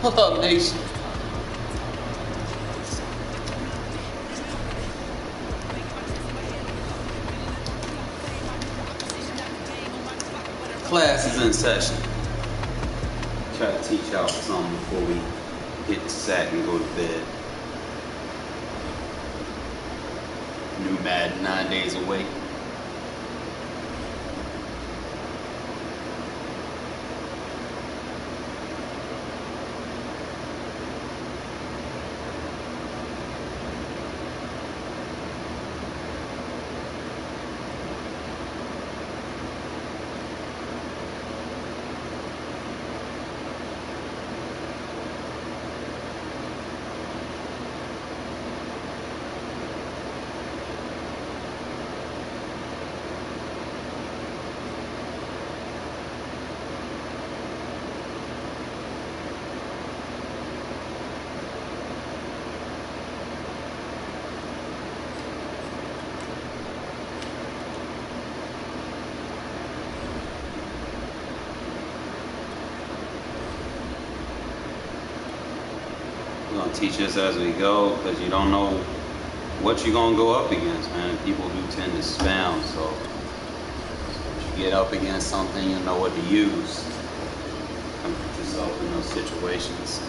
Hold up, nation. Class is in session. Try to teach y'all something before we hit the sack and go to bed. New Madden 9 days away. We're gonna teach this as we go, because you don't know what you're gonna go up against, man. People do tend to spam, so if you get up against something, you know what to use. Come put yourself in those situations.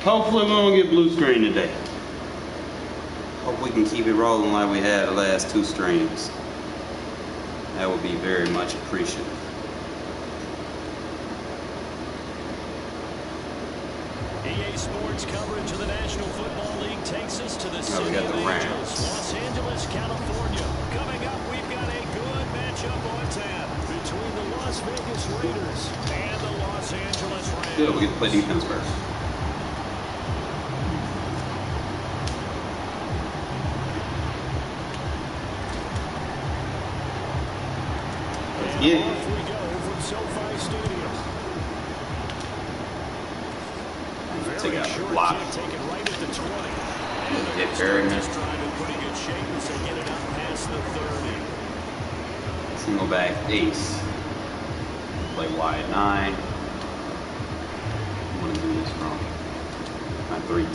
Hopefully we don't get blue screen today. Hope we can keep it rolling like we had the last 2 streams. That would be very much appreciated. EA Sports coverage of the National Football League takes us to the city we got the of Rams. Angels, Los Angeles, California. Coming up, we've got a good matchup on tap between the Las Vegas Raiders and the Los Angeles Rams. Good, we get to play defense first. And off we go from SoFi Stadium. Take out the Short block. kick taken right at the 20. And the Get Darren. Roosters trying to pretty good shape as they get it up past the 30. Single back ace. Play wide 9. I'm gonna do this from my 3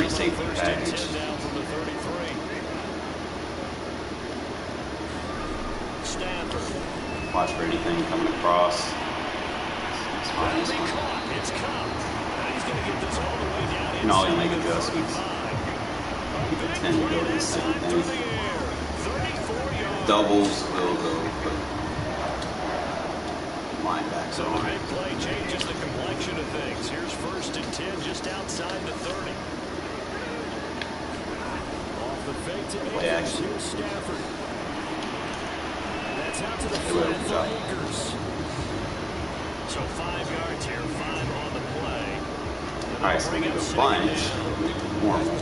safety package. Down from the 33. Stafford. Watch for anything coming across. It's fine, it's fine. It's Carr. He's going to get this all the way down. You can always make adjustments. Keep it 10 to go to the same thing. Doubles will go, but linebacker. So the big play changes the complexion of things. Here's 1st and 10 just outside the 30. Off the fake to Play action. Here's Stafford. That's out to the Good flat for job. Akers. So 5 yards here, 5 on the play. Alright, so we get a bunch. Normal.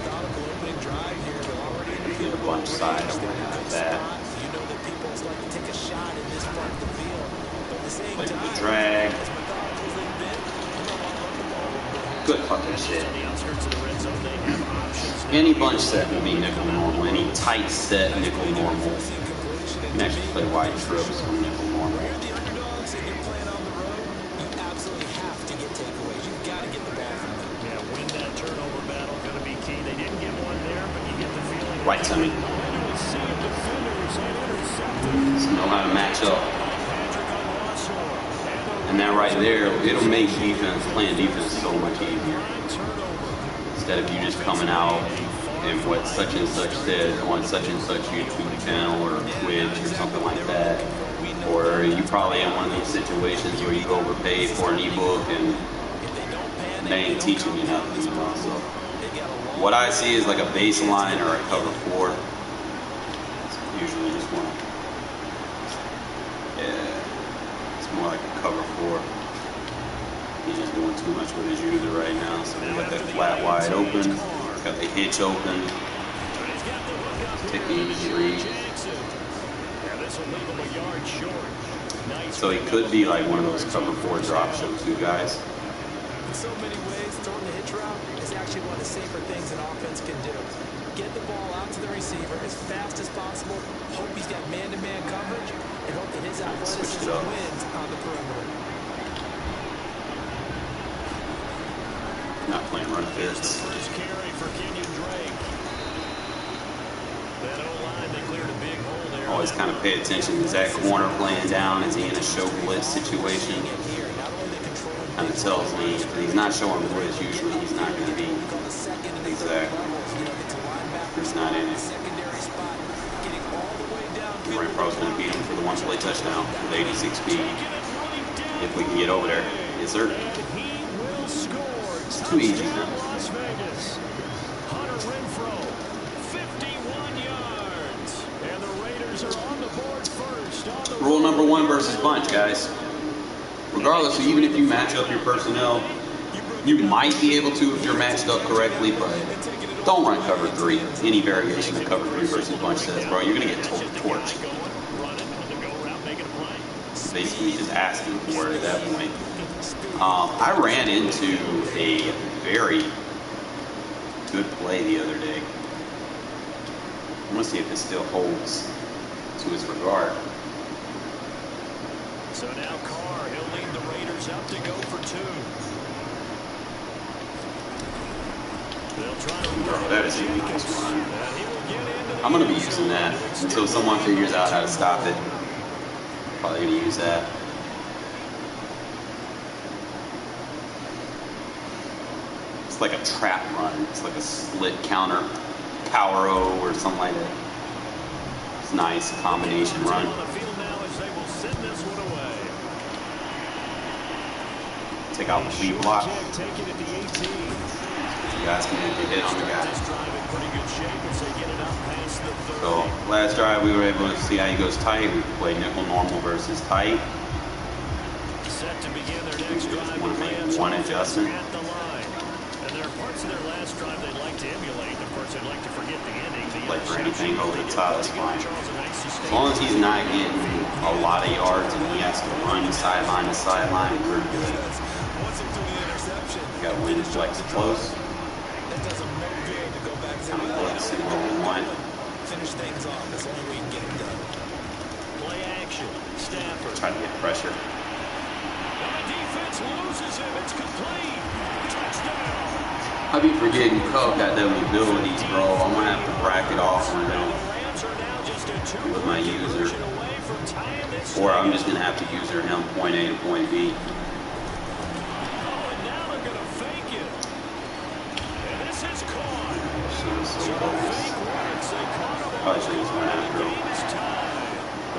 Get a bunch side. I want to have that. Play with the drag. Good fucking shit. Any bunch set will be nickel normal. Any tight set nickel normal. You can actually play wide trips on nickel normal. Right to me. So know how to match up. And that right there, it'll make defense, playing defense so much easier. Instead of you just coming out and what such and such said on such and such YouTube channel or Twitch or something like that. Or you probably in one of those situations where you overpaid for an ebook and they ain't teaching you nothing, you know. So what I see is like a baseline or a cover 4. It's usually just one. Yeah, it's more like a cover 4. He's just doing too much with his user right now. So we got that flat wide open. Got the hitch open. Taking 3. Yeah, this will leave him a yard short. So he could be like one of those cover 4 drop show 2 guys. In so many ways, throwing the hitch route is actually one of the safer things an offense can do. Get the ball out to the receiver as fast as possible, hope he's got man-to-man coverage, and hope that his athleticism wins on the perimeter. Not playing run fits. First carry for Kenyon Drake. That O-line, they cleared a big hole there. Always kind of pay attention. Is that corner playing down? Is he in a show blitz situation? Kind of tells me if he's not showing blitz, usually he's not going to be exact. He's not in it. Renfrow's going to beat him for the one-play touchdown with 86 speed. If we can get over there. Yes, sir. It's too easy now. Las Vegas. Hunter Renfrow, 51 yards. And the Raiders are on the board first. Rule number 1 versus bunch, guys. Regardless, even if you match up your personnel, you might be able to if you're matched up correctly, but don't run cover 3. Any variation of cover 3 versus bunch says, bro, you're going to get torched. Basically just asking for it at that point. I ran into a very good play the other day. I want to see if it still holds to its regard. So now Carr, he'll lead the Raiders up to go for 2. They'll try to Bro, that is a nice run. I'm going to be using that until someone figures out how to stop it. Probably going to use that. It's like a trap run. It's like a split counter, power O or something like that. It's nice combination run. Take out the lead block. You guys can hit on the guy. So last drive we were able to see how he goes tight. We played nickel normal versus tight. Set to begin their next drive. Want to make one adjustment. And there are parts of their last drive they'd like to emulate. Of course, they'd like to forget the ending. Like for anything over the top, that's fine. As long as he's not getting a lot of yards and he has to run sideline to sideline, we're good. Got to win flex close. Kind of look, see what we want. Finish things off as long as we can get it done. Play action. Stafford. Try to get pressure. The defense loses him. It's complete. Touchdown. I be forgetting Cub got them abilities, bro. I'm gonna have to bracket off on them with my user, or I'm just gonna have to user him point A to point B. Probably should have just went after him.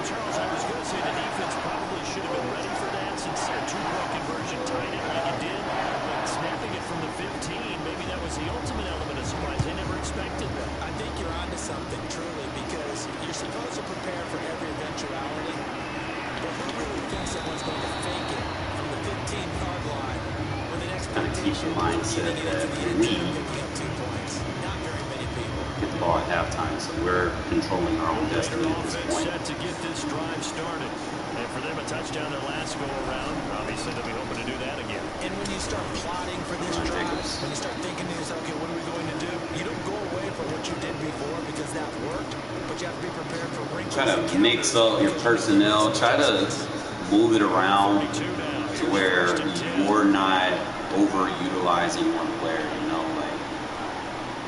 Charles, I was going to say the defense probably should have been ready for that since their 2-point conversion tied it like it did. But snapping it from the 15, maybe that was the ultimate element of surprise. They never expected that. I think you're onto something, truly, because you're supposed to prepare for every eventuality. But who really thinks someone's going to fake it from the 15-yard line when the next Kind of keep the mindset that we get the ball at halftime, so we're controlling our own destiny at this point. Set to get this drive started. And for them, a touchdown their last go around. Obviously, they'll be hoping to do that again. And when you start plotting for this drive, when you start thinking to yourself, okay, what are we going to do? You don't go away from what you did before because that worked, but you have to be prepared for wrinkles. Try to mix up your personnel. Try to move it around to where you're not overutilizing one player, you know, like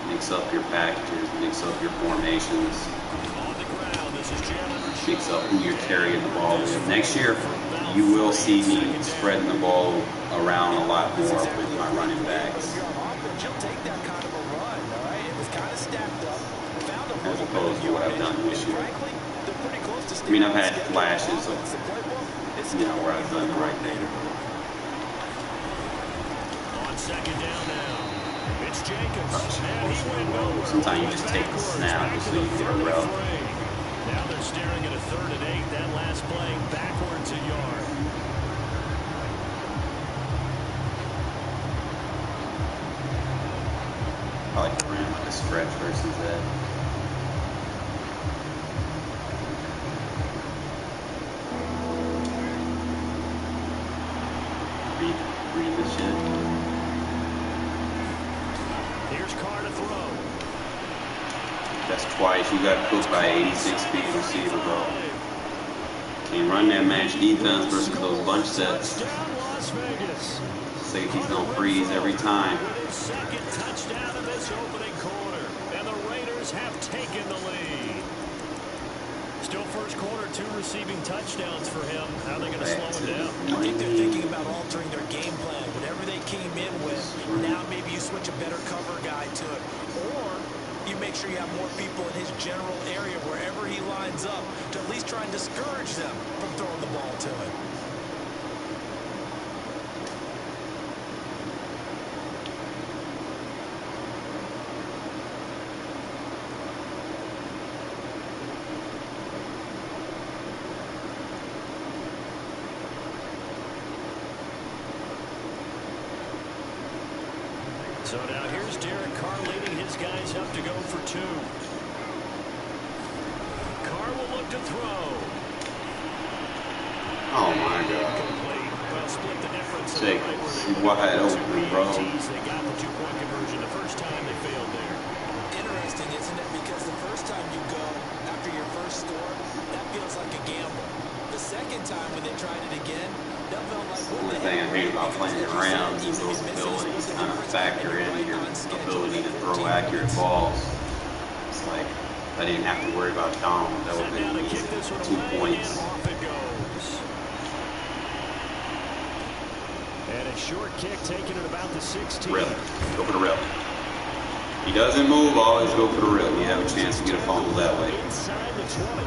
mix up your packages, mix up your formations, mix up who you're carrying the ball with. Next year, you will see me spreading the ball around a lot more with my running backs, as opposed to what I've done this year. I mean, I've had flashes of, you know, where I've done the right thing. On second down now. It's Jacobs. And he went nowhere. Sometimes you just take the snap just so you get a route. Now they're staring at a 3rd and 8. That last play backwards a yard. I like to run like a stretch versus that. read this shit. Here's Carr to throw. That's twice. You got cooked by 86 speed receiver, bro. Can't run that match defense versus those bunch sets. Touchdown, Las Vegas. Safety's gonna freeze every time. With his second touchdown of this opening quarter, and the Raiders have taken the lead. Still first quarter, 2 receiving touchdowns for him. How are they going to slow him down? I think they're thinking about altering their game plan. Whatever they came in with, now maybe you switch a better cover guy to it. Or you make sure you have more people in his general area wherever he lines up to at least try and discourage them from throwing the ball to him. So now here's Darren Carr leading his guys up to go for 2. Carr will look to throw. Oh my God. Complete. Well, split the difference. Jake, wide open, bro. They got the 2-point conversion. The first time they failed there. Interesting, isn't it? Because the first time you go after your first score, that feels like a gamble. The second time when they tried it again, that felt like The only thing I hate about playing around is those abilities kind of factor into your ability to throw accurate balls. It's like, I didn't have to worry about down. That would have been easy. 2 points. Off it goes. And a short kick taken at about the 16. Rip. Go for the rip. He doesn't move, always go for the rip. You have a chance to get a fumble that way. Inside the 20.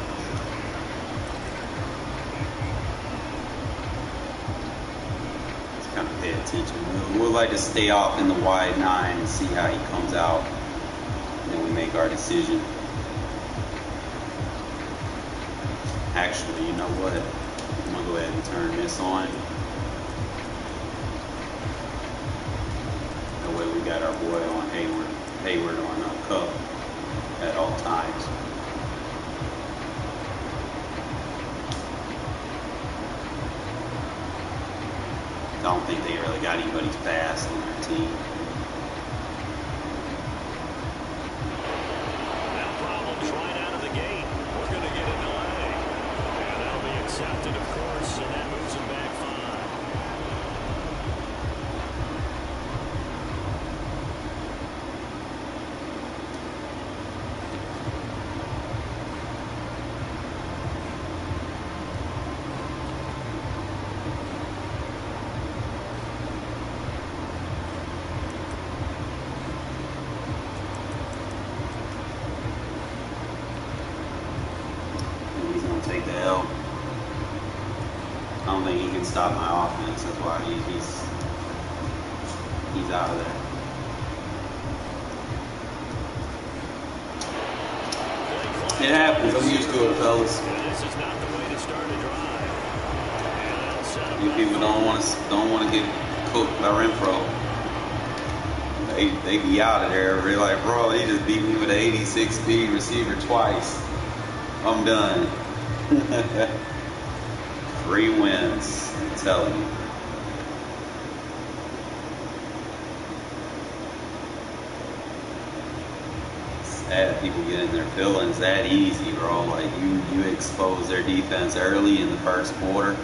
Kind of pay attention. We'd like to stay off in the wide 9 and see how he comes out. And then we make our decision. Actually, you know what? I'm going to go ahead and turn this on. That way we got our boy on Hayward on Cup at all times. I don't think they really got anybody's fast on their team. Now problems right out of the gate. We're going to get a delay. And that'll be accepted, of course, and that moves them back 5. Take the L. I don't think he can stop my offense. That's why he's out of there. It happens. I'm used to it, fellas. This is not the way to start a drive. You people don't want to get cooked by Renfrow. They be out of there. They're like, bro, he just beat me with an 86 speed receiver twice. I'm done. 3 wins, I'm telling you. Sad people get in their feelings that easy, bro. Like you expose their defense early in the first quarter,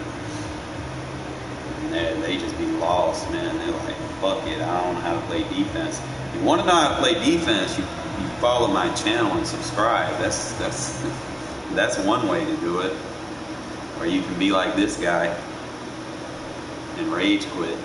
and they just be lost, man. They're like, fuck it, I don't know how to play defense. If you want to know how to play defense, you follow my channel and subscribe. That's one way to do it. Or you can be like this guy and rage quit.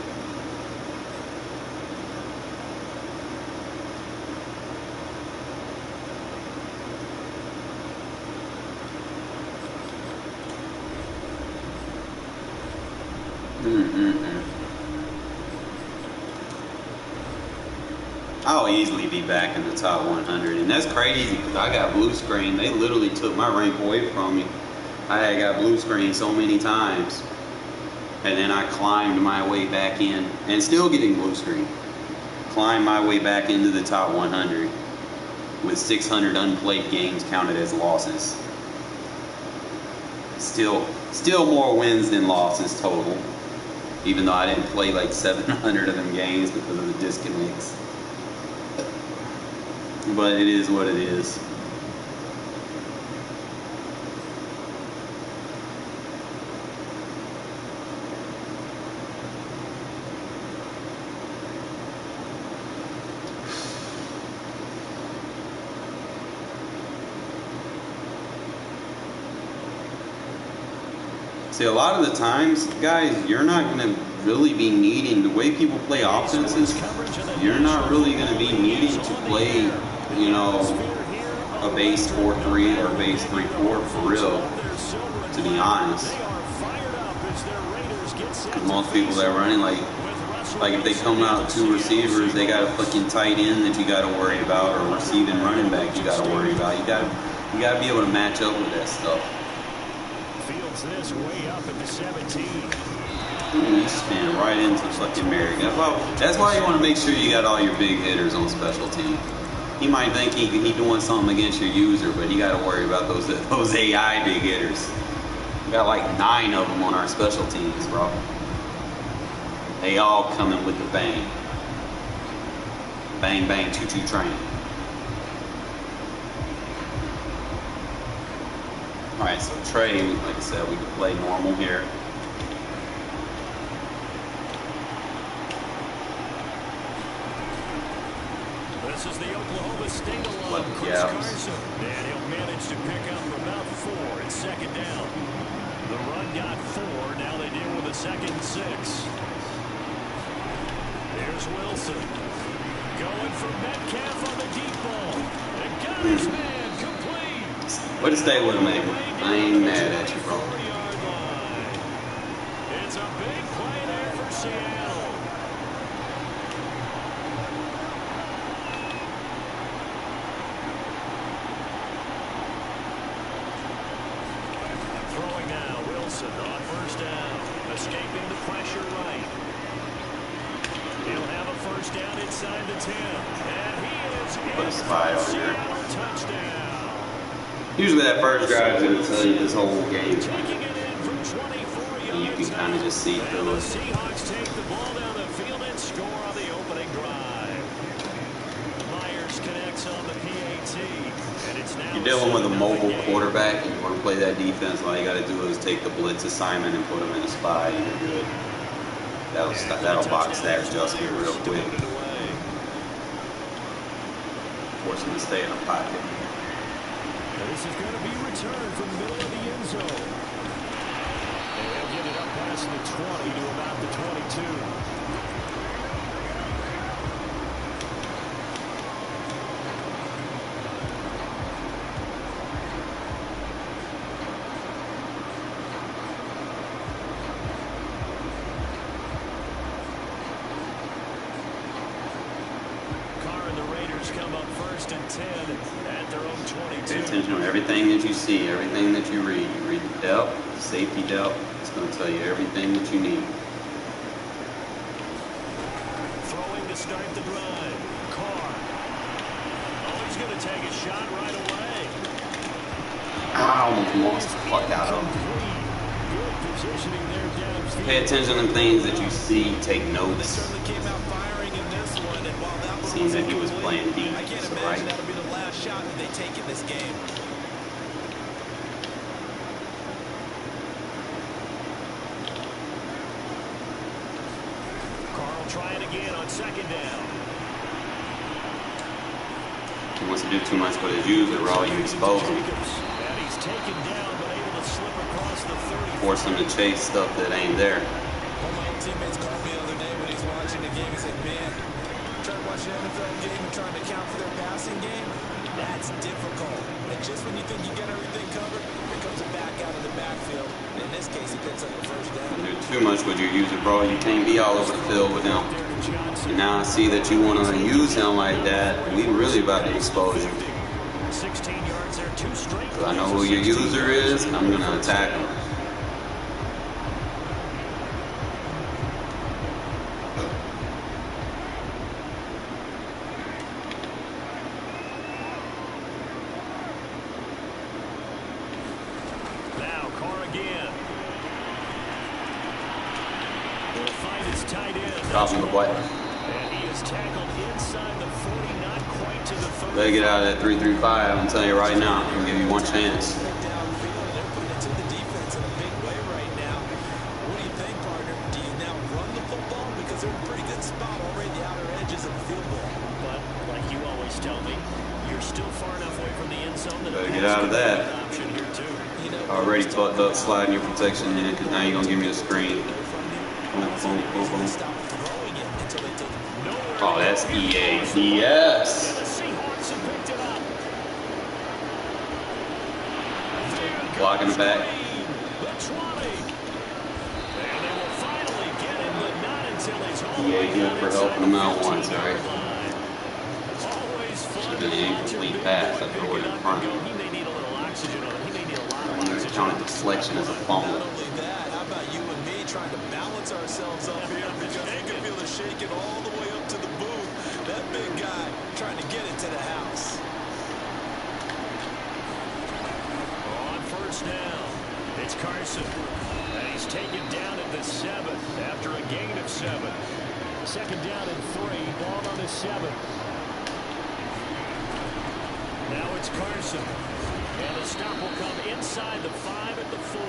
I'll easily be back in the top 100, and that's crazy because I got blue screen. They literally took my rank away from me. I had got blue screen so many times, and then I climbed my way back in, and still getting blue screen. Climbed my way back into the top 100 with 600 unplayed games counted as losses. Still more wins than losses total. Even though I didn't play like 700 of them games because of the disconnects. But it is what it is. See, a lot of the times, guys, you're not going to really be needing, the way people play offenses, you're not really going to be needing to play, you know, a base 4-3 or a base 3-4 for real, to be honest. Most people that are running, like if they come out 2 receivers, they got a fucking tight end that you got to worry about, or receiving running back you got to worry about. You got to be able to match up with that stuff. This way up at the 17. He spin right into fucking Merrick. That's why you want to make sure you got all your big hitters on special team. He might think he doing something against your user, but he got to worry about those AI big hitters. We got like 9 of them on our special teams, bro. They all coming with the bang. Bang, bang, choo-choo train. Alright, so Trey, like I said, we can play normal here. This is the Oklahoma State alum, Chris Yeah. Carson. And he'll manage to pick up about 4 at second down. The run got 4, now they deal with a 2nd and 6. Here's Wilson. Going for Metcalf on the deep ball. And got his man complete. Way to stay with him, man. I ain't mad at you, bro. It's a big play there for Seattle. Throwing now, Wilson on 1st down. Escaping the pressure right. He'll have a 1st down inside the 10. And he is Put a in spy for on here. Seattle touchdown. Usually that first drive is going to tell you this whole game. Taking it in from 24 And you can kind of just see and through the it. Seahawks take the ball down the field and score on the opening drive. Myers connects on the PAT, and it's now You're dealing with a 7-0 mobile game. quarterback, and you want to play that defense. All you got to do is take the blitz assignment and put them in a spy, and you're good. That'll box that adjustment real quick. Force him to stay in the pocket. This is going to be returned from the middle of the end zone. And they'll get it up past the 20 to about the 22. Carr and the Raiders come up 1st and 10 at their own 22. Pay attention to everything that you see, everything that you read. You read the depth, safety depth. It's going to tell you everything that you need. Throwing to start the drive. Carr. Oh, he's going to take a shot right away. I almost lost the fuck out of him. Good positioning there downfield. Pay attention to things that you see. Take notes. Certainly came out firing in this one, and while that one Seems that he was incomplete, playing deep, I can't so imagine right. that'll be the last shot that they take in this game. Carr will try it again on 2nd down. He wants to do too much with his user, Raw. You expose him. And he's taken down, but able to slip across the 30. Force him to chase stuff that ain't there. One of my old teammates called me the other day when he's watching the game. He said, man, trying to watch an NFL game and trying to account for their passing game, that's difficult. And just when you think you get everything covered, here comes a back out of the backfield. In this case, he picks up a 1st down. Do too much with your user, bro. You can't be all over the field with him. And now I see that you want to use him like that. We really about to expose you. 16 yards there, 2 straight. I know who your user is. I'm going to attack him. Now Carr again. It's tight end. Dropping the play. And he is tackled inside the 40, not quite to the 30. Better get out of that 3-3-5. I'm telling you right now. I'm gonna give you one chance. Downfield, they're putting it to the defense in a big way right now. What do you think, partner? Do you now run the football? Because they're in a pretty good spot already at the outer edges of the field goal. But, like you always tell me, you're still far enough away from the end zone that Better get out of that. option here too. You know, Already fucked up sliding your protection in because now you're gonna give me the screen. Boom, boom, boom, boom. stop throwing it until they take it. Oh, that's EA. Yes. The Seahawks have picked it up. Blocking the back. The 20. And they will finally get him, but not until he's home. EA good for helping them out once, alright? Always fun Should have been an incomplete pass. I threw it in front. He may need a little oxygen on it. He may need a lot of I'm gonna oxygen. count deflection as a fumble. Not only that, how about you and me trying to balance ourselves up here because you can feel it shaking all the way up to the booth. That big guy trying to get it to the house. On first down, it's Carson. And he's taken down at the 7 after a gain of 7. Second down and 3, ball on the 7. Now it's Carson. And the stop will come inside the 5 at the 4.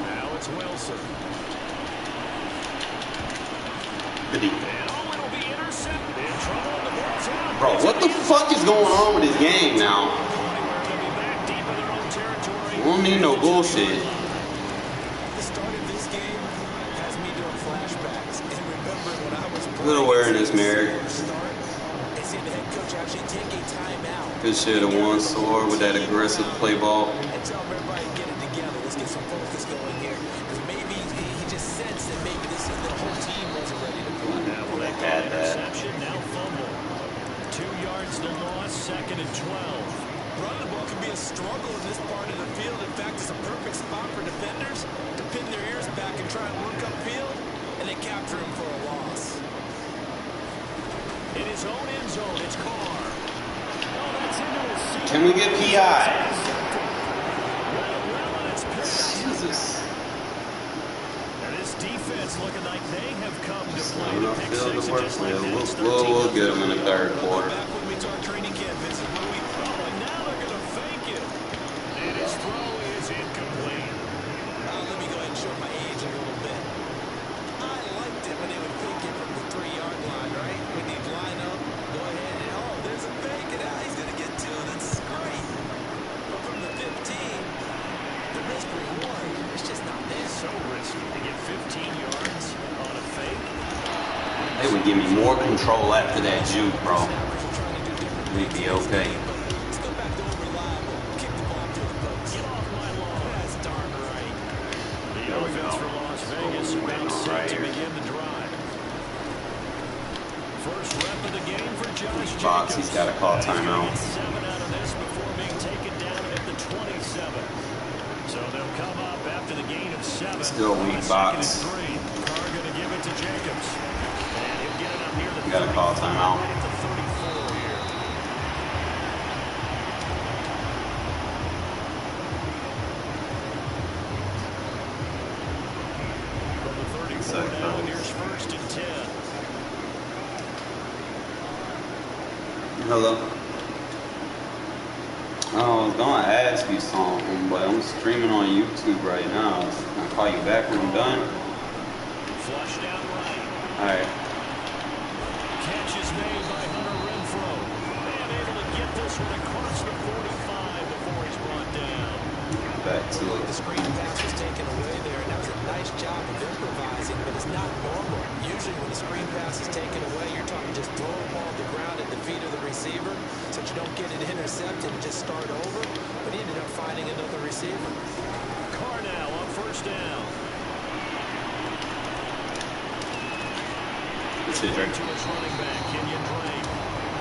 Now it's Wilson. And oh, it'll be intercepted. In trouble, and the ball's out. Bro, what the fuck is going on with this game now? They'll be back deep in their own territory. We don't need no bullshit. The start of this game has me doing flashbacks and remembering when I was Good awareness, Merrick. start and seeing the head coach actually take a timeout. Good shit of one sword with that aggressive play ball. And tell everybody get it together. Let's get some focus going here. Because maybe he just sensed that maybe the whole team wasn't ready to play. Now will they Had call that. interception, now fumble. 2 yards the loss, second and 12. Running the ball can be a struggle in this part of the field. In fact, it's a perfect spot for defenders to pin their ears back and try and work upfield, and they capture him for a loss. In his own end zone, it's Carr. Oh, that's into his seat. Can we get PI? Well, and it's picked up. Jesus. And this defense looking like they have come to play Not the enough pick field six, to and work just with. like that, it's We'll 13. get them in the third quarter. Back when we talk training camp, Vincent, what do we... Oh, and now they're going to fake it. And his throw is incomplete. Let me go ahead and show my age a little bit. I liked it when they would fake it from the 3-yard line, right? When they'd line up, go ahead and, oh, there's a fake, and now he's going to get 2. That's great. But from the 15, the risk reward is just not there. So risky to get 15 yards on a fake. They would give me more control after that juke, bro. We'd be okay. Let's go back to reliable. Kick the ball to the post. Get off my lawn. That's darn right. The There we offense go. for Las That's what Vegas we went about on set right to here. begin the drive. First rep of the game for Josh Fox, he's got to call timeout. 7 out of this before being taken down at the 27. So they'll come up after the gain of 7. Still weak Second box. and 3. Carr going to give it to Jacobs. And he'll get it up near the You got to call timeout. right at the 34 here. From the 34 now, and here's first and 10. Hello. Oh, I was gonna ask you something, but I'm streaming on YouTube right now. Can I call you back when I'm done? Flush down right. Alright. Catch is made by Hunter Renfrow. And able to get this one across the 45 before he's brought down. Back to The it. screen pass was taken away there, and that was a nice job of improvising, but it's not normal. Usually when the screen pass is taken away, you're talking just throw the ball to the ground at the feet of the receiver so that you don't get it intercepted and just start over. But he ended up finding another receiver. Carr now on first down. That's it, Drake. To his running back, Kenyon Drake.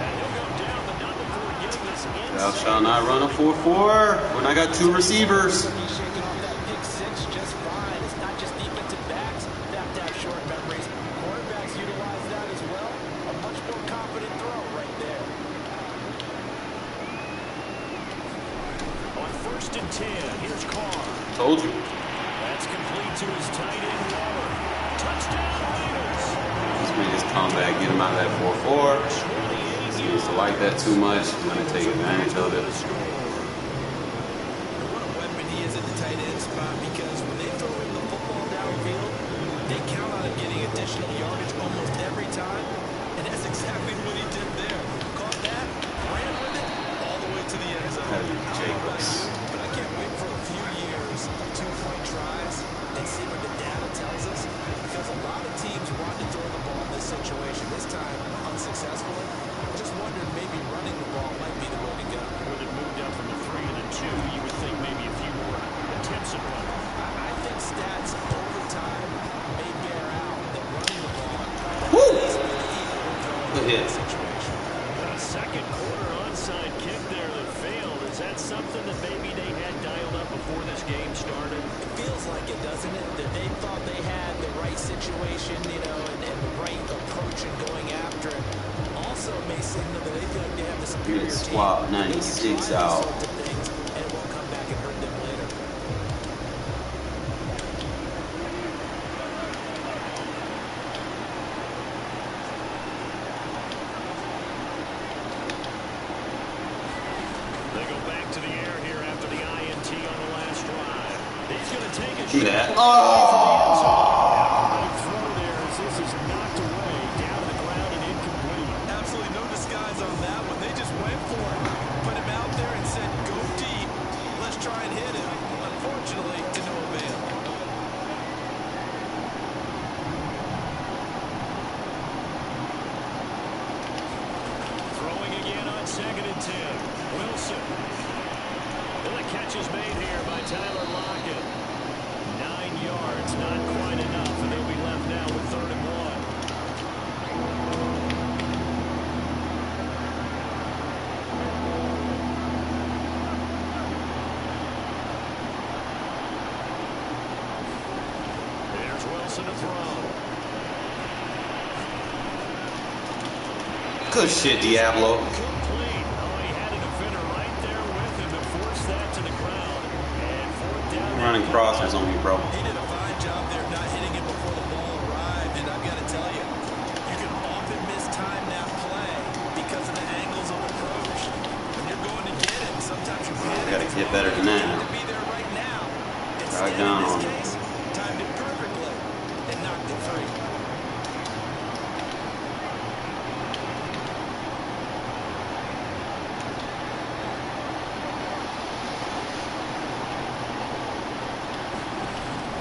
And he'll go down, but not before getting this Thou inside. shalt not run a 4-4 when I got 2 receivers. He's shaking off that pick six just fine. It's not just defensive backs that have short memories. Quarterbacks utilize that as well. A much 1st and 10. Here's Carr. Told you. That's complete to his tight end, Waller. Touchdown, Raiders. Let's make this comeback, get him out of that 4-4. He used to like that too much. He's going to take advantage of it. What a weapon he is at the tight end spot, because when they throw him the football downfield, they count on him getting additional yardage almost every time. And that's exactly what he did there. Caught that, ran with it, all the way to the end zone. I don't know about you, but I can't wait for a few years of 2-point tries and see what the data tells us. Because a lot of teams want to throw the ball in this situation. This time, unsuccessfully. Just wondered maybe running the ball might be the way to go. When it moved up from a 3 and a 2, you would think maybe a few more attempts at running. I think stats over time may bear out that running the ball Good hit. situation. A second quarter onside kick there that failed. Is that something that maybe they had dialed up before this game started? It feels like it, doesn't it? That they thought they had the right situation, you know, and the right approach in going after it. Also may signal that they feel like they have the superior Good team. swap, 96 out. Things, and it won't come back and hurt them later. They go back to the air here after the INT on the last drive. He's going to take a See shot. that? Big throw there as this is knocked away, down to the ground and incomplete. Absolutely no disguise on that one. They just went for it. Put him out there and said, go deep. Let's try and hit him. Unfortunately, to no avail. Throwing again on 2nd and 10. Wilson. And the catch is made here by Tyler Lockett. 9 yards, not quite enough, and they'll be left now with 3rd and 1. There's Wilson to throw. Good shit, Diablo. Complete. Oh, he had a defender right there with him to force that to the ground. And 4th down. Running crossers on me, bro. He did a fine job there not hitting it before the ball arrived. And I've got to tell you, you can often mistime that play because of the angles of approach. When you're going to get it, sometimes you panic. Gotta get better than that. To be there right now. Instead, Right down in on this case, timed it perfectly and knocked it free.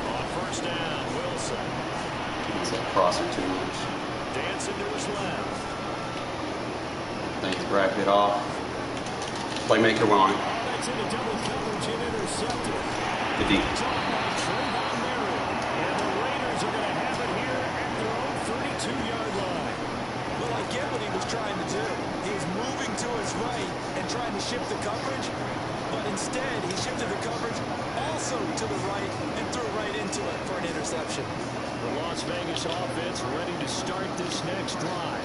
On 1st down, Wilson. He's that crosser too much. Dancing to his left. Thanks, bracket off. Playmaker on it. That's into double coverage and intercepted. Good deep. And the Raiders are going to have it here at their own 32-yard line. Well, I get what he was trying to do. He was moving to his right and trying to shift the coverage, but instead he shifted the coverage also to the right and threw right into it for an interception. The Las Vegas offense ready to start this next drive.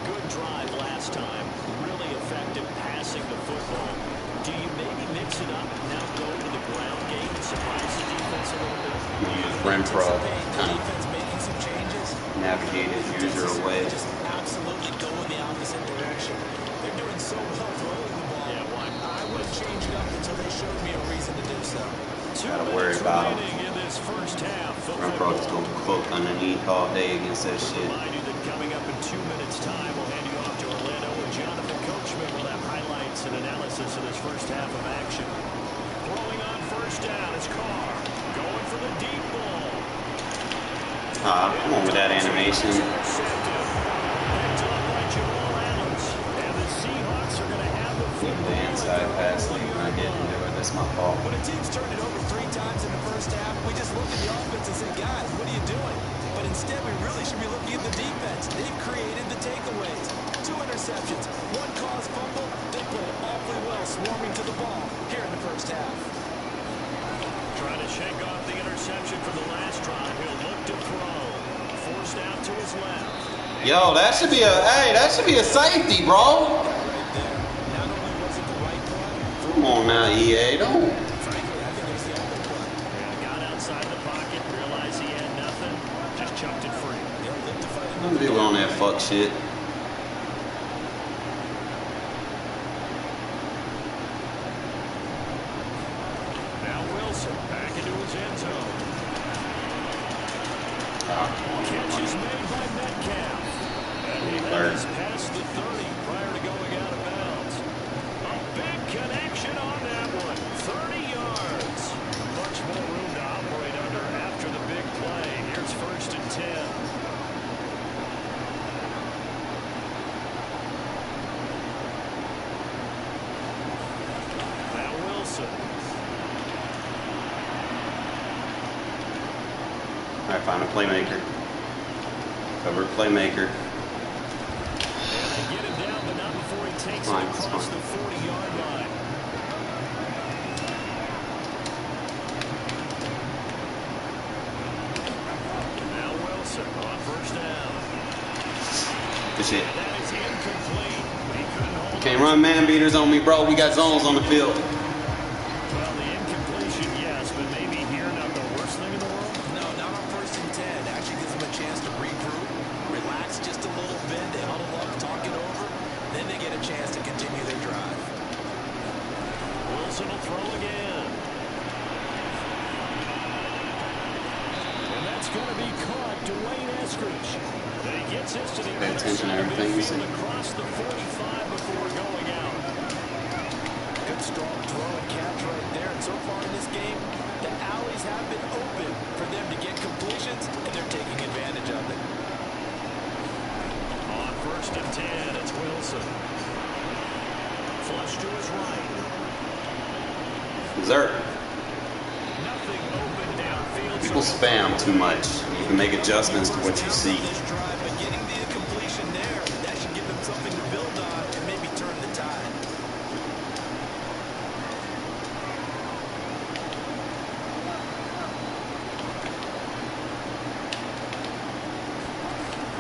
Good drive last time. Really effective passing the football. Do you maybe mix it up and now go to the ground game and surprise the defense a little bit? Use Renfrow, kind of Defense making some changes. navigate his user away. Just absolutely go in the opposite direction. They're doing so well throwing the ball. Yeah, why? I wouldn't change it up until they showed me a reason to do so. Gotta worry about him. In this first half, Renfrow just gonna cook underneath all day against that shit. Remind you that coming up in 2 minutes' time, we'll hand you off to Orlando where Jonathan Coachman will have highlights and analysis of this first half of action. Throwing on 1st down is Carr. Going for the deep ball. Come on with that animation. Intercepted. Picked up by Jamal Adams. And the Seahawks are going to have the Flip the inside pass like I didn't do it. That's my fault. When a team's turned it over 3 times in the first half, we just look at the offense and say, guys, what are you doing? But instead, we really should be looking at the defense. They've created the takeaways. 2 interceptions, 1 caused fumble. They play awfully well swarming to the ball here in the first half. Trying to shake off the interception from the last drive. He'll look to throw. Forced out to his left. Yo, that should be a safety, bro. Right there. Not only was it the right play, Come on now, EA. Don't Don't deal on that fuck shit. Now Wilson back into his end zone. Catch is made by Metcalf. And he is past the 30 prior to going out of bounds. A big connection on that one. 30 yards. Much more room to operate under after the big play. Here's 1st and 10. Now Wilson. All right, find a playmaker. Cover playmaker. And they get him down, but not before he takes it across the 40-yard line. Now Wilson on 1st down. Good shit. And that is incomplete. He couldn't hold Can't run man beaters on me, bro. We got zones on the field. Well, the incompletion, yes, but maybe here not the worst thing in the world. No, not on 1st and 10. Actually gives them a chance to regroup, relax just a little bit, they huddle up, talk it over, then they get a chance to continue their drive. Wilson will throw again. And that's going to be caught. Dwayne Eskridge. And he gets this to the Pay other attention to side of everything you midfield see. across the 45 before going out. Good strong throw and catch right there. And so far in this game, the alleys have been open for them to get completions, and they're taking advantage of it. On 1st and 10, it's Wilson. Flush to his right. Dessert. Nothing open downfield. People spam too much. You can make adjustments to what you see. This drive, but getting the completion there, that should give them something to build on and maybe turn the tide.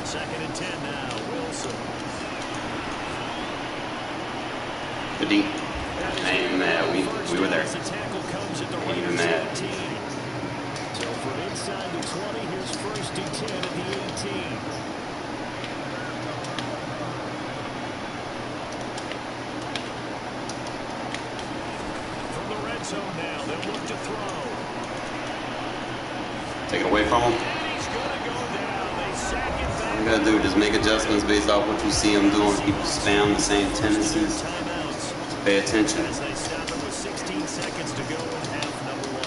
Second and 10 now. Wilson. Good deep. I ain't even mad. We were there. The tackle comes at the Ain't even Raiders mad. 18. So from inside the 20, here's 1st and 10 at the 18. From the red zone now, they'll look to throw. Take it away from him. And he's going to go down. They sack it back. All you gotta do is just make adjustments based off what you see them doing. People spam the same tendencies. Timeouts Pay attention. as they stop it with 16 seconds to go in half number 1.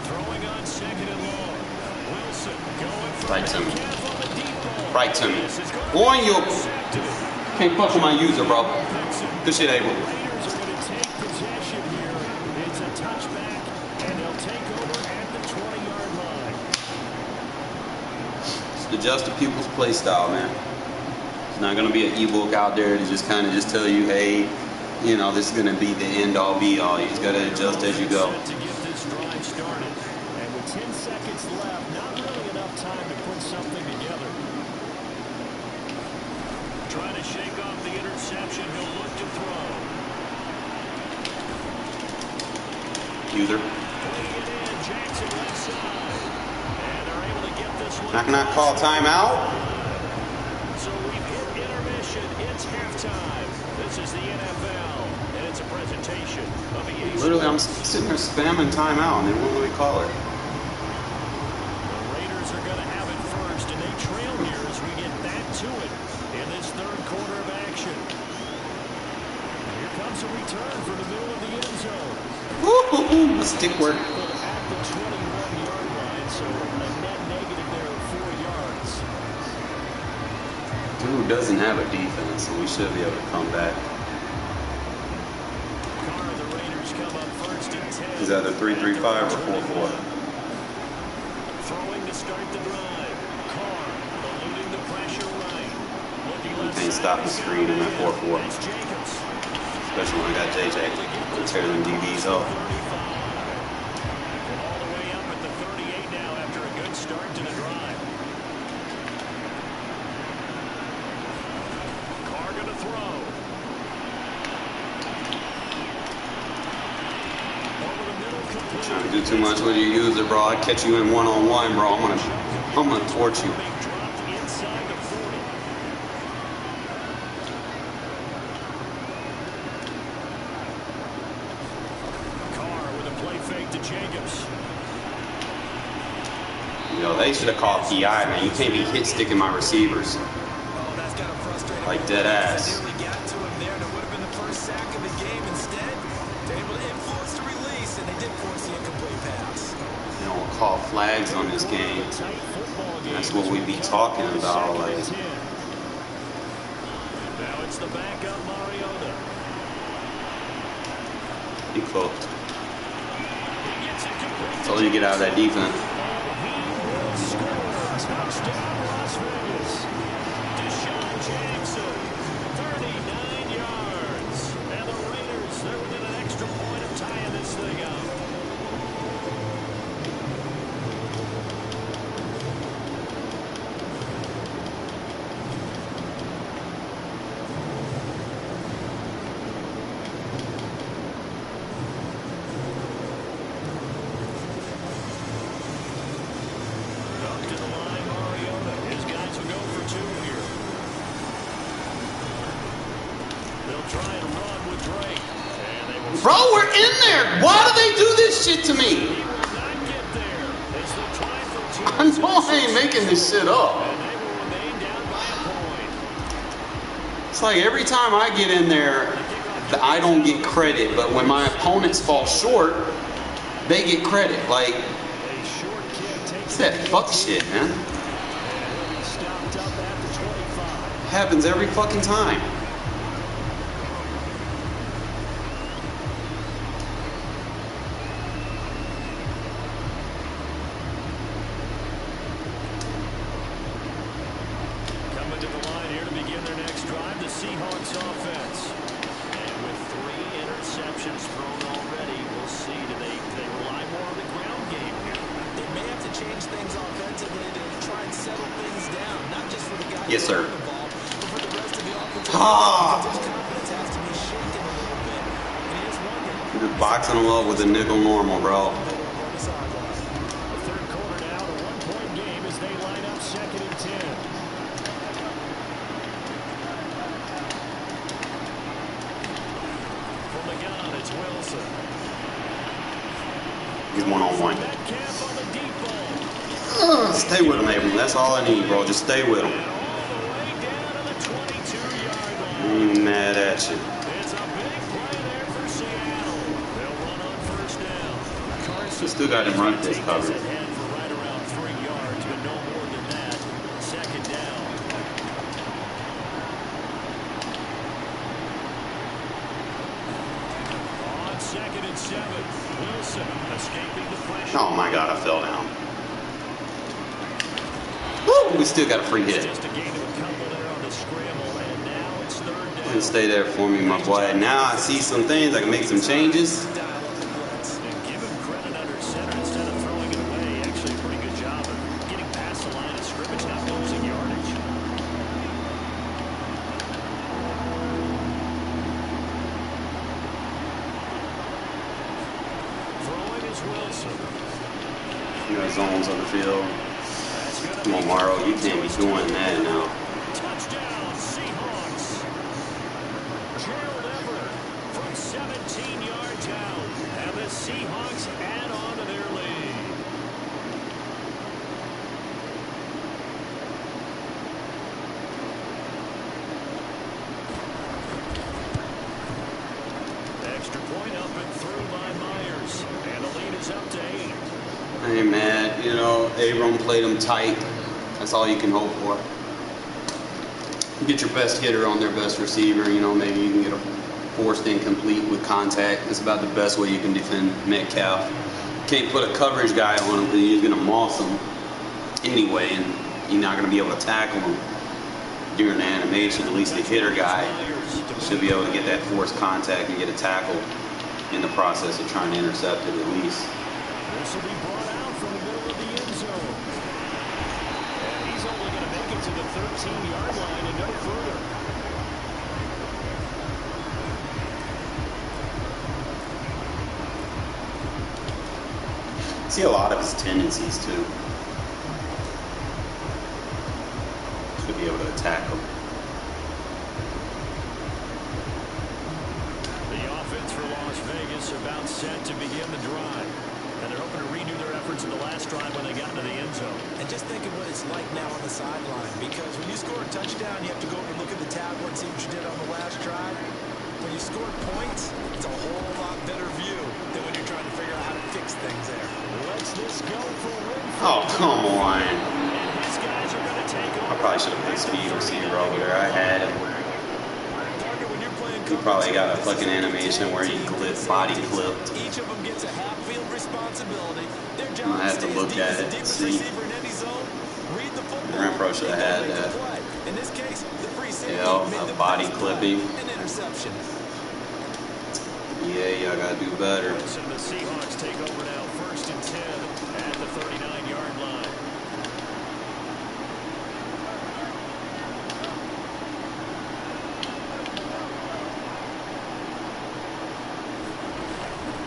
Throwing on 2nd and long. Wilson going for Right to me. Metcalf on the deep ball. Right to me. This is going On your. to Can't fuck with my user, bro. Good shit, Abel. Raiders are going to take possession here. It's a touchback, and they'll take over at the 20-yard line. Just adjust to people's play style, man. It's not gonna be an ebook out there to just kind of just tell you, hey, you know, this is gonna be the end all be all. You just gotta adjust as you go. To get this drive started. And with 10 seconds left, not really enough time to put something together. Trying to shake off the interception. He'll look to throw. User. Putting it in. Jackson left side. And they're able to get this one. Not gonna call timeout. So we've hit intermission. It's halftime. This is the NFL, and it's a presentation of the A's. Literally, I'm sitting there spamming timeout, and they won't really call it. The Raiders are going to have it first, and they trail here as we get back to it in this third quarter of action. Here comes a return from the middle of the end zone. Woo-hoo-hoo, stick work. At the 21-yard line, so a net negative there of 4 yards. Dude doesn't have a defense, so we should be able to come back. Carr, the Raiders come up 1st and 10. He's either 3-3-5 or 4-4. Throwing to start the drive. Carr eluding the pressure right. Looking You left can't side. stop the screen in that 4-4. That's Jacobs. Especially when I got JJ. Tear them DBs off. 35. And all the way up at the 38 now after a good start to the drive. Carr going to throw. Over the middle, complete. Trying to do too much with your user, bro. I catch you in one-on-one, bro. I'm gonna torch you. Inside the 40. Carr with a play fake to Jacobs. You know, they should have called PI, man. You can't be hit sticking my receivers. Oh, that's got him frustrated. Like dead ass. Nearly got to him there, and it would have been the first sack of the game. Instead, they're able to influence the release, and they did force the incomplete pass. They don't call flags on this game. That's what we be talking about. Like, Now it's the backup Mariota. he cooked. Told you to get out of that defense. Touchdown, Las Vegas. Deshaun Jackson, 39 yards. And the Raiders, they're within an extra point of tying this thing up. Up to the line, Mariota. His guys will go for two here. They'll try and run with Drake. And they will Bro, we're in there. Why do they do this shit to me? He will not get there. As they try for two. I know I ain't making this shit up. And they will remain down by a point. It's like every time I get in there, I don't get credit. But when my opponents fall short, they get credit. Like, A short kick takes it's that fuck shit, man. stopped up at the 25. Happens every fucking time. Coming to the line here to begin their next drive, the Seahawks offense. And with 3 interceptions thrown already, we'll see. Do they rely more on the ground game here? They may have to change things offensively to try and settle things down, not just for the guys Yes, sir. who run the ball, but for the rest of the offensive Ah. line. His confidence has to be shaken a little bit. And here's one thing. Just boxing them up with a nickel normal, bro. The third quarter now, a 1-point game as they line up 2nd and 10. From the gun, it's Wilson. He's one-on-one. Metcalf on the deep ball. Stay with him, Abram. That's all I need, bro. Just stay with him. All the way down to the 22-yard I line. ain't mad at you. It's a big play there for Seattle. They'll run on first down. We still got him run this cover. Ahead for right around 3 yards, but no more than that. 2nd down. On 2nd and 7, Wilson escaping the pressure. Oh my God, I fell down. Woo! We still got a free hit. Just a gain of a couple there on the scramble, and now it's 3rd down. And stay there for me, my boy. Now I see some things. I can make some changes. And give him credit under center instead of throwing it away. Actually, a pretty good job of getting past the line of scrimmage, not losing yardage. Throwing is Wilson. You got zones on the field. Come on, Morrow. You can't be doing that now. Touchdown, Seahawks. Gerald Everett from 17 yards out. And the Seahawks add on to their lead. Extra point up and through by Myers. And the lead is up to 8. Hey, man. You know, Abram played him tight. That's all you can hope for. Get your best hitter on their best receiver. You know, maybe you can get a forced incomplete with contact. That's about the best way you can defend Metcalf. Can't put a coverage guy on him because he's going to moss him anyway, and you're not going to be able to tackle him during the animation. At least the hitter guy should be able to get that forced contact and get a tackle in the process of trying to intercept it at least. This will be brought out from the middle of the end zone. And he's only going to make it to the 13-yard line and no further. See a lot of his tendencies too. Should be able to attack him. The offense for Las Vegas about set to begin the drive. And they're hoping to redo their efforts in the last drive when they got into the end zone. And just think of what it's like now on the sideline, because when you score a touchdown, you have to go over and look at the tablet and see what you did on the last drive. When you score points, it's a whole lot better view than when you're trying to figure out how to fix things there. Let's this go for Renfrow. Oh, come on. And his guys are going to take over. I probably should have put speed receiver over there. I had him. When you're playing He probably got a fucking animation where he body clipped. each of them gets a half-field responsibility. Their job I have to look at it, see. Read the football. Renfrow should have had that. In this case, the free safety made A the body best clipping. an interception. Yeah, y'all gotta do better. So the Seahawks take over now, 1st and 10 at the 39-yard line.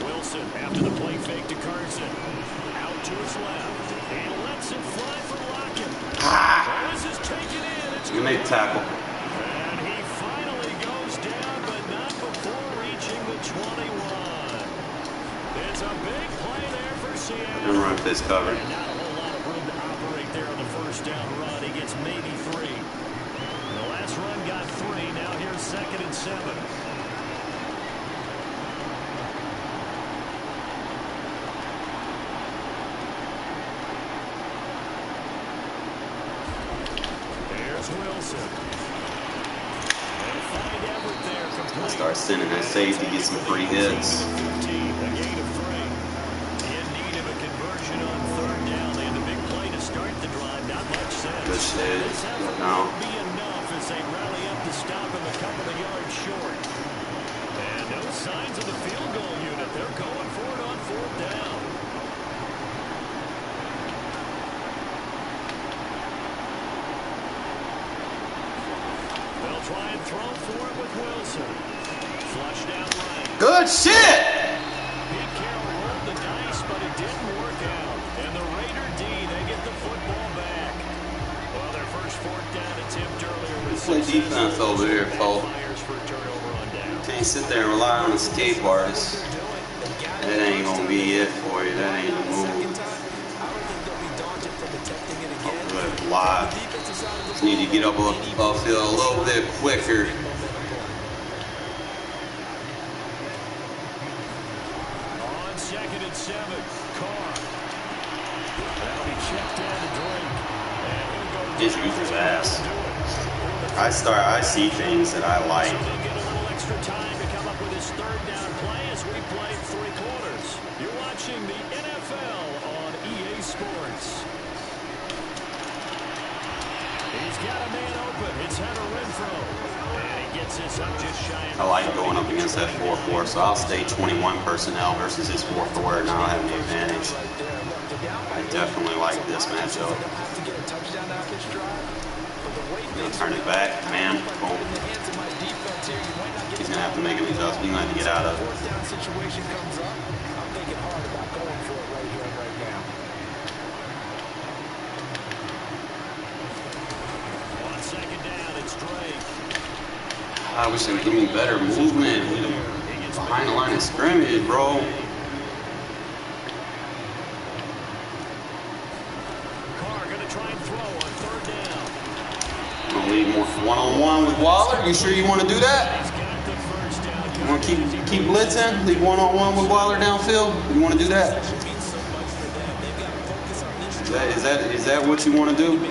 Wilson after the play fake to Carson. Out to his left. And lets it fly for Lockett. Ah! This is taken in. It's You make the tackle. And he finally goes down, but not before reaching the 21. It's a big play there for Seattle. And run this cover. And not a whole lot of room to operate there on the first down run. He gets maybe 3. And the last run got 3. Now here's 2nd and 7. There's Wilson. And find Everett there. Complete. Start sending that safety, get some free hits. 15, a gain of 3. In need of a conversion on 3rd down. They had the big play to start the drive. Not much sense. Good shit. This effort No. won't be enough as they rally up to stop him a couple of yards short. And no signs of the field goal unit. They're going for it on 4th down. They'll try and throw for it with Wilson. Flush down right. Good shit! Pete Carroll rolled the dice, but it didn't work out. And the Raider D, they get the football back. Well, their first 4th down attempt earlier was Play defense over here, folks. Fires for a turnover on down. Can't sit there and rely on escape artists. That ain't gonna be it for you. That ain't the move. Good lot. Just need to get upfield a little bit quicker. On 2nd and 7, Carr. That'll be checked down to Drake. And he'll go Just use his ass. I see things that I like. They get a little extra time to come up with his 3rd down play as we play 3 quarters. You're watching the NFL on EA Sports. He's got a man open. It's Renfrow. And he gets this up just shy of. I like going up against that 4-4, so I'll stay 21 personnel versus his 4-4, and I'll have the advantage. I definitely like this matchup. Gonna turn it back, man. Boom. He's gonna have to make an adjustment. He's gonna have to get out of it. 4th down situation comes up. I'm thinking hard about going for it right here and right now. On 2nd down, it's Drake. I wish they'd give me better movement behind the line of scrimmage, bro. Carr gonna try and throw on 3rd down. Gonna leave more one-on-one with Waller. You sure you want to do that? He's got the 1st down. You want to keep blitzing? Leave one-on-one with Waller downfield? You want to do that? Is that what you want to do? They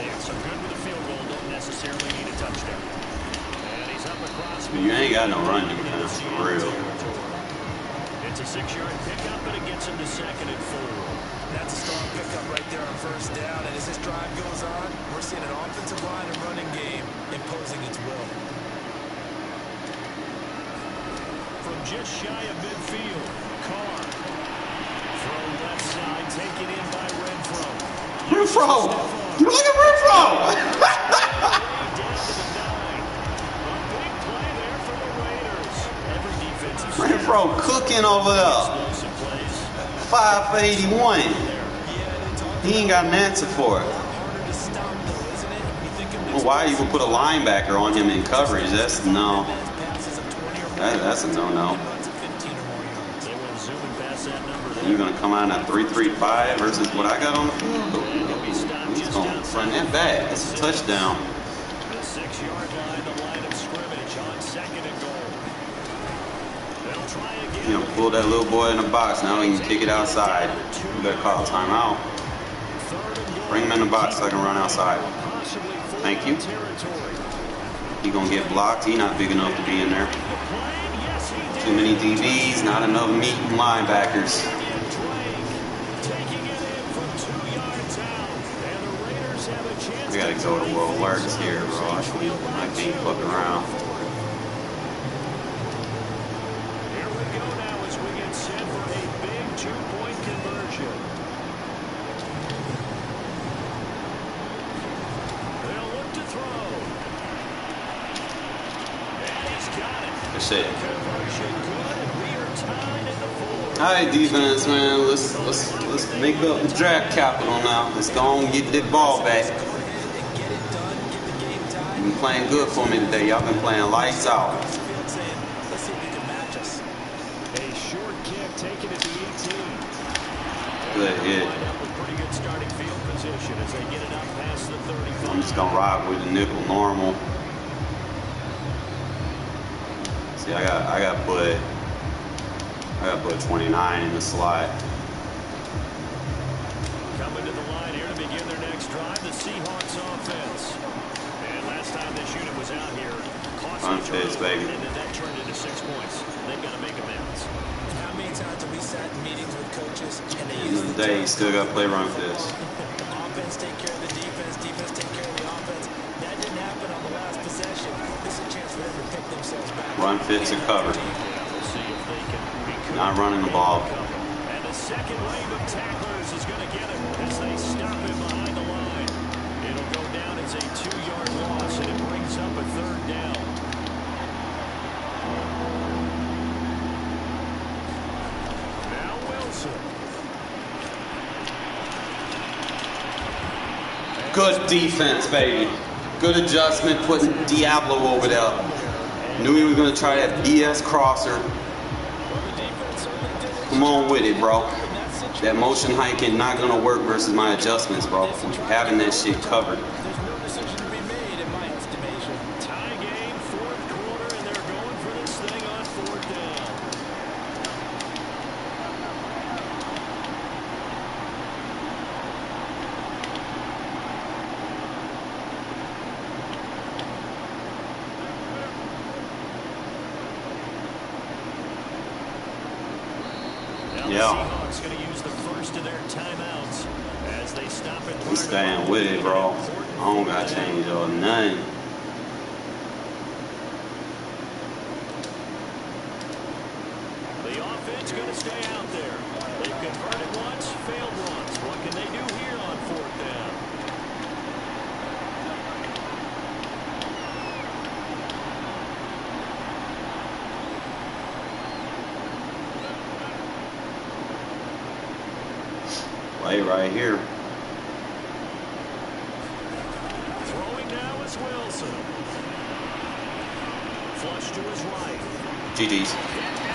are so good with a field goal, don't necessarily need a touchdown. And he's up across. You ain't got no run defense, for real. It's a 6-yard pickup, but it gets him to 2nd and 4. That's a strong pickup right there on 1st down. And as this drive goes on, we're seeing an offensive line and running game imposing its will. From just shy of midfield, Carr. Throw left side, taken in by Renfrow. Renfrow! Look at Renfrow! Way down to the 9. A big play there for the Raiders. Every defensive Renfrow cooking over there. explosive plays. 5 for 81. He ain't got an answer for it. Well, why you would put a linebacker on him in coverage? That's no. That's a no-no. You're gonna come out in a 3-3-5 versus what I got on the field. He's gonna run that back. It's a touchdown. The 6-yard line, the line of scrimmage on 2nd and goal. They'll try again. You know, pull that little boy in the box. Now he can kick it outside. You better call a timeout. Bring him in the box so I can run outside. Thank you. He gonna get blocked. He not big enough to be in there. Too many DBs, not enough meat and linebackers. I gotta go to World Alerts here, bro. I can't fuck around. Here we go now as we get set for a big 2-point conversion. They'll look to throw. And he's got it. That's it. Conversion good, and we are tied at the 4. All right, defense, man. Let's make up the draft capital now. Let's go and get that ball back. You've been playing good for me today. Y'all been playing lights out. Let's see if you can match us. A short kick taken at the 18. Good hit. Pretty good starting field position as they get it up past the 35. I'm just gonna ride with the nickel normal. See, I got put 29 in the slot. Coming to the line here to begin their next drive, the Seahawks offense. And last time this unit was out here, cost Fits, baby. and that turned into 6 points. They've got to make amends. How many times have we sat in meetings with coaches and they End use of the day, you still got to play run fits. offense take care of the defense, defense take care of the offense. That didn't happen on the last possession. This is a chance for them to pick themselves back. Run fits are covered. We'll see if they can recoup. Not running the ball. And the second wave of tacklers is going to get him as they stop him behind the line. It'll go down as a 2-yard loss, and it brings up a 3rd down. Now Wilson. Good defense, baby. Good adjustment, putting Diablo over there. Knew he was going to try that BS crosser. Come on with it, bro. That motion hiking not going to work versus my adjustments, bro. Having that shit covered. There's no decision to be made in my estimation. Tie game, 4th quarter, and they're going for this thing on 4th down. Yeah. Seahawks going to use the first of their timeouts as they stop it. I'm staying with it, bro. I don't got to change or nothing. The offense going to stay out there. They've converted once, failed once. What can they do here on 4th down? Play right here. Throwing now is Wilson. Flush to his right. GG's.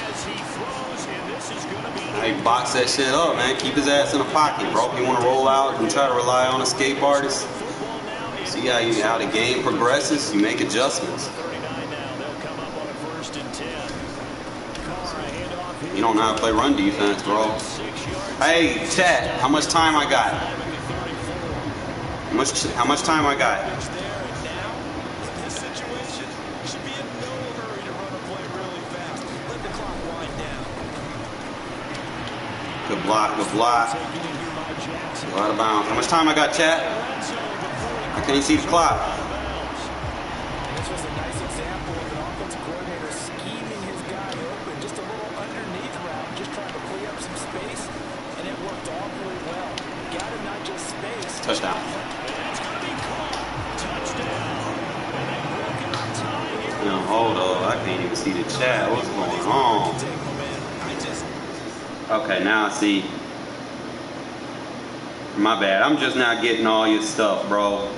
As he throws, and this is going to be... Hey, box that shit up, man. Keep his ass in the pocket, bro. If you want to roll out and try to rely on escape artists, see how the game progresses, you make adjustments. 39 now. They'll come up on a 1st and 10. Carr, a handoff here. You don't know how to play run defense, bro. Hey, chat, how much time I got? How much time I got? There and now, in this situation, you should be in no hurry to run a play really fast. Let the clock wind down. Good block, good block. Go out of bounds. How much time I got, chat? I can't see the clock. This was a nice example of an offensive coordinator scheming his guy open. Just a little underneath route, just trying to free up some space, and it worked awfully well. Got him not just space. Touchdown. It's going to be caught. Touchdown. And they broke it on time here. No, hold up. I can't even see the chat. What's going on? Okay, now I see. My bad. I'm just not getting all your stuff, bro.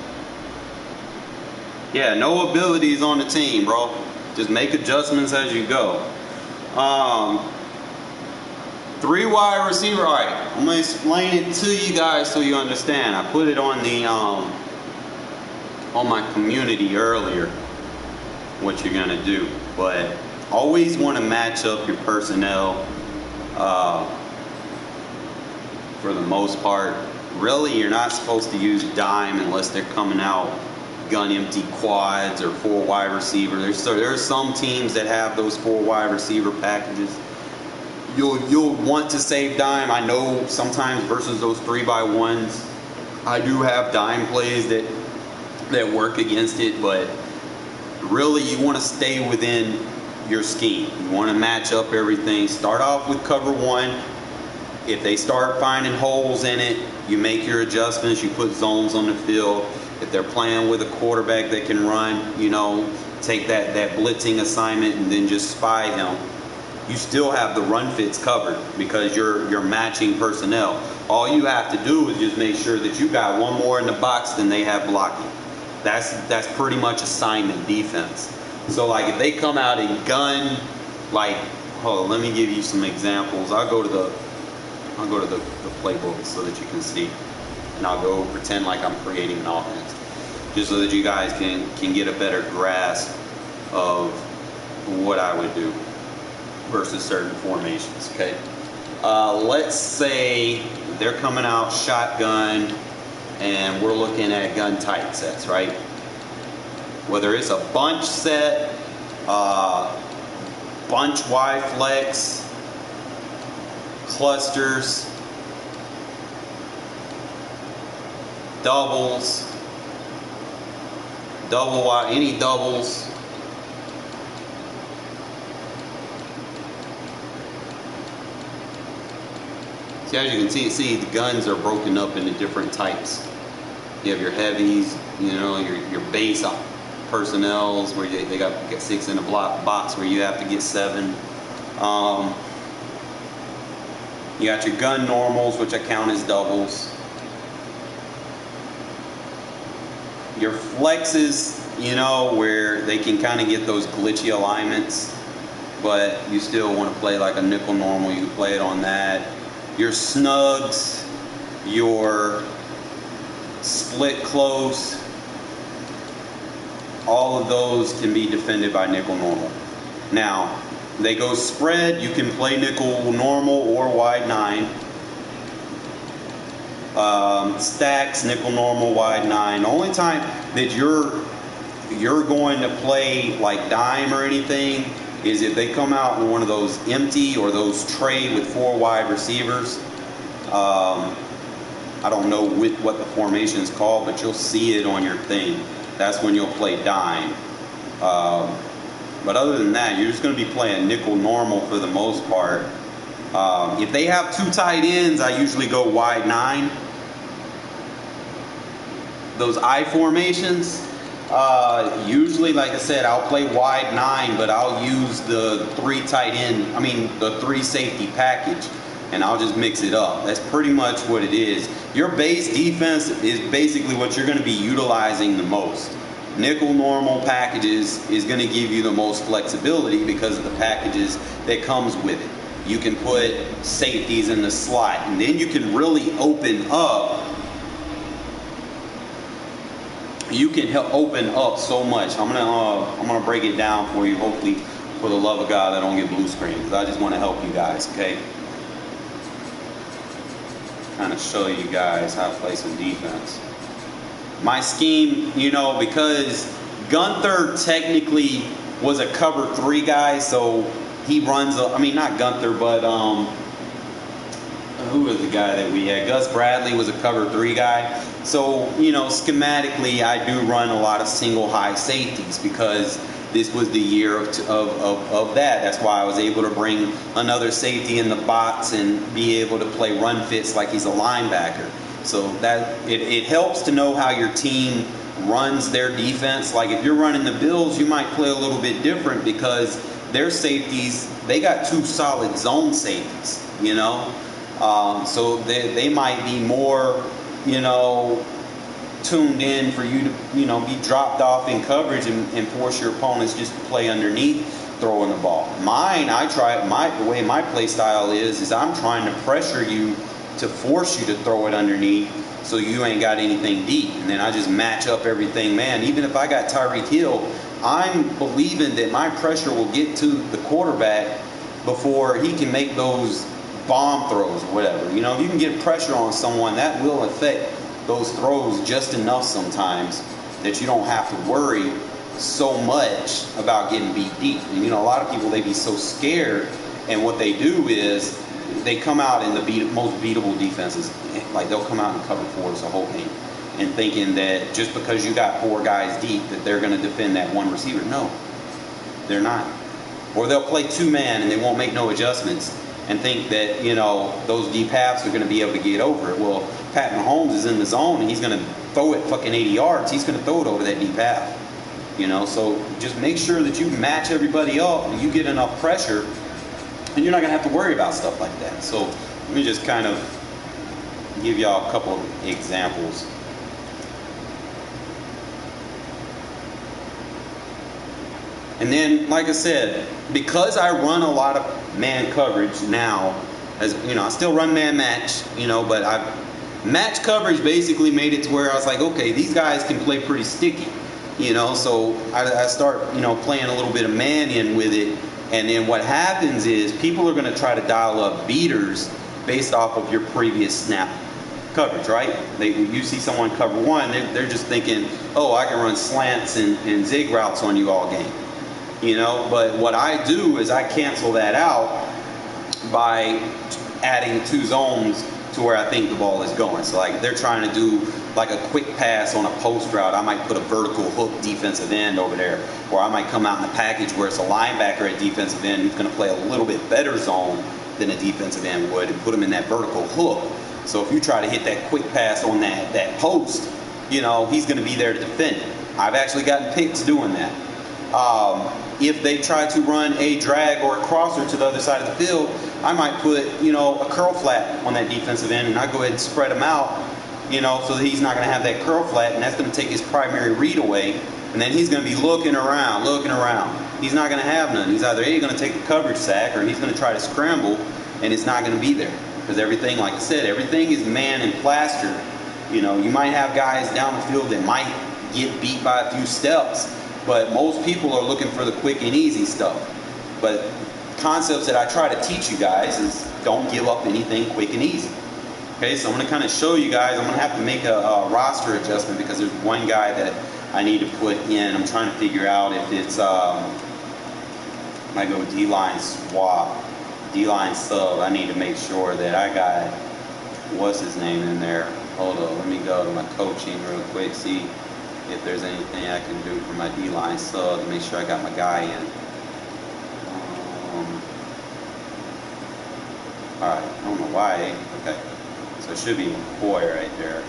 Yeah, no abilities on the team, bro. Just make adjustments as you go. 3 wide receiver. All right, I'm gonna explain it to you guys so you understand. I put it on the on my community earlier what you're gonna do, but always want to match up your personnel. For the most part, really, you're not supposed to use dime unless they're coming out gun empty quads or 4 wide receiver. There's some teams that have those 4 wide receiver packages. You'll want to save dime. I know sometimes versus those 3x1s, I do have dime plays that work against it, but really you want to stay within your scheme. You want to match up everything. Start off with cover 1. If they start finding holes in it, you make your adjustments. You put zones on the field. If they're playing with a quarterback that can run, you know, take that blitzing assignment and then just spy him. You still have the run fits covered because you're matching personnel. All you have to do is just make sure that you got one more in the box than they have blocking. That's pretty much assignment defense. So like if they come out and gun, like, hold on, let me give you some examples. I'll go to the playbook so that you can see, and I'll go pretend like I'm creating an offense, just so that you guys can get a better grasp of what I would do versus certain formations. Okay, let's say they're coming out shotgun, and we're looking at gun tight sets, right? Whether it's a bunch set, bunch Y flex, clusters, doubles, double Y, any doubles. See, as you can see the guns are broken up into different types. You have your heavies, you know, your base personnels where they got 6 in a box where you have to get 7. You got your gun normals, which I count as doubles. Your flexes, you know, where they can kind of get those glitchy alignments, but you still want to play like a nickel normal, you can play it on that. Your snugs, your split close, all of those can be defended by nickel normal. Now, they go spread, you can play nickel normal or wide 9. Stacks, nickel normal, wide 9. The only time that you're going to play like dime or anything is if they come out in one of those empty or those tray with 4 wide receivers. I don't know what the formation is called, but you'll see it on your thing. That's when you'll play dime. But other than that, you're just going to be playing nickel normal for the most part. If they have 2 tight ends, I usually go wide 9. Those I formations, usually, like I said, I'll play wide 9, but I'll use the 3 safety package, and I'll just mix it up. That's pretty much what it is. Your base defense is basically what you're going to be utilizing the most. Nickel normal packages is going to give you the most flexibility because of the packages that comes with it. You can put safeties in the slot, and then you can really open up. You can open up so much. I'm gonna break it down for you. Hopefully, for the love of God, I don't get blue screen because I just want to help you guys. Okay. Kind of show you guys how to play some defense. My scheme, you know, because Gunther technically was a cover 3 guy, so he runs. Not Gunther, but who was the guy that we had? Gus Bradley was a cover 3 guy. So, you know, schematically, I do run a lot of single high safeties because this was the year of that. That's why I was able to bring another safety in the box and be able to play run fits like he's a linebacker. So that it helps to know how your team runs their defense. Like if you're running the Bills, you might play a little bit different because their safeties, they got 2 solid zone safeties, you know. So they might be more you know, tuned in for you to, you know, be dropped off in coverage and force your opponents just to play underneath throwing the ball. The way my play style is I'm trying to pressure you to force you to throw it underneath so you ain't got anything deep. And then I just match up everything, man. Even if I got Tyreek Hill, I'm believing that my pressure will get to the quarterback before he can make those bomb throws or whatever. You know, if you can get pressure on someone, that will affect those throws just enough sometimes that you don't have to worry so much about getting beat deep. And, you know, a lot of people, they be so scared, and what they do is they come out in the most beatable defenses. Like, they'll come out and cover fours the whole game, and thinking that just because you got 4 guys deep that they're going to defend that one receiver. No, they're not. Or they'll play 2-man and they won't make no adjustments and think that, you know, those deep halves are going to be able to get over it. Well, Pat Mahomes is in the zone and he's going to throw it fucking 80 yards. He's going to throw it over that deep half. You know, so just make sure that you match everybody up and you get enough pressure, and you're not going to have to worry about stuff like that. So let me just kind of give y'all a couple of examples. And then, like I said, because I run a lot of man coverage now, as you know, I still run man match, you know, but match coverage basically made it to where I was like, okay, these guys can play pretty sticky, you know, so I start, you know, playing a little bit of man in with it. And then what happens is people are going to try to dial up beaters based off of your previous snap coverage, right? You see someone cover one, they're just thinking, oh, I can run slants and zig routes on you all game. You know, but what I do is I cancel that out by adding 2 zones to where I think the ball is going. So like they're trying to do like a quick pass on a post route, I might put a vertical hook defensive end over there. Or I might come out in a package where it's a linebacker at defensive end who's going to play a little bit better zone than a defensive end would, and put him in that vertical hook. So if you try to hit that quick pass on that post, you know, he's going to be there to defend it. I've actually gotten picks doing that. If they try to run a drag or a crosser to the other side of the field, I might put, you know, a curl flat on that defensive end, and I go ahead and spread him out, you know, so that he's not going to have that curl flat, and that's going to take his primary read away, and then he's going to be looking around. He's not going to have none. He's either A, going to take a coverage sack, or he's going to try to scramble, and it's not going to be there. Because everything, like I said, everything is man and plaster. You know, you might have guys down the field that might get beat by a few steps, but most people are looking for the quick and easy stuff. But concepts that I try to teach you guys is don't give up anything quick and easy. Okay, so I'm going to kind of show you guys. I'm going to have to make a roster adjustment because there's one guy that I need to put in. I'm trying to figure out if it's, I go D-line swap, D-line sub. I need to make sure that I got, what's his name in there. Hold on, let me go to my coaching real quick, see if there's anything I can do for my D-line sub to make sure I got my guy in. Alright, I don't know why. Okay, so it should be McCoy right there.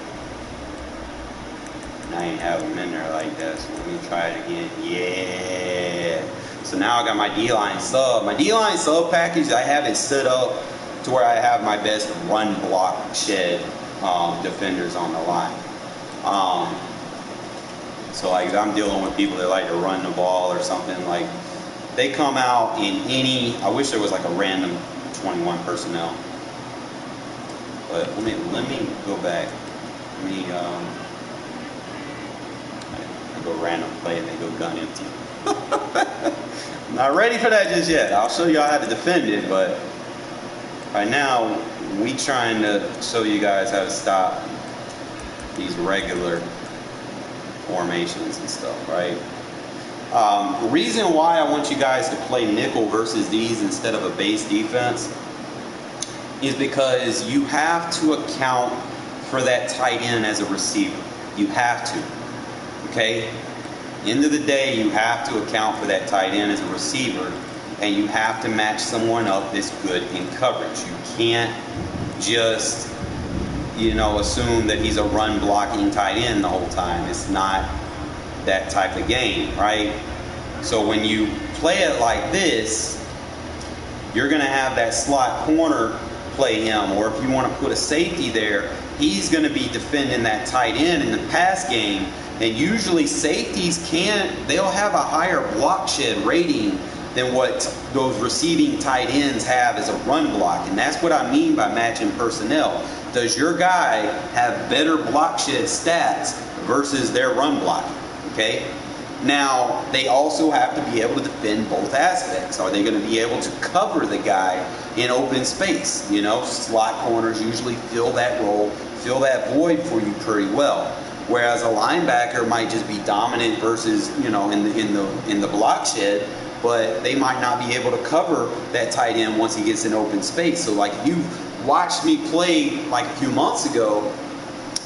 And I ain't have him in there like that, so let me try it again. Yeah! So now I got my D-line sub. My D-line sub package, I have it set up to where I have my best run block shed defenders on the line. So like if I'm dealing with people that like to run the ball or something, like they come out in any, I wish there was like a random 21 personnel. But let me go back. Let me I go random play and they go gun empty. Not ready for that just yet. I'll show you how to defend it, but right now we trying to show you guys how to stop these regular formations and stuff, right? The reason why I want you guys to play nickel versus these instead of a base defense is because you have to account for that tight end as a receiver. You have to, okay? End of the day, you have to account for that tight end as a receiver, and you have to match someone up that's good in coverage. You can't just, you know, assume that he's a run blocking tight end the whole time. It's not that type of game, right? So when you play it like this, you're going to have that slot corner play him, or if you want to put a safety there, he's going to be defending that tight end in the pass game. And usually safeties they'll have a higher block shed rating than what those receiving tight ends have as a run block. And that's what I mean by matching personnel. Does your guy have better block shed stats versus their run blocking? Okay. Now, they also have to be able to defend both aspects. Are they going to be able to cover the guy in open space? You know, slot corners usually fill that role, fill that void for you pretty well. Whereas a linebacker might just be dominant versus, you know, in the block shed, but they might not be able to cover that tight end once he gets in open space. So, like, you watched me play like a few months ago,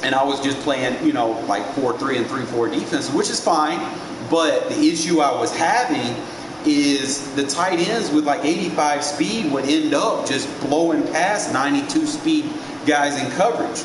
and I was just playing, you know, like 4-3 and 3-4 defense, which is fine. But the issue I was having is the tight ends with like 85 speed would end up just blowing past 92 speed guys in coverage.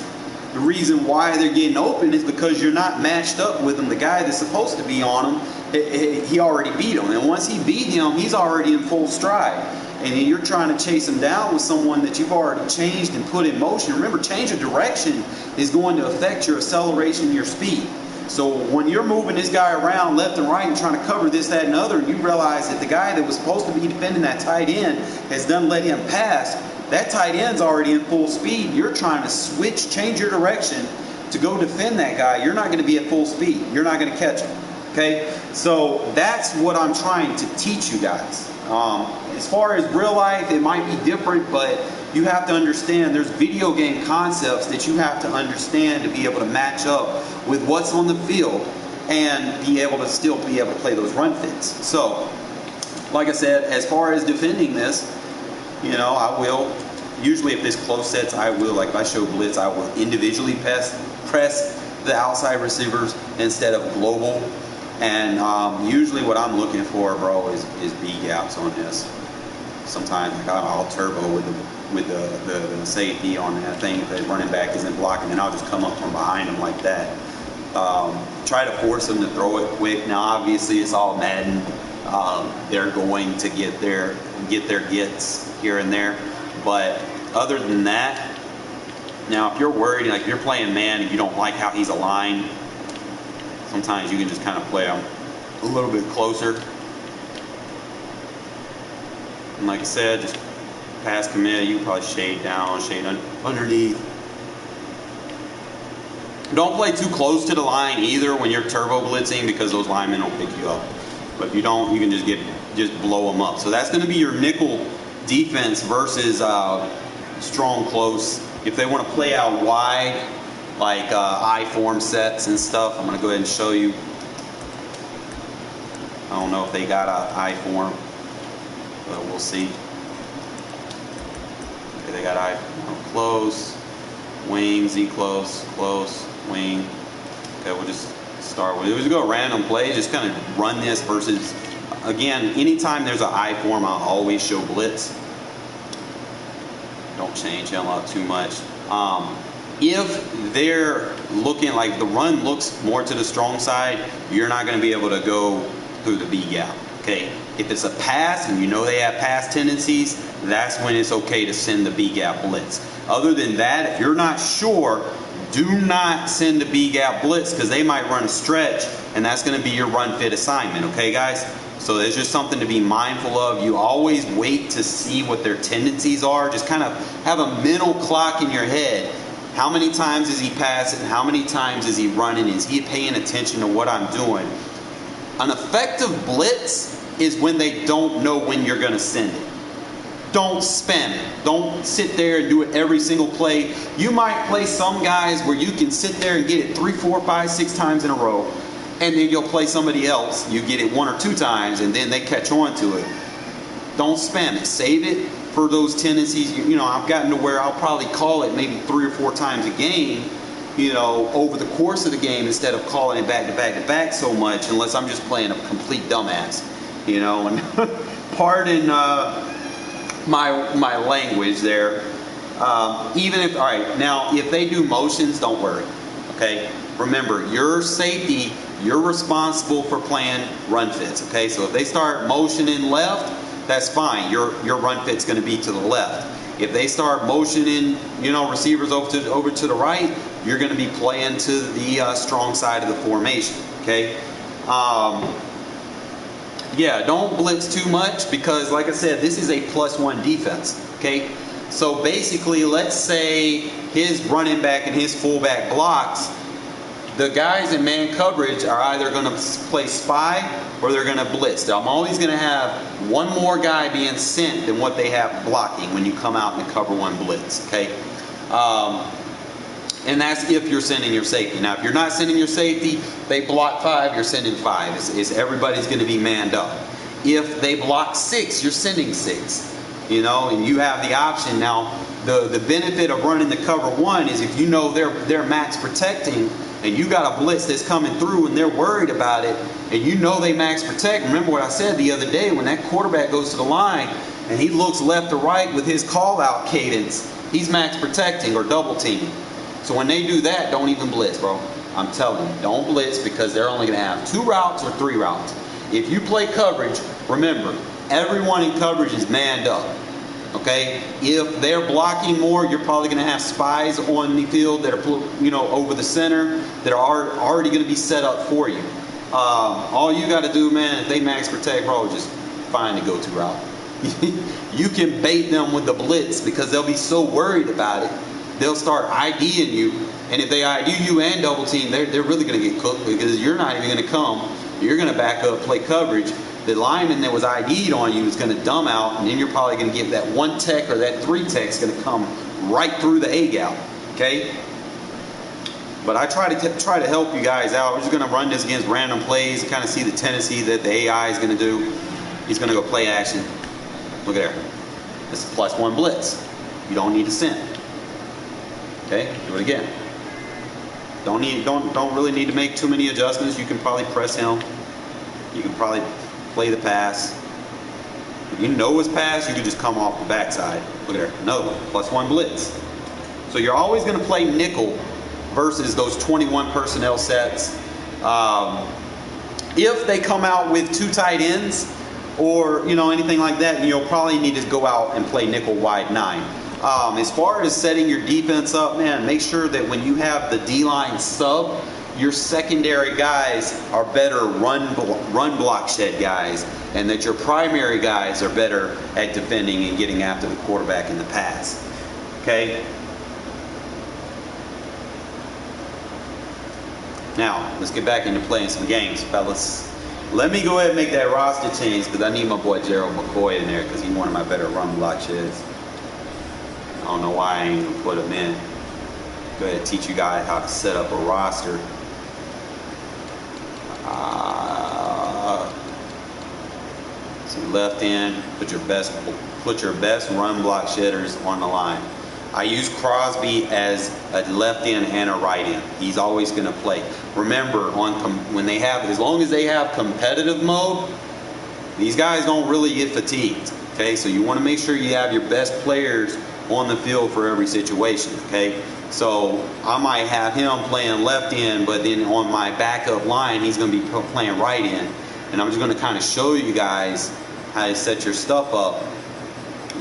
The reason why they're getting open is because you're not matched up with them. The guy that's supposed to be on him, he already beat him. And once he beat him, he's already in full stride. And then you're trying to chase him down with someone that you've already changed and put in motion. Remember, change of direction is going to affect your acceleration and your speed. So when you're moving this guy around left and right and trying to cover this, that, and other, and you realize that the guy that was supposed to be defending that tight end has done let him pass, that tight end's already in full speed. You're trying to change your direction to go defend that guy. You're not going to be at full speed. You're not going to catch him. Okay? So that's what I'm trying to teach you guys. As far as real life, it might be different, but you have to understand there's video game concepts that you have to understand to be able to match up with what's on the field and be able to still be able to play those run fits. So, like I said, as far as defending this, you know, I will, usually if there's close sets, I will, like if I show blitz, I will individually press the outside receivers instead of global. And usually what I'm looking for, bro, is B gaps on this. Sometimes like I'll turbo with the safety on that thing if the running back isn't blocking, and I'll just come up from behind him like that. Try to force them to throw it quick. Now, obviously, it's all Madden. They're going to get their gets here and there, but other than that, now if you're worried, like if you're playing man and you don't like how he's aligned, sometimes you can just kind of play him a little bit closer. And like I said, just pass commit, you can probably shade down, shade underneath. Don't play too close to the line either when you're turbo blitzing, because those linemen will pick you up. But if you don't, you can just blow them up. So that's going to be your nickel defense versus strong close. If they want to play out wide, like I-form sets and stuff, I'm going to go ahead and show you. I don't know if they got a I-form, but we'll see. Okay, they got I-form close, wing, Z close, close, wing. Okay, we'll just start with it. We'll just go random play, just kind of run this versus, again, anytime there's an I-form, I'll always show blitz. Don't change him up too much. If they're looking like the run looks more to the strong side, you're not going to be able to go through the B gap. Okay, if it's a pass and you know they have pass tendencies, that's when it's okay to send the B gap blitz. Other than that, if you're not sure, do not send the B gap blitz, because they might run a stretch and that's going to be your run fit assignment. Okay, guys? So there's just something to be mindful of. You always wait to see what their tendencies are. Just kind of have a mental clock in your head. How many times is he passing? How many times is he running? Is he paying attention to what I'm doing? An effective blitz is when they don't know when you're going to send it. Don't spam it. Don't sit there and do it every single play. You might play some guys where you can sit there and get it 3, 4, 5, 6 times in a row, and then you'll play somebody else. You get it 1 or 2 times, and then they catch on to it. Don't spam it. Save it for those tendencies. You know, I've gotten to where I'll probably call it maybe 3 or 4 times a game, you know, over the course of the game, instead of calling it back to back to back so much, unless I'm just playing a complete dumbass, you know. And pardon my language there. Even if, all right, now if they do motions, don't worry. Okay, remember, your safety, you're responsible for playing run fits. Okay, so if they start motioning left, that's fine. Your run fit's going to be to the left. If they start motioning, you know, receivers over to the right, you're going to be playing to the strong side of the formation. Okay. Yeah, don't blitz too much because, like I said, this is a +1 defense. Okay. So basically, let's say his running back and his fullback blocks. The guys in man coverage are either going to play spy or they're going to blitz. I'm always going to have one more guy being sent than what they have blocking when you come out in a cover 1 blitz. Okay. And that's if you're sending your safety. Now, if you're not sending your safety, they block 5, you're sending 5. It's everybody's going to be manned up. If they block 6, you're sending 6. You know, and you have the option. Now, the benefit of running the cover 1 is if you know they're max protecting and you got a blitz that's coming through and they're worried about it and you know they max protect. Remember what I said the other day, when that quarterback goes to the line and he looks left to right with his call out cadence, he's max protecting or double teaming. So when they do that, don't even blitz, bro. I'm telling you, don't blitz because they're only going to have 2 routes or 3 routes. If you play coverage, remember, everyone in coverage is manned up. Okay? If they're blocking more, you're probably going to have spies on the field that are, you know, over the center that are already going to be set up for you. All you got to do, man, if they max protect, bro, just find the go-to route. You can bait them with the blitz because they'll be so worried about it. They'll start IDing you, and if they ID you and double team, they're really going to get cooked because you're not even going to come. You're going to back up, play coverage. The lineman that was ID'd on you is going to dumb out, and then you're probably going to get that 1 tech or that 3 tech is going to come right through the A-gap. Okay? But I try to help you guys out. We're just going to run this against random plays and kind of see the tendency that the AI is going to do. He's going to go play action. Look at there. This is +1 blitz. You don't need to send. Okay, do it again. Don't really need to make too many adjustments. You can probably press him. You can probably play the pass. If you know his pass, you can just come off the backside. Look at there, another one, +1 blitz. So you're always going to play nickel versus those 21 personnel sets. If they come out with 2 tight ends or anything like that, you'll probably need to go out and play nickel wide 9. As far as setting your defense up, man, make sure that when you have the D-line sub, your secondary guys are better run block shed guys, and that your primary guys are better at defending and getting after the quarterback in the pass. Okay? Now, let's get back into playing some games, fellas. Let me go ahead and make that roster change because I need my boy Gerald McCoy in there because he's one of my better run block sheds. I don't know why I ain't even put him in. Go ahead and teach you guys how to set up a roster. So left end, put your best run block shedders on the line. I use Crosby as a left end and a right end. He's always going to play. Remember, when they have, as long as they have competitive mode, these guys don't really get fatigued. Okay, so you want to make sure you have your best players on the field for every situation. Okay, so I might have him playing left end, but then on my backup line, he's going to be playing right end. And I'm just going to kind of show you guys how to set your stuff up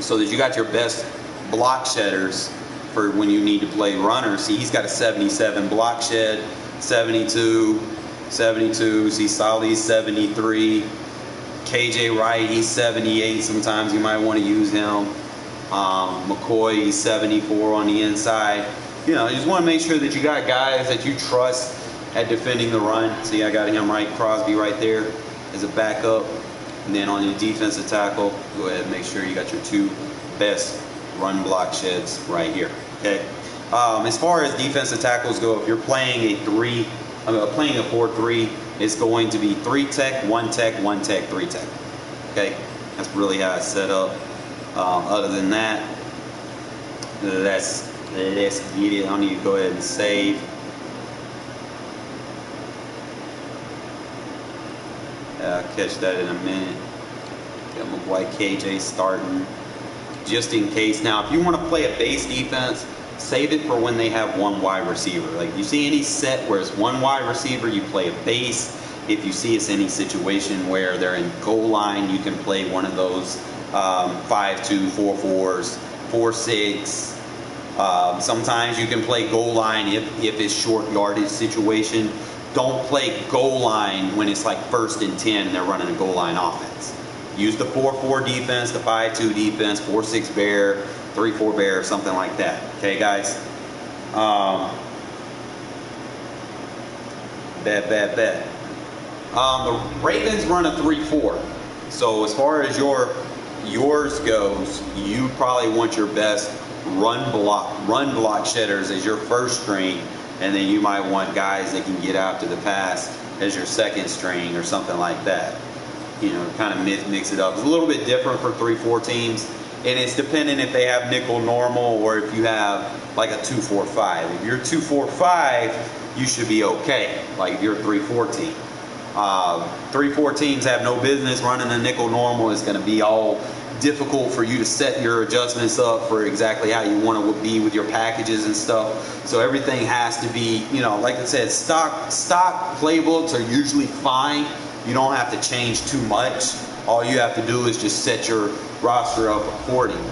so that you got your best block shedders for when you need to play runner. See, he's got a 77 block shed, 72. See, Solly's 73. KJ Wright, he's 78. Sometimes you might want to use him. McCoy, he's 74 on the inside. You just want to make sure that you got guys that you trust at defending the run. See, I got him right, Crosby right there as a backup. And then on your defensive tackle, go ahead and make sure you got your 2 best run block sheds right here. Okay. As far as defensive tackles go, if you're playing a 4-3, it's going to be 3 tech, 1 tech, 1 tech, 3 tech. Okay, that's really how it's set up. Other than that, let's get it. I need to go ahead and save. I'll catch that in a minute. Got my boy KJ starting, just in case. Now, if you want to play a base defense, save it for when they have 1 wide receiver. Like, you see any set where it's 1 wide receiver, you play a base. If you see it's any situation where they're in goal line, you can play one of those 5-2, 4-4s 4-6. Sometimes you can play goal line if it's short yardage situation. Don't play goal line when it's like 1st and 10 and they're running a goal line offense. Use the 4-4 defense, the 5-2 defense, 4-6 bear, 3-4 bear, something like that. Okay, guys? Bet. The Ravens run a 3-4. So as far as yours goes, you probably want your best run block shedders as your first string, and then you might want guys that can get after the pass as your second string or something like that. You know, kind of mix it up. It's a little bit different for 3-4 teams, and it's dependent if they have nickel normal or if you have like a 2-4-5. If you're 2-4-5, you should be okay. Like if you're a 3-4 team. 3-4 teams have no business running a nickel normal. It's going to be all difficult for you to set your adjustments up for exactly how you want to be with your packages and stuff. So everything has to be, you know, like I said, stock playbooks are usually fine. You don't have to change too much. All you have to do is just set your roster up accordingly.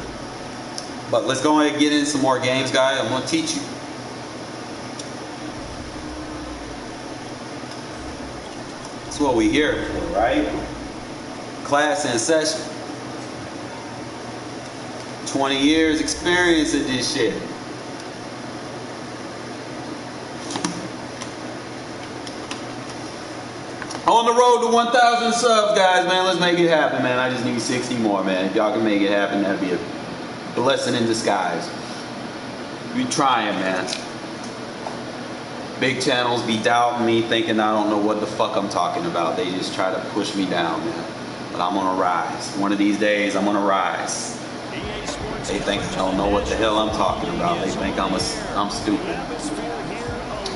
But let's go ahead and get in some more games, guys. I'm going to teach you. That's what we here for, right? Class in session. 20 years experience in this shit. On the road to 1,000 subs, guys, man. Let's make it happen, man. I just need 60 more, man. If y'all can make it happen, that'd be a blessing in disguise. We trying, man. Big channels be doubting me, thinking I don't know what the fuck I'm talking about. They just try to push me down, man. But I'm gonna rise. One of these days, I'm gonna rise. They think I don't know what the hell I'm talking about. They think I'm stupid.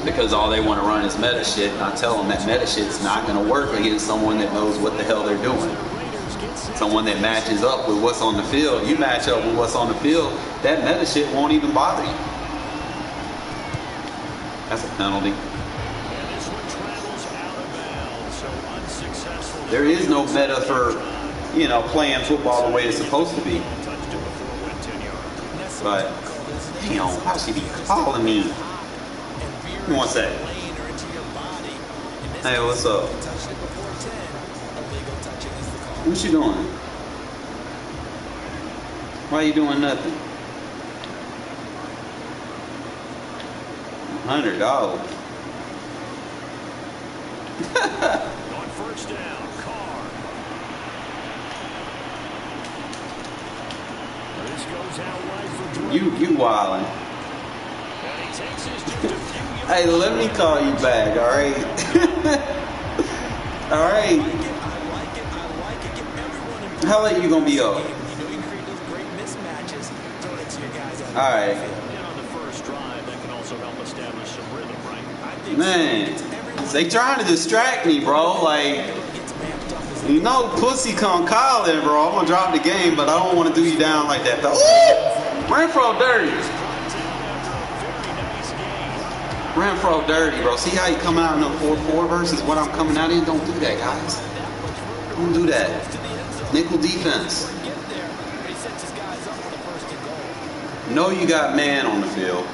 Because all they want to run is meta shit, and I tell them that meta shit's not going to work against someone that knows what the hell they're doing. Someone that matches up with what's on the field. You match up with what's on the field, that meta shit won't even bother you. That's a penalty. There is no meta for, you know, playing football the way it's supposed to be. But, damn, how should he calling me? Give me one sec. Hey, what's up? What you doing? Why you doing nothing? $100. On first down, Carr. This goes out wide for Darren. You wildin'. And he takes his just a few. Hey, let me call you back, all right? All right. How late you gonna be up? All right. And on the first drive, that can also help establish some rhythm, right? Man, they trying to distract me, bro. Like, you know, pussy come calling, bro. I'm gonna drop the game, but I don't want to do you down like that, though. Ooh! Renfrow dirty. Renfrow dirty, bro. See how you come out in the 4-4 versus what I'm coming out in? Don't do that, guys. Don't do that. Nickel defense. Know you got man on the field.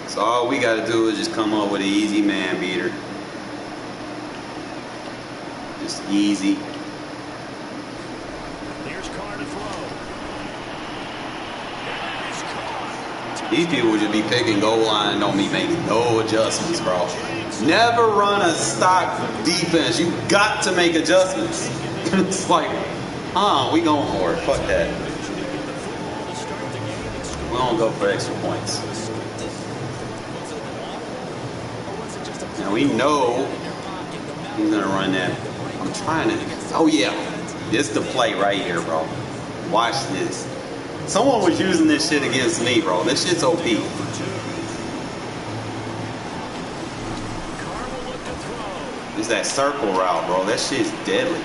So all we got to do is just come up with an easy man beater. Just easy. Here's Carr to throw. These people would just be picking goal line and don't be making no adjustments, bro. Never run a stock defense. You got to make adjustments. It's like, we going for it. Fuck that. We don't go for extra points. Now we know he's gonna run that. I'm trying to. Oh yeah, this is the play right here, bro. Watch this. Someone was using this shit against me, bro. This shit's OP. It's that circle route, bro. That shit's deadly.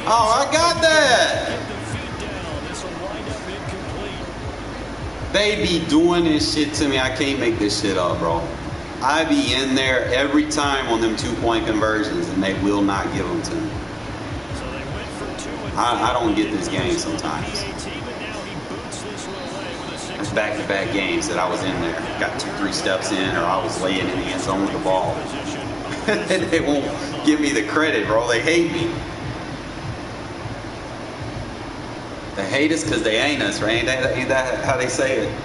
Oh, I got that. They be doing this shit to me. I can't make this shit up, bro. I be in there every time on them 2-point conversions, and they will not give them to me. I don't get this game sometimes. There's back-to-back games that I was in there. Got 2-3 steps in, or I was laying in the end zone with the ball. They won't give me the credit, bro. They hate me. They hate us because they ain't us, right? Ain't that how they say it?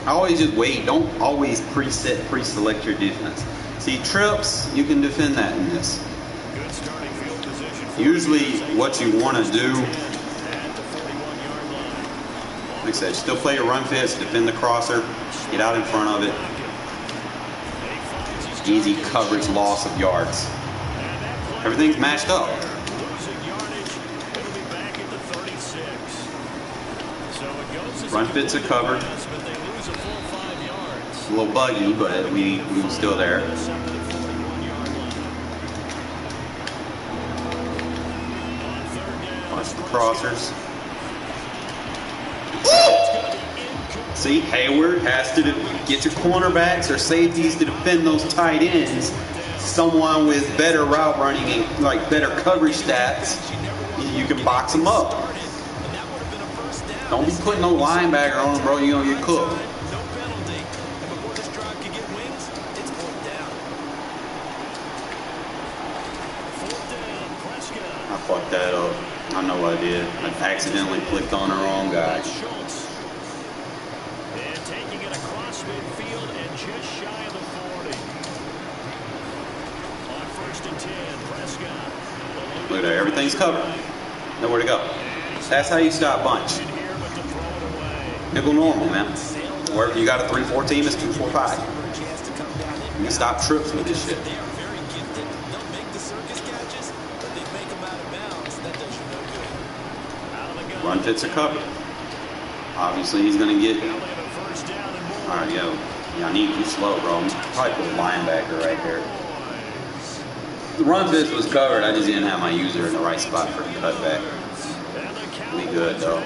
I always just wait. Don't always pre-select your defense. See, trips, you can defend that in this. Usually what you want to do, like I said, still play your run fits, defend the crosser, get out in front of it. Easy coverage, loss of yards. Everything's matched up. Run fits are covered. It's a little buggy, but we were still there. Watch the crossers. See, Hayward has to get your cornerbacks or safeties to defend those tight ends. Someone with better route running and like better coverage stats, you can box them up. Don't be putting no linebacker on them, bro. You're gonna get cooked. I fucked that up. I know I did. I accidentally clicked on the wrong guy. Look at that, everything's covered. Nowhere to go. That's how you stop bunch. Nickel normal, man. Or if you got a 3-4 team, it's 2-4-5. You can stop trips with this shit. Run fits are covered. Obviously, he's gonna get. All right, yo. I need you slow, bro. Probably put a linebacker right there. The run fits was covered. I just didn't have my user in the right spot for the cutback. We good though.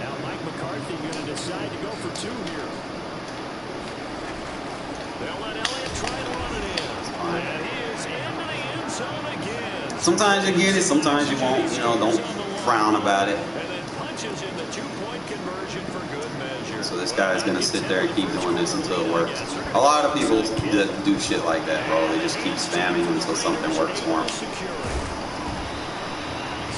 Now Mike McCarthy going to decide to go for 2 here. They'll let Elliott try to run it in. And he is into the end zone again. Sometimes you get it, sometimes you won't. You know, don't frown about it. And then punches in the 2-point conversion for good measure. So this guy's gonna sit there and keep doing this until it works. A lot of people do shit like that, bro. They just keep spamming until something works for them. So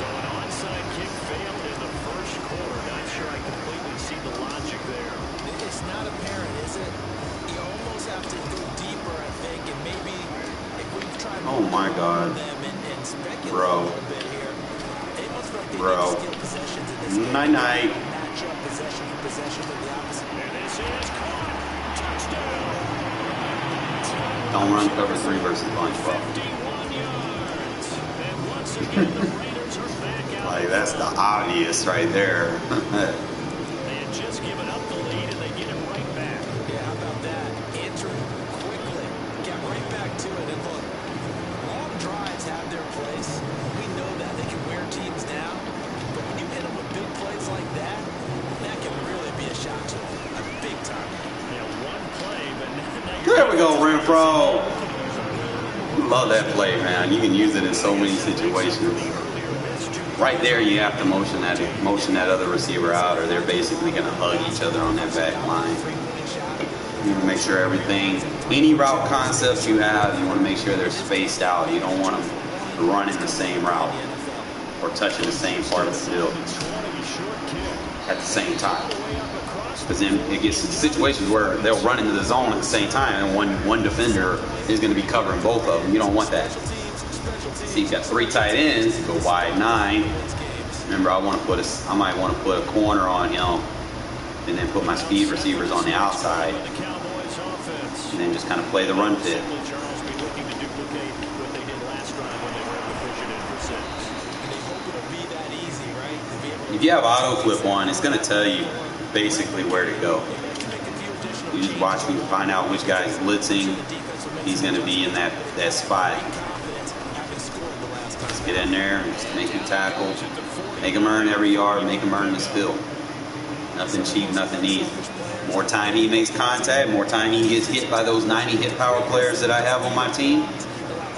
an onside kick failed in the first quarter. Not sure I completely see the logic there. It's not apparent, is it? You almost have to go deeper, I think, and maybe if we've tried Oh my God. them and speculate Bro. a little bit here, it must be Bro. steal possessions in this game. Night-night. Match up possession for possession with the opposite. And this is Carr. Touchdown. Don't run cover 3 versus bunch, bro. 51 yards. And once again, the Raiders are back out. Like, that's the obvious right there. They had just given up the lead, and they get it right back. Yeah, how about that? Answering quickly. Get right back to it. And look, long drives have their place. We know that. They can wear teams down. But when you hit them with big plays like that, that can really be a shock to them. A big time. Yeah, one play, but now There we go, Renfrow. Love that play, man. You can use it in so many situations. Right there, you have to motion that other receiver out, or they're basically going to hug each other on that back line. You want to make sure everything, any route concepts you have, you want to make sure they're spaced out. You don't want them running the same route or touching the same part of the field at the same time. Because then it gets to situations where they'll run into the zone at the same time, and one defender is going to be covering both of them. You don't want that. See, he's got 3 tight ends, go wide 9. Remember, I might want to put a corner on him, and then put my speed receivers on the outside, and then just kind of play the run fit. If you have auto flip on, it's going to tell you basically where to go. You just watch me find out which guy's blitzing. He's going to be in that spot. Just get in there, just make him tackle, make him earn every yard, make him earn the spill. Nothing cheap, nothing easy. More time he makes contact, more time he gets hit by those 90 hit power players that I have on my team.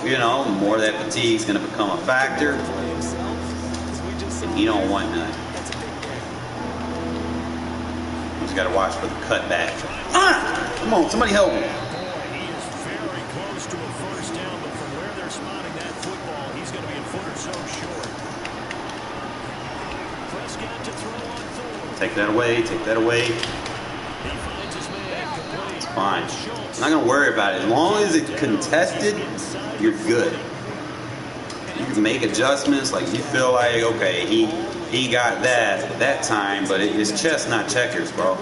You know, the more that fatigue is going to become a factor. He don't want none. Just got to watch for the cutback. Ah! Come on, somebody help me. He is very close to a first down, but from where they're spotting that football, he's going to be a foot or so short. Prescott to throw on third. Take that away. Take that away. He finds his man complete. It's fine. I'm not going to worry about it. As long as it's contested, you're good. You can make adjustments. Like, you feel like, okay, he got that time, but it's chess, not checkers, bro.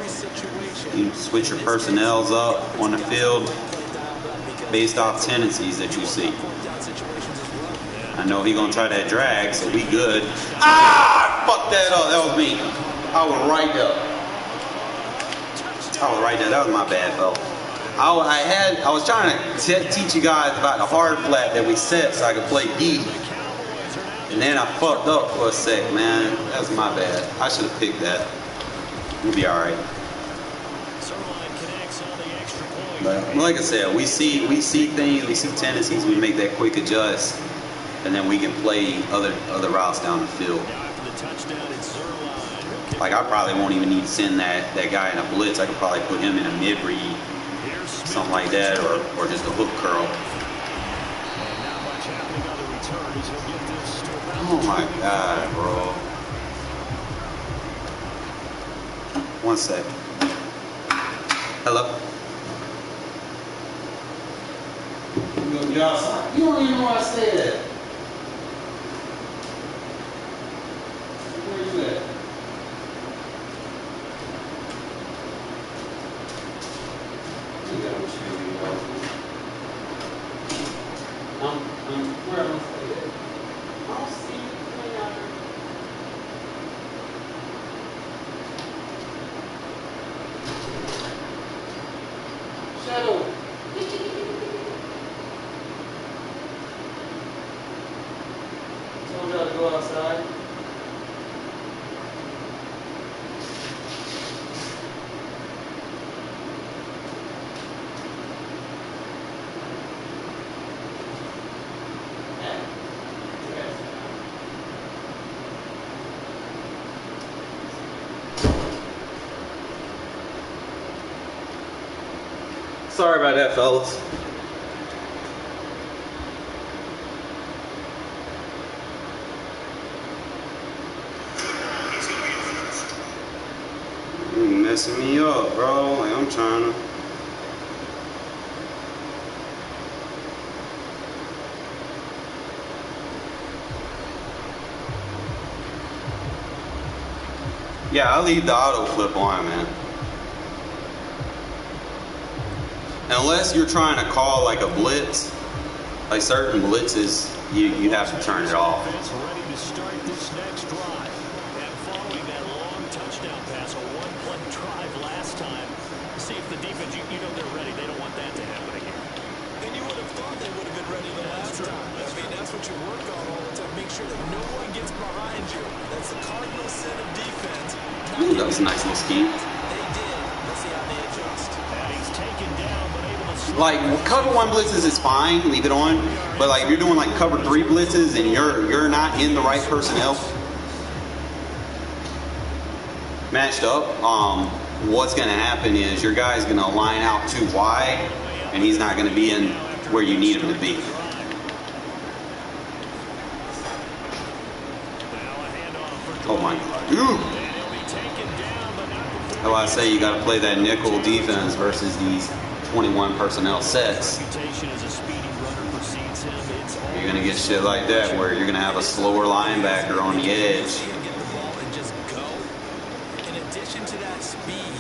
You switch your personnels up on the field based off tendencies that you see. I know he gonna try that drag, so we good. Ah! Fuck that up. That was me. I was right there. That was my bad, though. I was trying to teach you guys about the hard flat that we set so I could play D. And then I fucked up for a sec, man. That's my bad. I should have picked that. We'll be alright. But like I said, we see things, we see tendencies, we make that quick adjust, and then we can play other routes down the field. Like, I probably won't even need to send that guy in a blitz. I could probably put him in a mid read, something like that, or just a hook curl. Oh my God, bro. One sec. Hello? You outside? You don't even know where I stay at. Where you at? Where am I staying at? I don't see anything out there. Shadow. Told y'all to go outside. Sorry about that, fellas. You messing me up, bro. Like, I'm trying to. Yeah, I'll leave the auto flip on, man. Unless you're trying to call like a blitz, like certain blitzes, you have to turn it off. Ready to start this next drive. And following that long touchdown pass, a one-play drive last time. See if the defense, you know they're ready. They don't want that to happen again. And you would have thought they would have been ready the last time. I mean, that's what you work on all the time. Make sure that no one gets behind you. That's the cardinal sin of defense. Ooh, that was a nice little scheme. They did. Let's see how they adjust. And he's taken down, but able to slow. Like, cover one blitzes is fine, leave it on. But like, if you're doing like cover three blitzes and you're not in the right personnel matched up, what's gonna happen is your guy's gonna line out too wide, and he's not gonna be in where you need him to be. Oh my God. Ooh. That's why I say you got to play that nickel defense versus these 21 personnel sets. You're going to get shit like that where you're going to have a slower linebacker on the edge. In addition to that speed,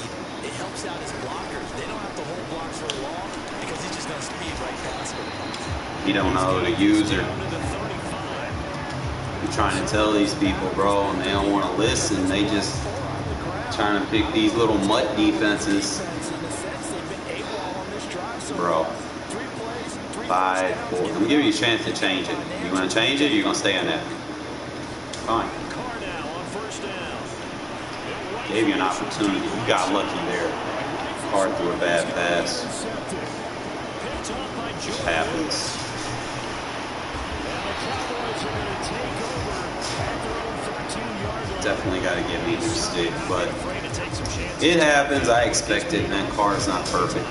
it helps out his blockers. They don't have to hold blocks for long because he's just going to speed right past them. You don't know the user. You're trying to tell these people, bro, and they don't want to listen. They just trying to pick these little mutt defenses. Bro. 5, 4. I'm gonna give you a chance to change it. You want to change it, or you're gonna stay on that? Fine. Gave you an opportunity. You got lucky there. Carr threw a bad pass. Just happens. And the Cowboys are going to take over at their own 13-yard Definitely got to get me a new stick, but it happens. I expect it, man. Carr is not perfect.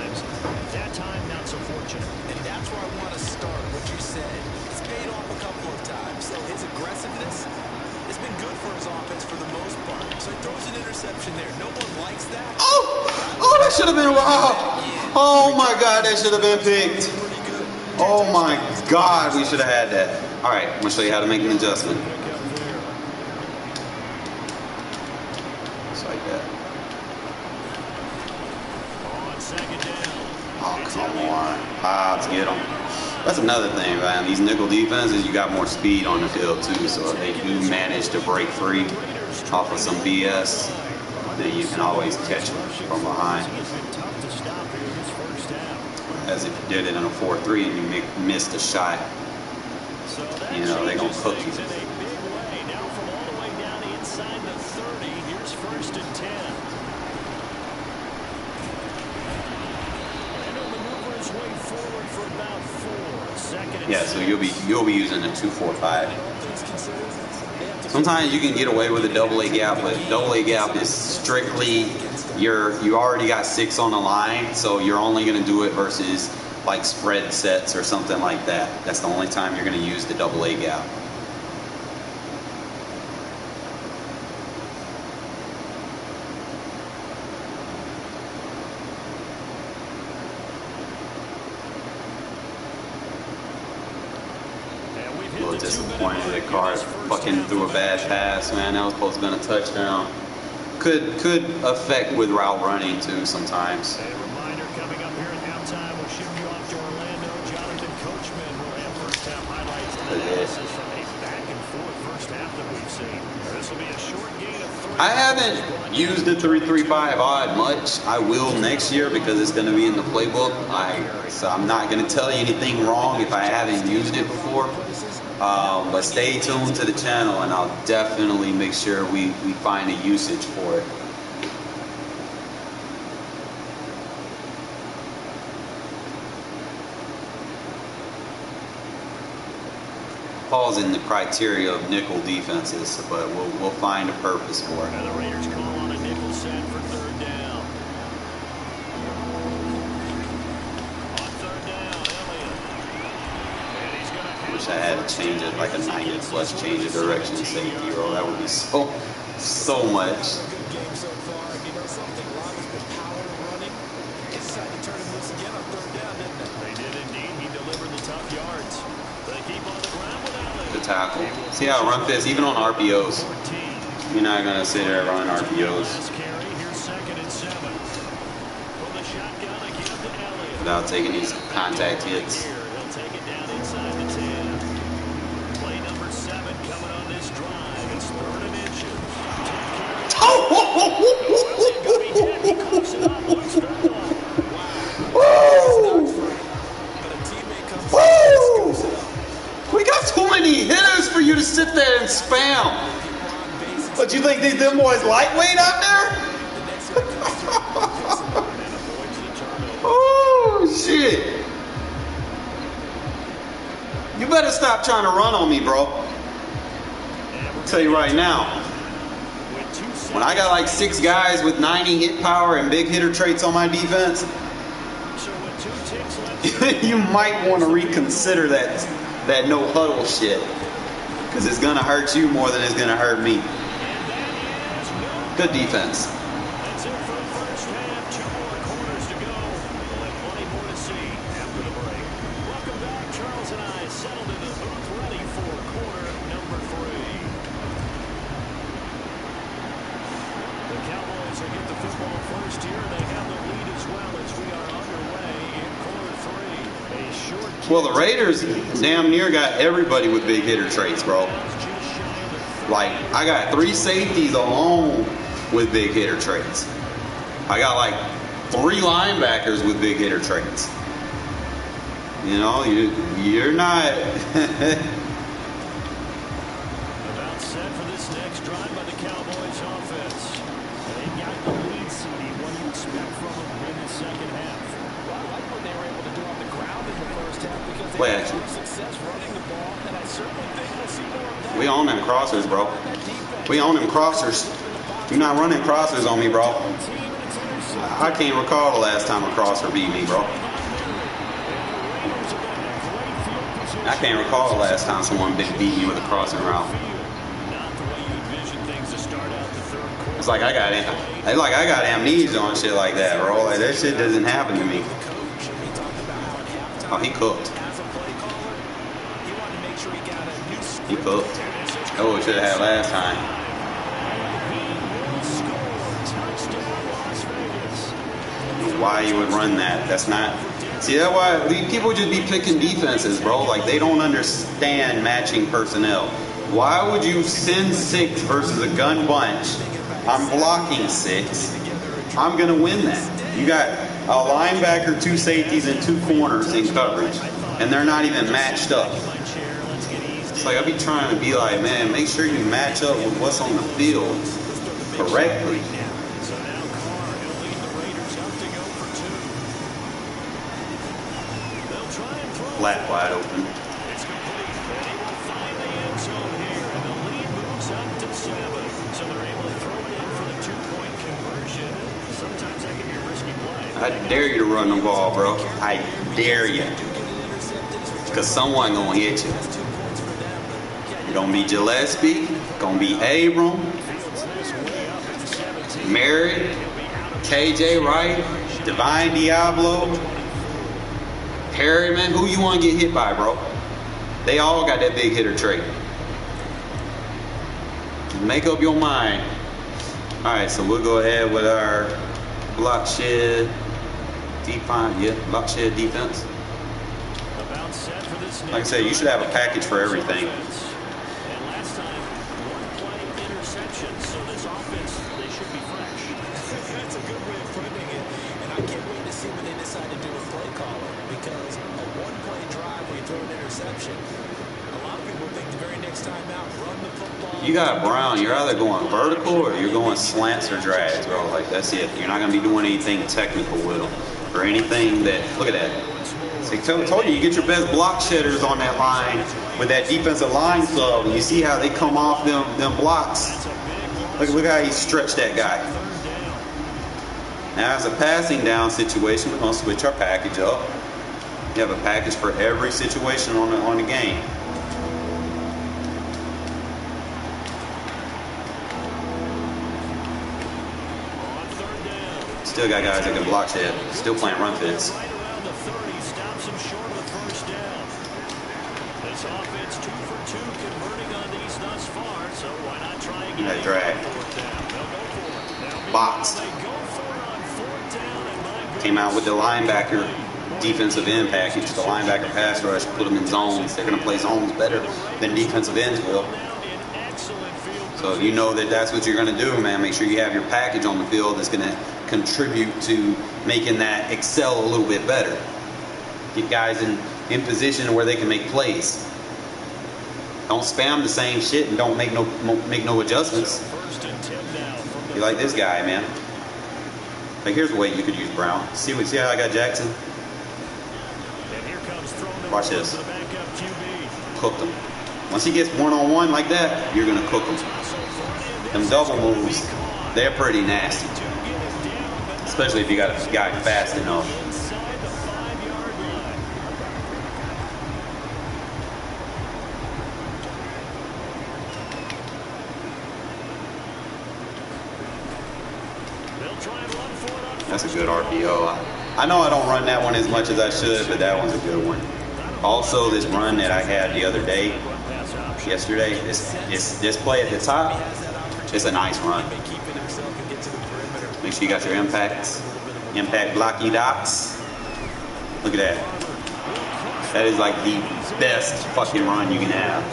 That time, not so fortunate. And that's where I want to start, what you said. It's paid off a couple of times. So his aggressiveness has been good for his offense for the most part. So he throws an interception there. No one likes that. Oh, that should have been Oh my God, that should have been picked. Oh my God, we should have had that. All right, I'm gonna show you how to make an adjustment. Just like that. On second down. Oh, come on. Let's get them. That's another thing, man. These nickel defenses, you got more speed on the field too. So if they do manage to break free off of some BS, then you can always catch them from behind. As if you did it in a 4-3 and you missed a shot, you know, they're going to cook you. Now from all the way down inside the 30, here's 1st and 10. And he'll maneuver his way forward for about 4. Second and Yeah, so you'll be using a 2-4-5. Sometimes you can get away with a double A gap, but double A gap is strictly you already got 6 on the line, so you're only going to do it versus like spread sets or something like that. That's the only time you're going to use the double A gap. A little disappointed that Carr fucking threw a bad pass, man. That was supposed to have been a touchdown. Could affect with route running too sometimes. A reminder coming up here at halftime. We'll ship you off to Orlando. Jonathan Coachman will have first half highlights and analysis from a back and forth first half that we've seen. This will be a short gain of 3. I haven't used the 3-3-5 odd much. I will next year because it's going to be in the playbook. So I'm not going to tell you anything wrong if I haven't used it before. But stay tuned to the channel and I'll definitely make sure we find a usage for it. Falls in the criteria of nickel defenses, but we'll find a purpose for it. And the Raiders call on a nickel set for 3rd down. On 3rd down, Elliott. And he's going to Wish I had to change it like a 90+ change of direction safety roll. That would be so much. Good game so far. And you know something? Rob has been power running. They decided to turn him loose again on 3rd down, didn't they? They did indeed. He delivered the tough yards. They keep on the ground with Elliott. The tackle. See how run fits, even on RPOs. You're not going to sit there running RPOs Last carry, here's 2nd and 7. From the shotgun again to Elliott. without taking these contact hits. Here, he'll take it down inside the 10. Play number 7 coming on this drive. It's 3rd and inches. He cooks it up. Looks good. But a teammate comes Woo! We got too many hitters for you to sit there and spam. But you think them boys lightweight out there? Oh, shit. You better stop trying to run on me, bro. I'll tell you right now. When I got like 6 guys with 90 hit power and big hitter traits on my defense, you might want to reconsider that no huddle shit, because it's gonna hurt you more than it's gonna hurt me. Good defense. That's it for the first half. 2 more quarters to go. We'll have plenty more to see after the break. Welcome back. Charles and I settled in the booth, ready for quarter number 3. The Cowboys will get the football first here. They have the lead as well as we are underway in quarter 3. A short. Well, the Raiders damn near got everybody with big hitter traits, bro. Like, I got 3 safeties alone with big hitter traits. I got like 3 linebackers with big hitter traits. You know, you're not. About set for this next drive by the Cowboys offense. They got the lead, CD. What do you expect from them in the second half? Well, I like what they were able to do on the ground in the first half because they Play had action. success running the ball, and I certainly think we'll see more of that. We own them crossers, bro. That deep We own them crossers. You're not running crossers on me, bro. I can't recall the last time a crosser beat me, bro. I can't recall the last time someone beat me with a crossing route. It's like I got amnesia on shit like that, bro. Like that shit doesn't happen to me. Oh, he cooked. He cooked. Oh, we should have had last time. Why you would run that? That's not. See, that's why people just be picking defenses, bro. Like they don't understand matching personnel. Why would you send 6 versus a gun bunch? I'm blocking 6. I'm gonna win that. You got a linebacker, 2 safeties, and 2 corners in coverage, and they're not even matched up. It's like I be trying to be like, man, make sure you match up with what's on the field correctly. So now Carr, he'll lead the Raiders up to go for 2. They'll try and throw. Flat wide open. It's complete, and he will find the end zone here, and the lead moves up to 7. So they're able to throw it in for the 2-point conversion. Sometimes that can be a risky play. I dare you to run the ball, bro. I dare you. Because someone gonna hit you. It's gonna be Gillespie, gonna be Abram, Merritt, KJ Wright, Divine Diablo, Harriman. Who you want to get hit by, bro? They all got that big hitter trait. Make up your mind. All right, so we'll go ahead with our block shed block shed defense. About set for this. Like I said, you should have a package for everything. And last time, 1-play interception. So this offense, they should be fresh. That's a good way of putting it. And I can't wait to see what they decide to do with play caller. Because a 1-play drive where you throw an interception, a lot of people think the very next time out, run the football. You got Brown. You're either going vertical or you're going slants or drags, bro. Like that's it. You're not gonna be doing anything technical with them or anything that. Look at that. See, I told you, you get your best block shedders on that line with that defensive line club, and you see how they come off them blocks. Look how he stretched that guy. Now, as a passing down situation, we're gonna switch our package up. You have a package for every situation on the game. Still got guys that can block shed. Still playing run fits. Right around the 30, stops him short of the first down. This offense 2 for 2, converting on these thus far, so why not try again? That drag. Box. Came out with the linebacker defensive end package. The linebacker pass rush, put them in zones. They're going to play zones better than defensive ends will. So you know that that's what you're going to do, man. Make sure you have your package on the field that's going to contribute to making that excel a little bit better. Get guys in position where they can make plays. Don't spam the same shit and don't make no adjustments. You like this guy, man. Like here's a way you could use Brown. See how I got Jackson? Watch this. Cook him. Once he gets one-on-one like that, you're gonna cook him. Them double moves, they're pretty nasty. Especially if you got a guy fast enough. That's a good RPO. I know I don't run that one as much as I should, but that one's a good one. Also, this run that I had the other day, yesterday, this play at the top, it's a nice run. Make sure you got your impact blocky dots. Look at that. That is like the best fucking run you can have.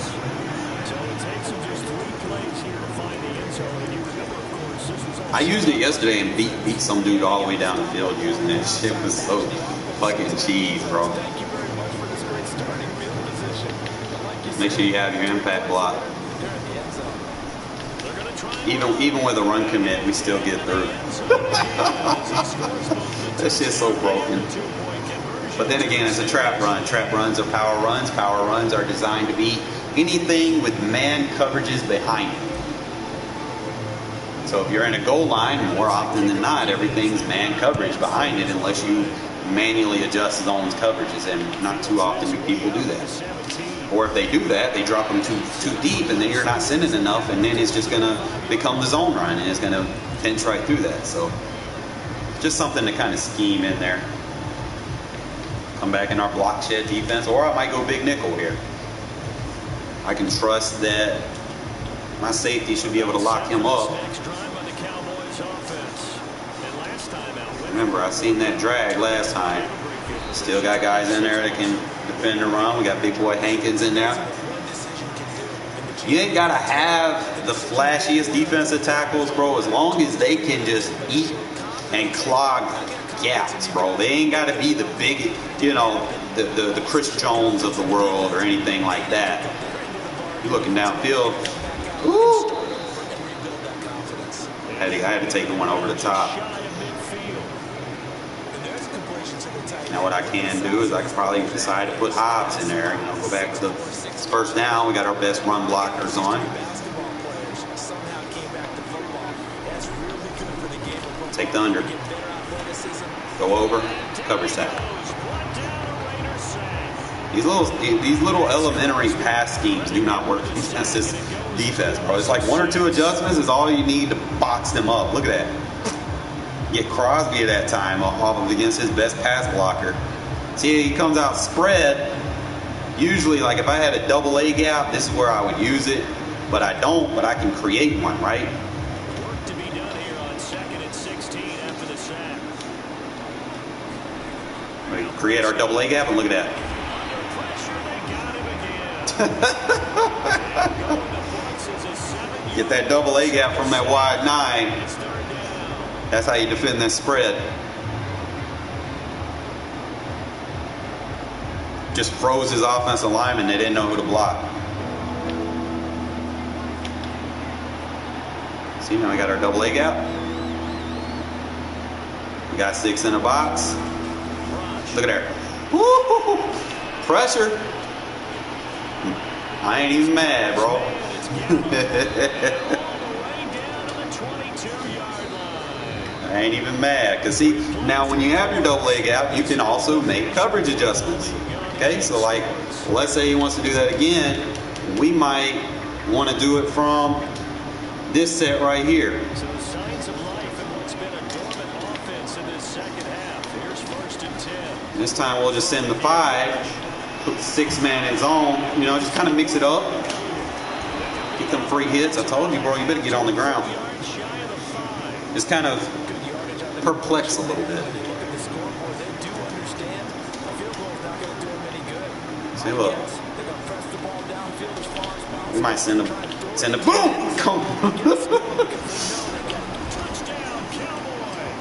I used it yesterday and beat some dude all the way down the field using it. Shit was so fucking cheese, bro. Make sure you have your impact block. Even with a run commit, we still get through. That shit's so broken. But then again, it's a trap run. Trap runs are power runs. Power runs are designed to beat anything with man coverages behind it. So if you're in a goal line, more often than not, everything's man coverage behind it unless you manually adjust zones coverages, and not too often do people do that. Or if they do that, they drop them too deep, and then you're not sending enough, and then it's just going to become the zone run, and it's going to pinch right through that. So just something to kind of scheme in there. Come back in our block shed defense, or I might go big nickel here. I can trust that my safety should be able to lock him up. Remember, I seen that drag last time. Still got guys in there that can defend the run. We got big boy Hankins in there. You ain't got to have the flashiest defensive tackles, bro, as long as they can just eat and clog gaps, bro. They ain't got to be the big, you know, the Chris Jones of the world or anything like that. You looking downfield. Ooh. I had to take the one over the top. Now what I can do is I can probably decide to put Hobbs in there. You know, go back to the first down. We got our best run blockers on. Take the under. Go over. Cover sack. These little elementary pass schemes do not work against this defense, bro. It's like one or two adjustments is all you need to box them up. Look at that. Get Crosby at that time off of against his best pass blocker. See, he comes out spread. Usually, like if I had a double A gap, this is where I would use it. But I don't, but I can create one, right? Work to be done here on 2nd and 16 after the sack. We create our double A gap and look at that. Get that double A gap from that wide 9. That's how you defend this spread. Just froze his offensive lineman. They didn't know who to block. See, now we got our double A gap. We got 6 in a box. Look at there. Woo-hoo-hoo. Pressure. I ain't even mad, bro. I ain't even mad. Because see, now when you have your double A gap, you can also make coverage adjustments. Okay, so like, let's say he wants to do that again. We might want to do it from this set right here. So the signs of life and what's been a dormant offense in this second half. Here's 1st and 10. This time we'll just send the 5, put the 6-man in zone, you know, just kind of mix it up. Get them free hits. I told you, bro, you better get on the ground. Just kind of perplex a little bit. See, look. We might send a boom! Come.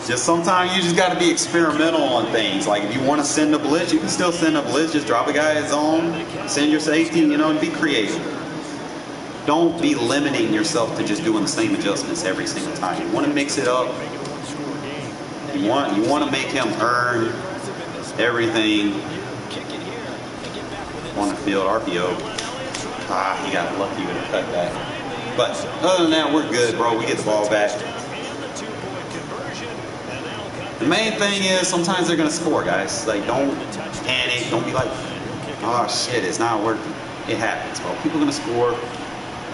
Just sometimes you just got to be experimental on things. Like if you want to send a blitz, you can still send a blitz. Just drop a guy at zone, send your safety, you know, and be creative. Don't be limiting yourself to just doing the same adjustments every single time. You want to mix it up. You want to make him earn everything on the field. RPO. He got lucky with a cutback. But other than that, we're good, bro. We get the ball back. The main thing is sometimes they're going to score, guys. Like, don't panic. Don't be like, oh, shit, it's not working. It happens, bro. People are going to score.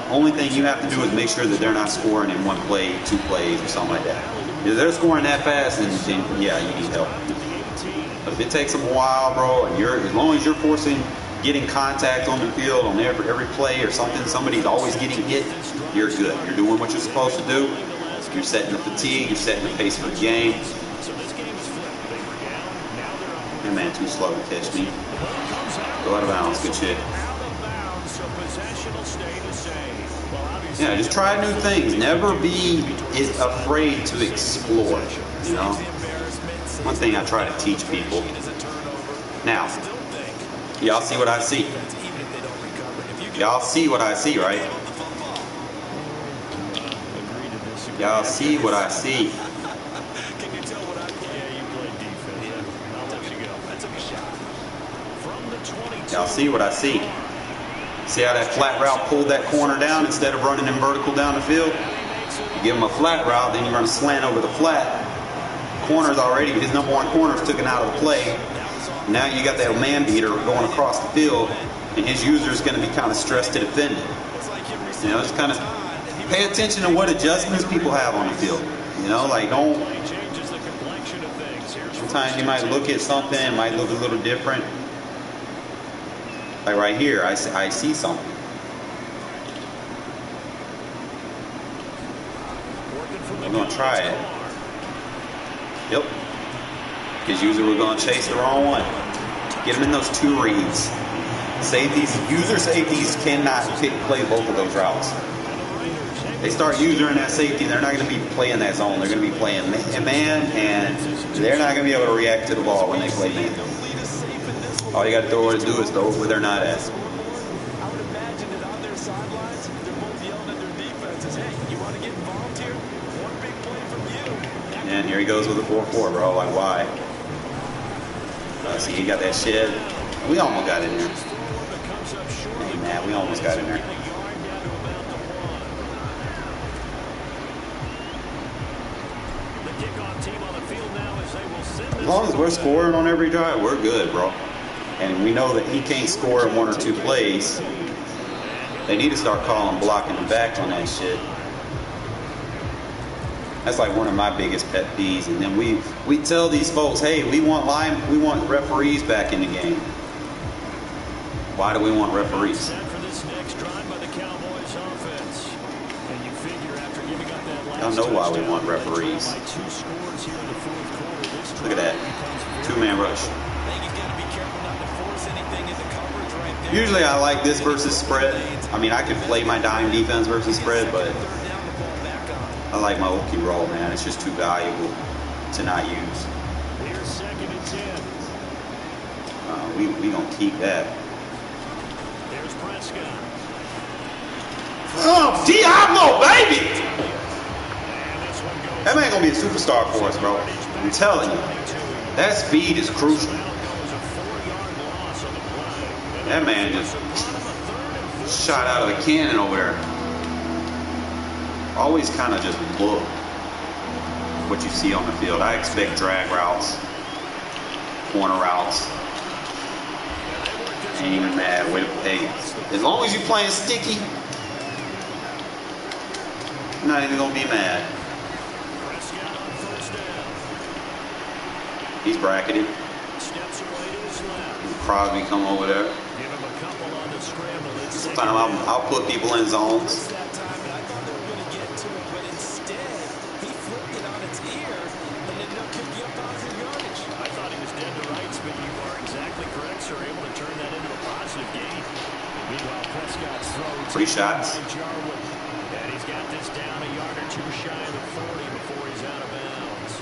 The only thing you have to do is make sure that they're not scoring in 1 play, 2 plays, or something like that. If they're scoring that fast, then yeah, you need help. But if it takes them a while, bro, and as long as you're forcing getting contact on the field on every play or something, somebody's always getting hit, you're good. You're doing what you're supposed to do. You're setting the fatigue. You're setting the pace for the game. That man too slow to catch me. Go out of bounds. Good shit. Yeah, just try new things. Never be afraid to explore, you know? One thing I try to teach people. Now, y'all see what I see? Y'all see what I see, right? Y'all see what I see. Y'all see what I see? See how that flat route pulled that corner down instead of running him vertical down the field? Give him a flat route, then you run a slant over the flat. Corner's already, his number one corner's taken out of the play. Now you got that man beater going across the field, and his user's going to be kind of stressed to defend it. You know, just kind of pay attention to what adjustments people have on the field. You know, like don't. Sometimes you might look at something, it might look a little different. Like right here, I see something. We're going to try it. Yep. Because usually we're going to chase the wrong one. Get them in those two reads. Safeties, user safeties cannot play both of those routes. They start user in that safety, they're not going to be playing that zone. They're going to be playing man, and they're not going to be able to react to the ball when they play man. All you got to throw it to do is throw it where they're not at. I would imagine that on their sidelines, they're both yelling at their defenses, hey, you want to get involved here? One big play from you. And here he goes with a 4-4, bro. Like, why? See, he got that shed. We almost got in there. Hey, man, we almost got in there. As long as we're scoring on every drive, we're good, bro. And we know that he can't score in one or two plays. They need to start calling blocking the back on that shit. That's like one of my biggest pet peeves. And then we tell these folks, hey, we want referees back in the game. Why do we want referees? Y'all know why we want referees. Look at that. Two-man rush. Usually I like this versus spread. I mean, I could play my dime defense versus spread, but I like my Oki roll, man. It's just too valuable to not use. We gonna keep that. Oh, Diablo, baby! That man gonna be a superstar for us, bro. I'm telling you. That speed is crucial. That man just shot out of a cannon over there. Always kind of just look what you see on the field. I expect drag routes, corner routes. Ain't even mad with it. Hey, as long as you're playing sticky, you're not even gonna be mad. He's bracketed. Crosby come over there. Sometimes I'll put people in zones. Free shots. And he's got this down a yard or two shy of the 40 before he's out of bounds.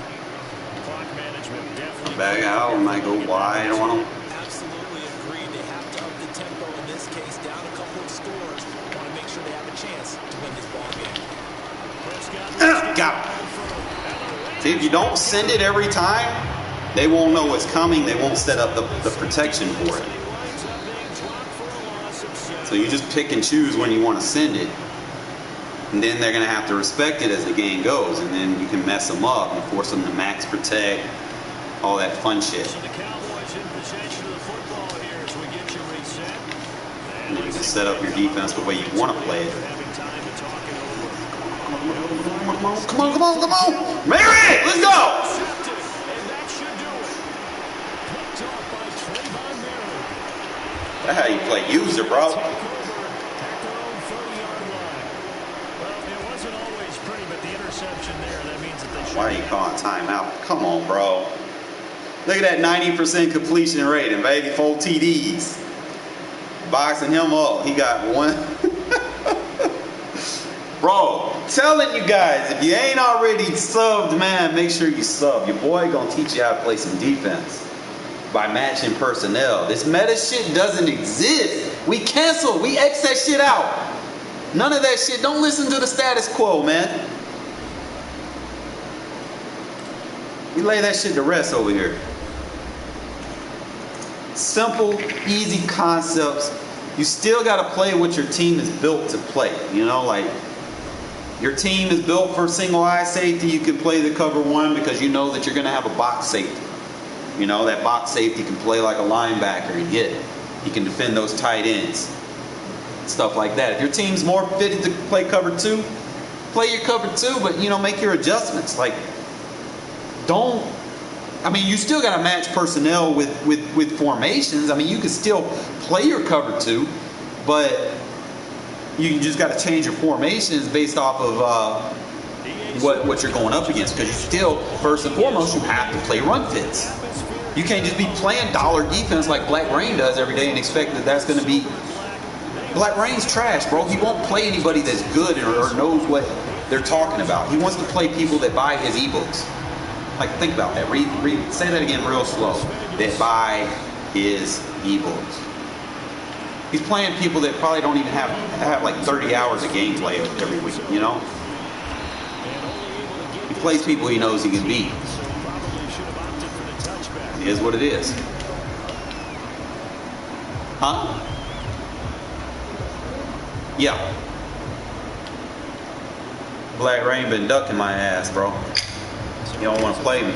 Clock management definitely. Back out, might go wide on him. Absolutely agreed. They have to up the tempo in this case, down a couple of scores. Want to make sure they have a chance to win this ball game. Got him. See, if you don't send it every time, they won't know what's coming. They won't set up the protection for it. So you just pick and choose when you want to send it. And then they're going to have to respect it as the game goes. And then you can mess them up and force them to max protect, all that fun shit. And then you can set up your defense the way you want to play it. Come on, come on, come on! Mary, let's go! That's how you play user, bro. Why are you calling timeout? Come on, bro. Look at that 90% completion rate and baby 4 TDs. Boxing him up. He got one. Bro, telling you guys, if you ain't already subbed, man, make sure you sub. Your boy gonna teach you how to play some defense by matching personnel. This meta shit doesn't exist. We cancel. We X that shit out. None of that shit. Don't listen to the status quo, man. We lay that shit to rest over here. Simple, easy concepts. You still got to play what your team is built to play. You know, like, Your team is built for single eye safety. You can play the cover one because you know that you're going to have a box safety. You know, that box safety can play like a linebacker and hit. He can defend those tight ends. Stuff like that. If your team's more fitted to play cover two, play your cover two, but, you know, make your adjustments. Like, don't, I mean, you still got to match personnel with formations. I mean, you can still play your cover two, but you just got to change your formations based off of what you're going up against, because you still, first and foremost, you have to play run fits. You can't just be playing dollar defense like Black Rain does every day and expect that that's going to be. Black Rain's trash, bro. He won't play anybody that's good or knows what they're talking about. He wants to play people that buy his ebooks. Like, think about that. Say that again real slow. That buy his ebooks. He's playing people that probably don't even have like 30 hours of gameplay every week, you know? He plays people he knows he can beat. It is what it is. Huh? Yeah. Black Rain been ducking my ass, bro. You don't want to play me.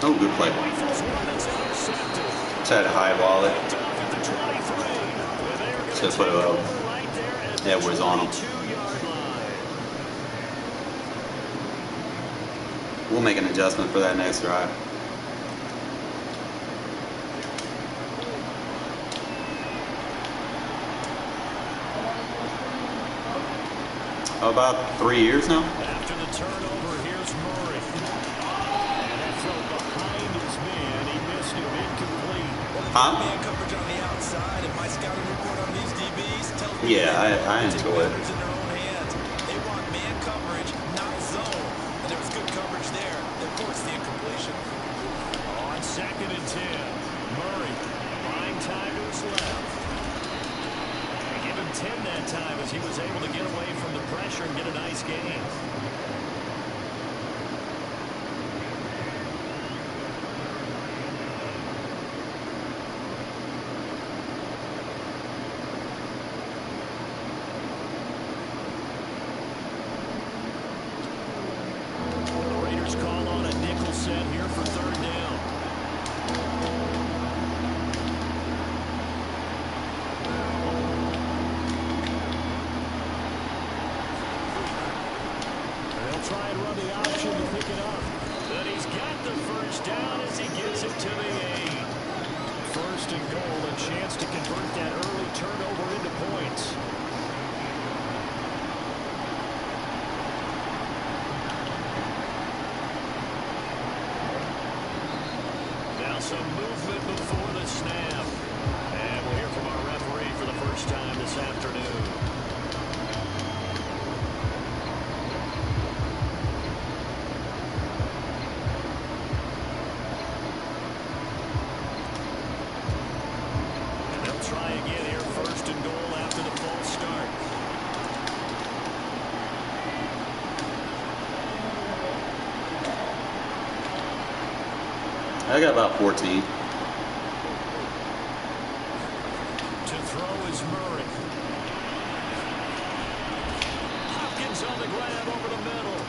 Oh, good play. Try to highball it. Just put it up. Edwards on him. We'll make an adjustment for that next drive. About 3 years now. After the turnover, here's Murray. And that throw behind his man. He missed him, incomplete. Huh? Man coverage on the outside, and my scouting report on these DBs tells me Yeah, I enjoy it. in their own hands. They want man coverage, not zone. And there was good coverage there. Of course, the incompletion. On 2nd and 10, Murray buying time to his left. They give him 10 that time as he was able to get away from the pressure and get a nice gain. The Raiders call on a nickel set here for 3rd down. They'll try and run the option to pick it up. But he's got the 1st down as he gets it to the 8. 1st and goal, a chance to convert that early turnover into points. Now some movement before the snap. And we'll hear from our referee for the first time this afternoon. And they'll try again here, 1st and goal after the false start. I got about 14. To throw is Murray. Hopkins on the grab over the middle.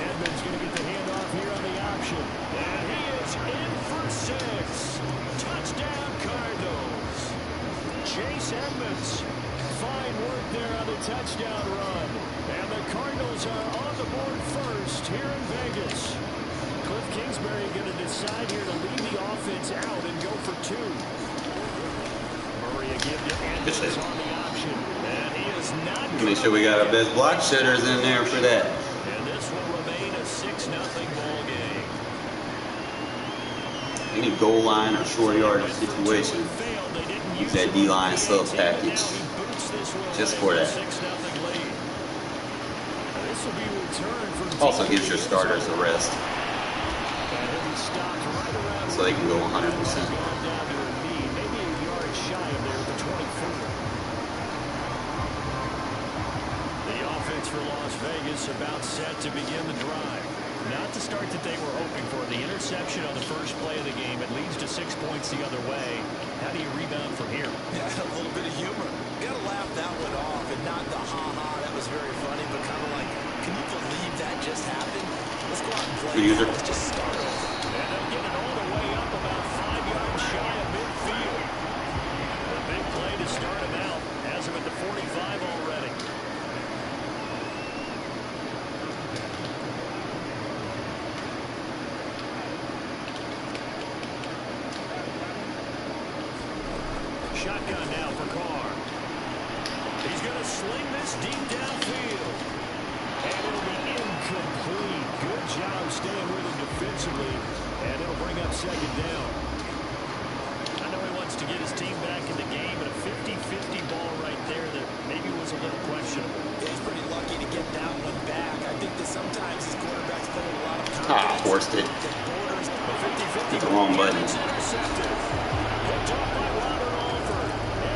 Edmonds going to get the handoff here on the option. And he is in for 6. Touchdown Cardinals. Chase Edmonds. Fine work there on the touchdown run. And the Cardinals are on the board first here in Vegas. Cliff Kingsbury going to decide here to leave the offense out and go for 2. Murray again to Edmonds on the option. And he is not good. Make sure we got our best block shitters in there for that. And this will remain a 6-0 ball game. Any goal line or short yard situation. Failed. They didn't Use that D-line sub package just for that. Also gives your starters a rest, so they can go 100%. For Las Vegas about set to begin the drive. Not the start that they were hoping for. The interception on the first play of the game. It leads to 6 points the other way. How do you rebound from here? Yeah, a little bit of humor. You gotta laugh that one off, and not the ha-ha, that was very funny, but kind of like, can you believe that just happened? Let's go out and play. Let's just start over. And they'll get it all the way up about 5 yards shy of midfield. A big play to start him out. Has him at the 45 already. Shotgun now for Carr. He's going to sling this deep downfield. And it'll be incomplete. Good job staying with him defensively. And it'll bring up second down. I know he wants to get his team back in the game, but a 50-50 ball right there that maybe was a little questionable. He's pretty lucky to get that one back. I think that sometimes his quarterbacks play with a lot of confidence. Forced it. Hit the wrong button.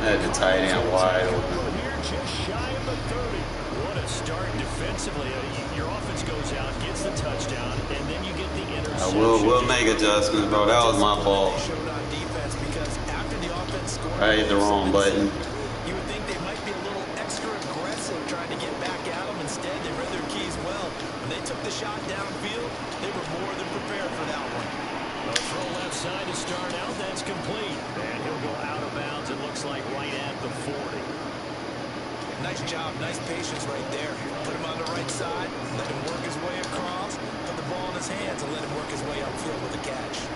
Had the tight end wide open. Just shy of the 30. What a start defensively. Your offense goes out, gets the touchdown, and then you get the interception. We'll make adjustments, bro. That was my fault. I hit the wrong button. You would think they might be a little extra aggressive trying to get back at them. Instead, they read their keys well. When they took the shot downfield, they were more than prepared for that one. A throw left side to start out. That's complete. And he'll go out of bounds, it looks like, right at the 40. Nice job. Nice patience right there. Put him on the right side. Let him work his way across. Put the ball in his hands and let him work his way upfield with a catch.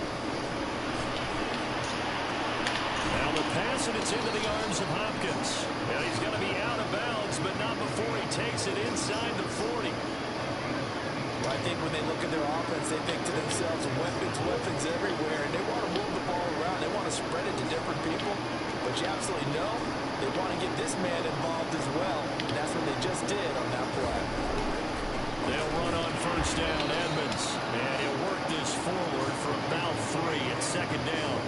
Now the pass, and it's into the arms of Hopkins. Now he's going to be out of bounds, but not before he takes it inside the 40. I think when they look at their offense, they think to themselves, weapons everywhere, and they want to move the ball around. They want to spread it to different people. But you absolutely know they want to get this man involved as well. And that's what they just did on that play. They'll run on first down, Edmonds. And he'll work this forward for about 3 at second down.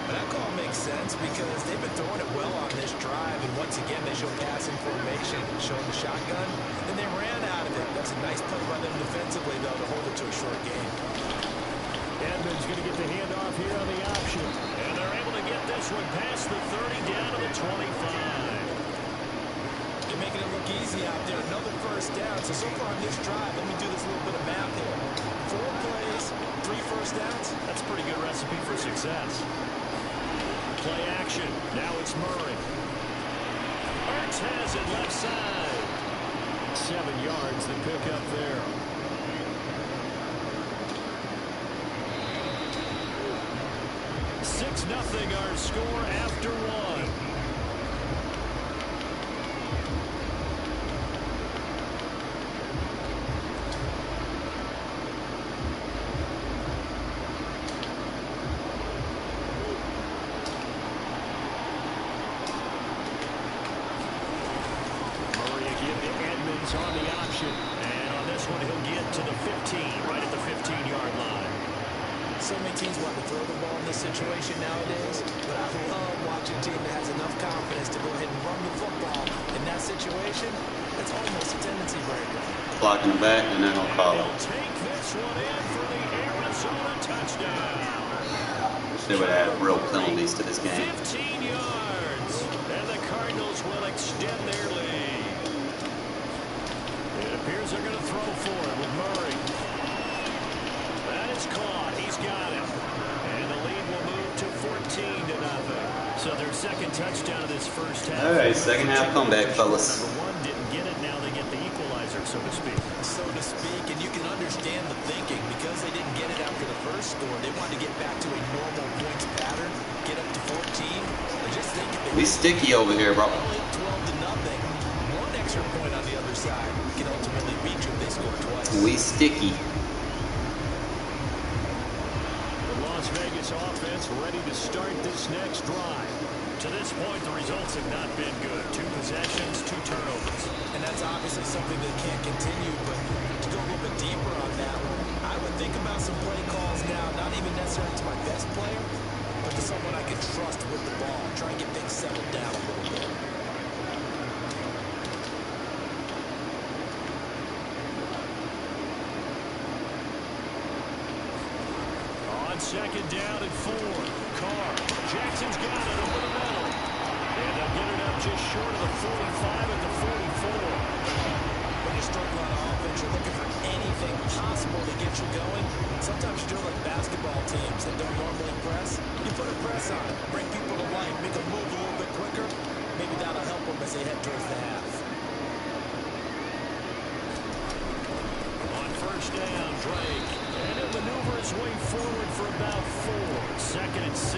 That call makes sense because they've been throwing it well on this drive, and once again they show passing formation, showing the shotgun, and they ran out of it. That's a nice play by them defensively, though, to hold it to a short game. Edmonds going to get the handoff here on the option, and they're able to get this one past the 30 down to the 25. They're making it look easy out there. Another first down. So far on this drive, let me do this little bit of math here. 4 plays, 3 first downs. That's a pretty good recipe for success. Play action. Now it's Murray. Ertz has it left side. 7 yards the pick up there. Six 0 our score after 1. On the option, and on this one he'll get to the 15, right at the 15-yard line. So many teams want to throw the ball in this situation nowadays, but I love watching a team that has enough confidence to go ahead and run the football. In that situation, that's almost a tendency breaker. Block in the back, and then I'll call it. Take this one in for the Arizona touchdown. They would add real penalties to this game. 15 yards, and the Cardinals will extend their lead. It appears they're going to throw for it with Murray. That is caught. He's got it. And the lead will move to 14-0. So their second touchdown of this first half. All right, second half comeback, fellas. Number 1 didn't get it. Now they get the equalizer, so to speak. So to speak, and you can understand the thinking. Because they didn't get it after the first score, they wanted to get back to a normal points pattern, get up to 14. But just think if they We sticky over here, bro. 12-0. One extra point on the other side can ultimately beat you if they score twice. We sticky. The Las Vegas offense ready to start this next drive. To this point, the results have not been good. 2 possessions, 2 turnovers. And that's obviously something that can't continue, but to go a little bit deeper on that, I would think about some play calls now, not even necessarily to my best player, but to someone I can trust with the ball. Try and get things settled down a little bit. On second down and 4, Carr. Jackson's got it over the middle. And they'll get it up just short of the 45 at the 44. When you're struggling on offense, you're looking for anything possible to get you going. Sometimes you're doing like basketball teams that don't normally press. You put a press on it, bring people to life, make them move a little bit quicker. Maybe that'll help them as they head towards the half. On first down, Drake. And he'll maneuver his way forward for about 4. Second and 6.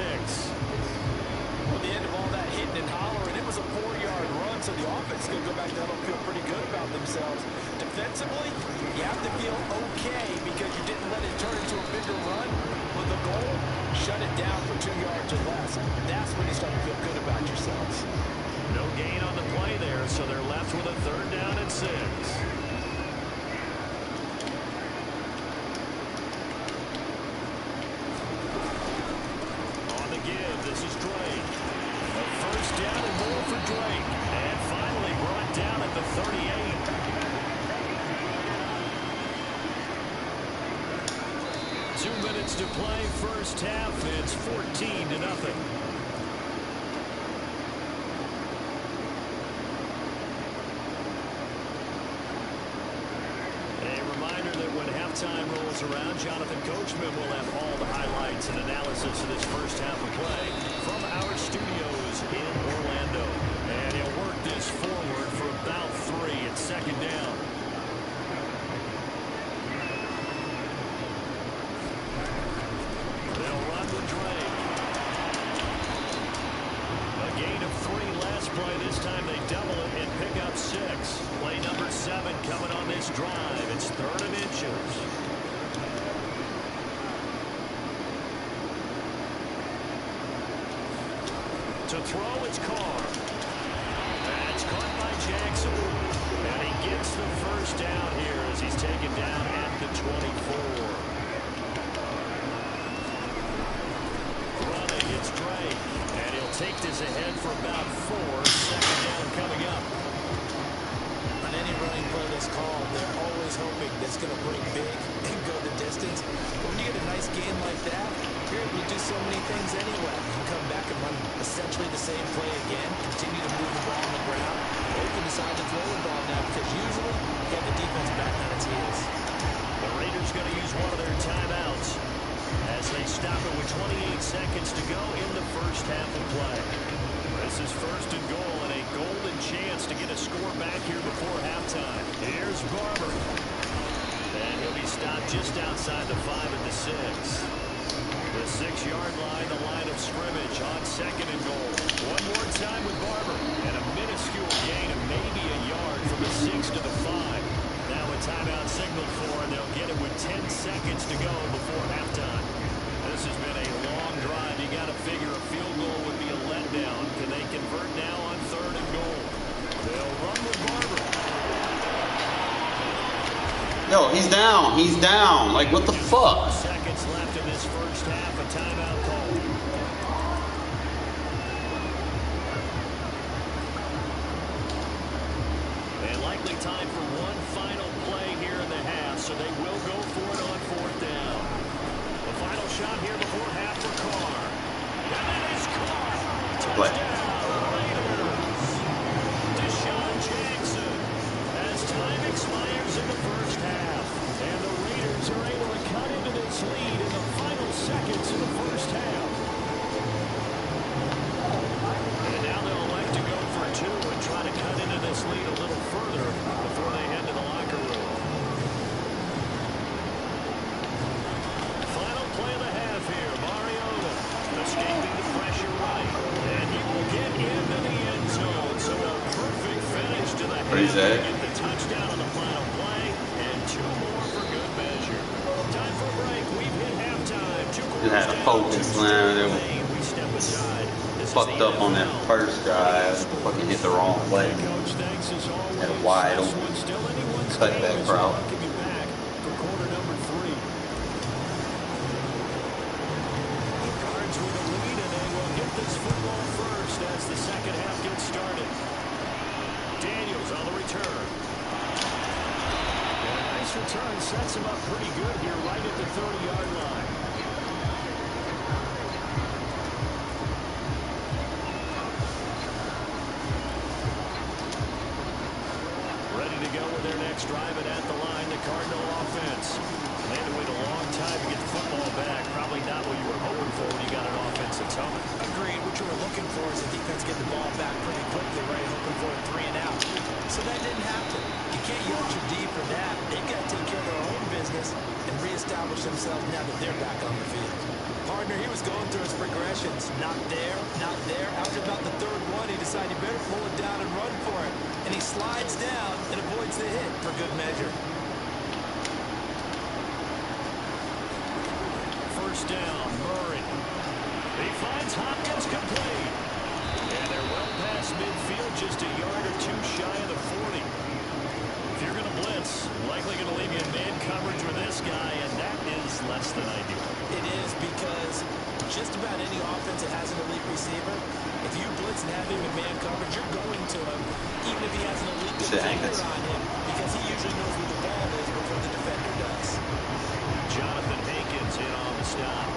Well, the end of all that hitting and hollering, it was a 4-yard run, so the offense is going to go back down and feel pretty good about themselves. Defensively, you have to feel okay because you didn't let it turn into a bigger run. With the goal, shut it down for 2 yards or less. That's when you start to feel good about yourselves. No gain on the play there, so they're left with a 3rd down and 6. This is Drake. A first down and more for Drake. And finally brought down at the 38. 2 minutes to play, first half. It's 14-0. Halftime rolls around. Jonathan Coachman will have all the highlights and analysis of this first half of play from our studios in Orlando. And he'll work this forward for about 3 at second down. They'll run with Drake. A gain of 3 last play. This time they double it and pick up 6. Play number 7 coming on this drive. It's 3rd and inches. To throw, it's Carr. That's caught by Jackson. And he gets the first down here as he's taken down at the 24. Running, it's Drake. And he'll take this ahead for about 4. Second down coming up. On any running play that's called, they're always hoping that's going to break big and go the distance. But when you get a nice gain like that, you're able to do so many things anyway. You can come back and run essentially the same play again, continue to move the ball on the ground, or you can decide to throw the ball now because usually you have the defense back on its heels. The Raiders going to use one of their timeouts as they stop it with 28 seconds to go in the first half of play. This is 1st and goal and a golden chance to get a score back here before halftime. Here's Barber. And he'll be stopped just outside the 5 at the 6. The 6-yard line, the line of scrimmage on 2nd and goal. One more time with Barber. And a minuscule gain of maybe a yard from the 6 to the 5. Now a timeout signaled for, and they'll get it with 10 seconds to go before halftime. This has been a long drive. You got to figure a field goal would be a letdown. Can they convert now on 3rd and goal? They'll run with Barber. Yo, he's down. He's down. Like, what the fuck? Seconds left in this first half. A timeout call. And likely time for one final play here in the half, so they will go for it on 4th down. The final shot here before half for Carr. And that is Carr. Touchdown, Raiders. Deshaun Jackson. As time expires in the first half, and the Raiders are able to cut into this lead in the final seconds of the first half. And now they'll elect to go for 2 and try to cut into this lead a little further before they head to the locker room. Final play of the half here. Mariota escaping the pressure right. And he will get into the end zone. So a perfect finish to the half. Get the touchdown on the final play. And 2 more for good measure. Time for a break. We've hit halftime. 2 quarters Just had a focus, man. we step aside. This fucked up on that first drive. Fucking hit the wrong play. Had a wide open cutback route. For quarter number 3. The Cards with a lead, and they will get this football first as the second half gets started. Daniels on the return. And a nice return sets him up pretty good here right at the 30-yard line. Ready to go with their next drive, and at the line, the Cardinal offense. They had to wait a long time to get the football back. Probably not what you were hoping for when you got an offense that's home. Agreed. What you were looking for is the defense get the ball back pretty quickly, right? Hoping for a 3 and out. So that didn't happen. You can't yell at your D for that. They've got to take care of their own business and reestablish themselves now that they're back on the field. Partner, he was going through his progressions. Not there, not there. After about the third one, he decided he better pull it down and run for it. And he slides down and avoids the hit for good measure. First down, Murray. He finds Hopkins complete. And they're well past midfield, just a yard or two shy of the 40. If you're going to blitz, likely going to leave you in man coverage with this guy, and that is less than ideal. It is, because just about any offense that has an elite receiver, if you blitz and have him in man coverage, you're going to him, even if he has an elite defender on him, because he usually knows where the ball is before the defender does. Jonathan Hankins in on the stop.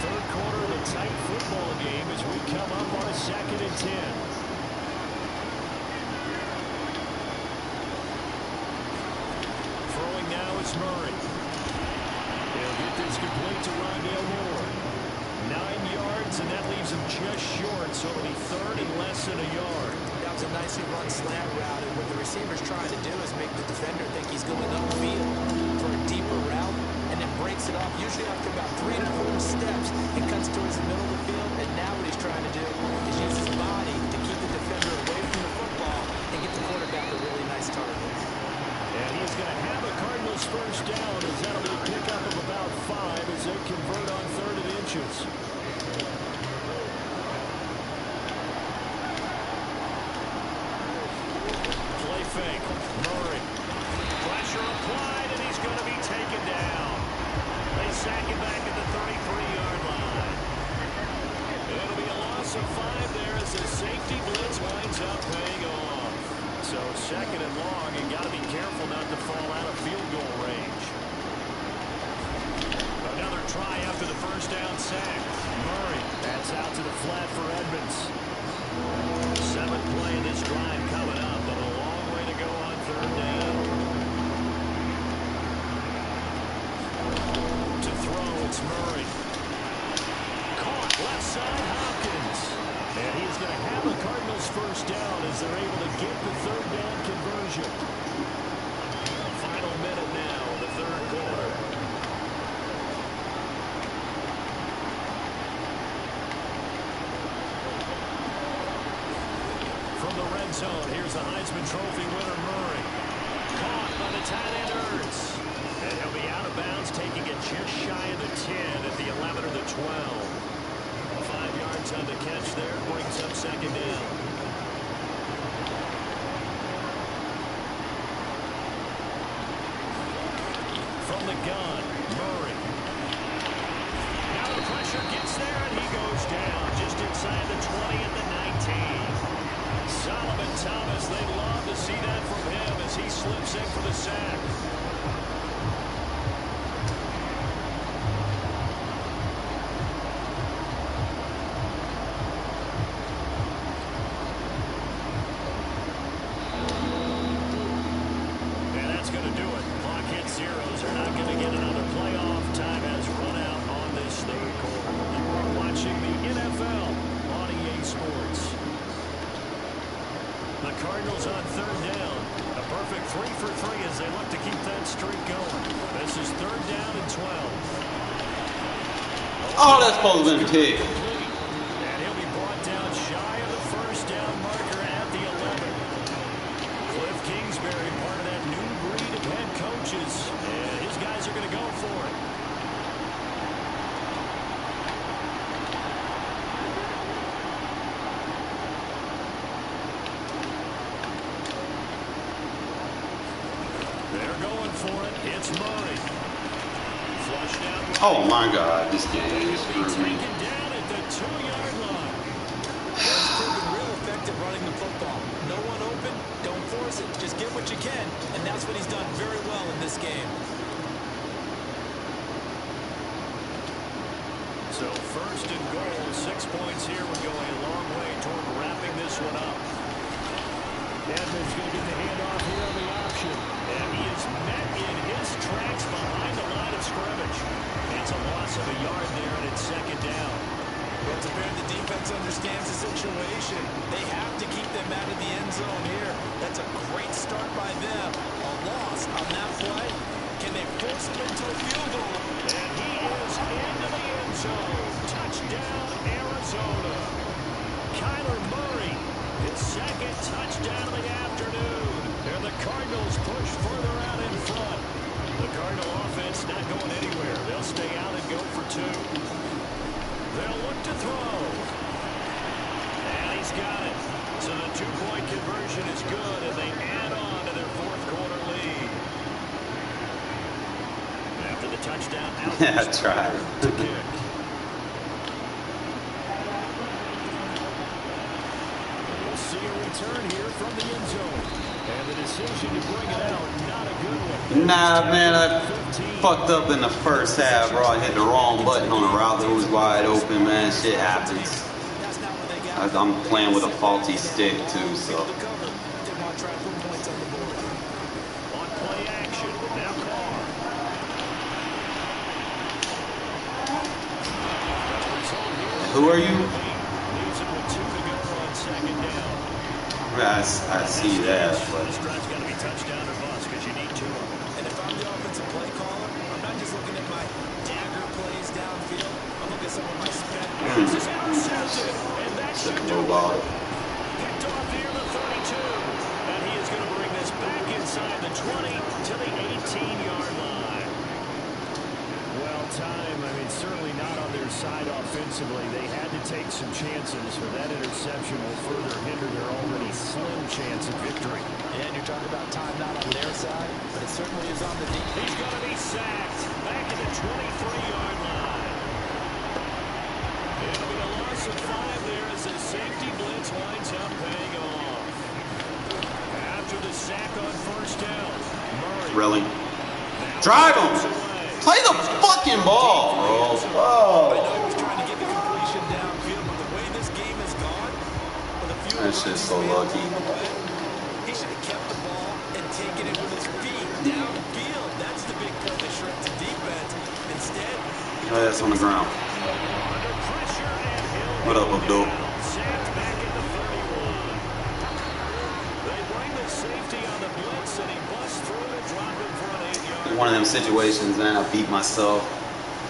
Third quarter of a tight football game as we come up on a 2nd and 10. Throwing now is Murray. He'll get this complete to Rondale Moore. 9 yards, and that leaves him just short, so it'll be 3rd and less than a yard. That was a nicely run slant route, and what the receiver's trying to do is make the defender think he's going upfield for a deeper route, and then breaks it off, usually after about 3 to 4 steps, and cuts towards the middle of the field, and now what he's trying to do is use his body to keep the defender away from the football and get the quarterback a really nice target. And he's going to have a Cardinals first down, as that'll be a pickup of about 5 as they convert on 3rd and inches. Play fake. Murray. Pressure applied, and he's going to be taken down. They sack him back at the 33-yard line. It'll be a loss of 5 there as the safety blitz winds up paying off. So 2nd and long, you got to be careful not to fall out of field goal range. Another try after the first down sack. Murray, that's out to the flat for Edmonds. 7th play in this drive coming up, but a long way to go on 3rd down. To throw, it's Murray. Caught left side, Hopkins. And he's going to have the Cardinals first down as they're able to get the 3rd down conversion. Final minute now in the 3rd quarter. From the red zone, here's the Heisman Trophy winner, Murray. Caught by the tight end, Ertz. And he'll be out of bounds, taking it just shy of the 10 at the 11 or the 12. 5 yards on the catch there, brings up 2nd down. From the gun, Murray. Now the pressure gets there, and he goes down just inside the 20 at the 19. Solomon Thomas, they'd love to see that from him as he slips in for the sack. And that's going to do it. Clock hits zeros. They're not going to get another playoff. Time has run out on this 3rd quarter. You are watching the NFL on EA Sports. The Cardinals on 3rd down. A perfect 3 for 3 as they look to keep that streak going. This is 3rd down and 12. Oh, that's supposed to be a pick. And he'll be brought down shy of the first down marker at the 11. Cliff Kingsbury, part of that new breed of head coaches. And his guys are going to go for it. for it. It's Murray. Flushed out. Oh my God, this game screwed me. Taken down at the 2-yard line. He's proven real effective running the football. No one open, don't force it. Just get what you can, and that's what he's done very well in this game. So first and goal, 6 points here would go a long way toward wrapping this one up. Edmonds going to get the handoff here on the option. And he is met in his tracks behind the line of scrimmage. It's a loss of a yard there, and it's second down. Well, to bear the defense understands the situation. They have to keep them out of the end zone here. That's a great start by them. A loss on that play. Can they force him into a field goal? And he is into the end zone. Touchdown, Arizona. Kyler Murray, his second touchdown of the afternoon. And the Cardinals push further out in front. The Cardinal offense not going anywhere. They'll stay out and go for 2. They'll look to throw. And he's got it. So the 2-point conversion is good, and they add on to their fourth-quarter lead. After the touchdown, out That's right. to kick. We'll see a return here from the end zone. And the decision to bring it out, not a good one. Nah, man, I fucked up in the first half, bro. I hit the wrong button on a route that was wide open, man. Shit happens. I'm playing with a faulty stick, too, so. On play action, now Carr. Who are you? Leaves it with 2 to go on second down. I see that, but. This drive's got to be touchdown or bust because you need 2 of them. And if I'm the offensive play caller, I'm not just looking at my dagger plays downfield. I'm looking at some of my spec. This is intercepted, and that should do it. Picked off near the 32, and he is going to bring this back inside the 20 to the 18-yard line. Well, time, I mean, certainly not on their side offensively. They had to take some chances, or that interception will further hinder their already slim chance of victory. And you're talking about time not on their side, but it certainly is on the defense. He's going to be sacked back at the 23-yard line. It'll be a loss of 5 there as the safety blitz winds up paying off. After the sack on first down, Murray. Really? Drive him! Play the fucking ball, bro. I Oh. know he was trying to get the completion downfield, but the way this game has gone, with a few That's just so lucky. he should have kept the ball and taken it with his feet downfield. That's the big play that shreds the defense. Instead, Oh, that's on the ground. Under pressure, and he'll What up, Abdul? sacked back at the 31. They bring the safety on the blitz, and he busts through to drop him for an 8-yard. One of them situations, man, I beat myself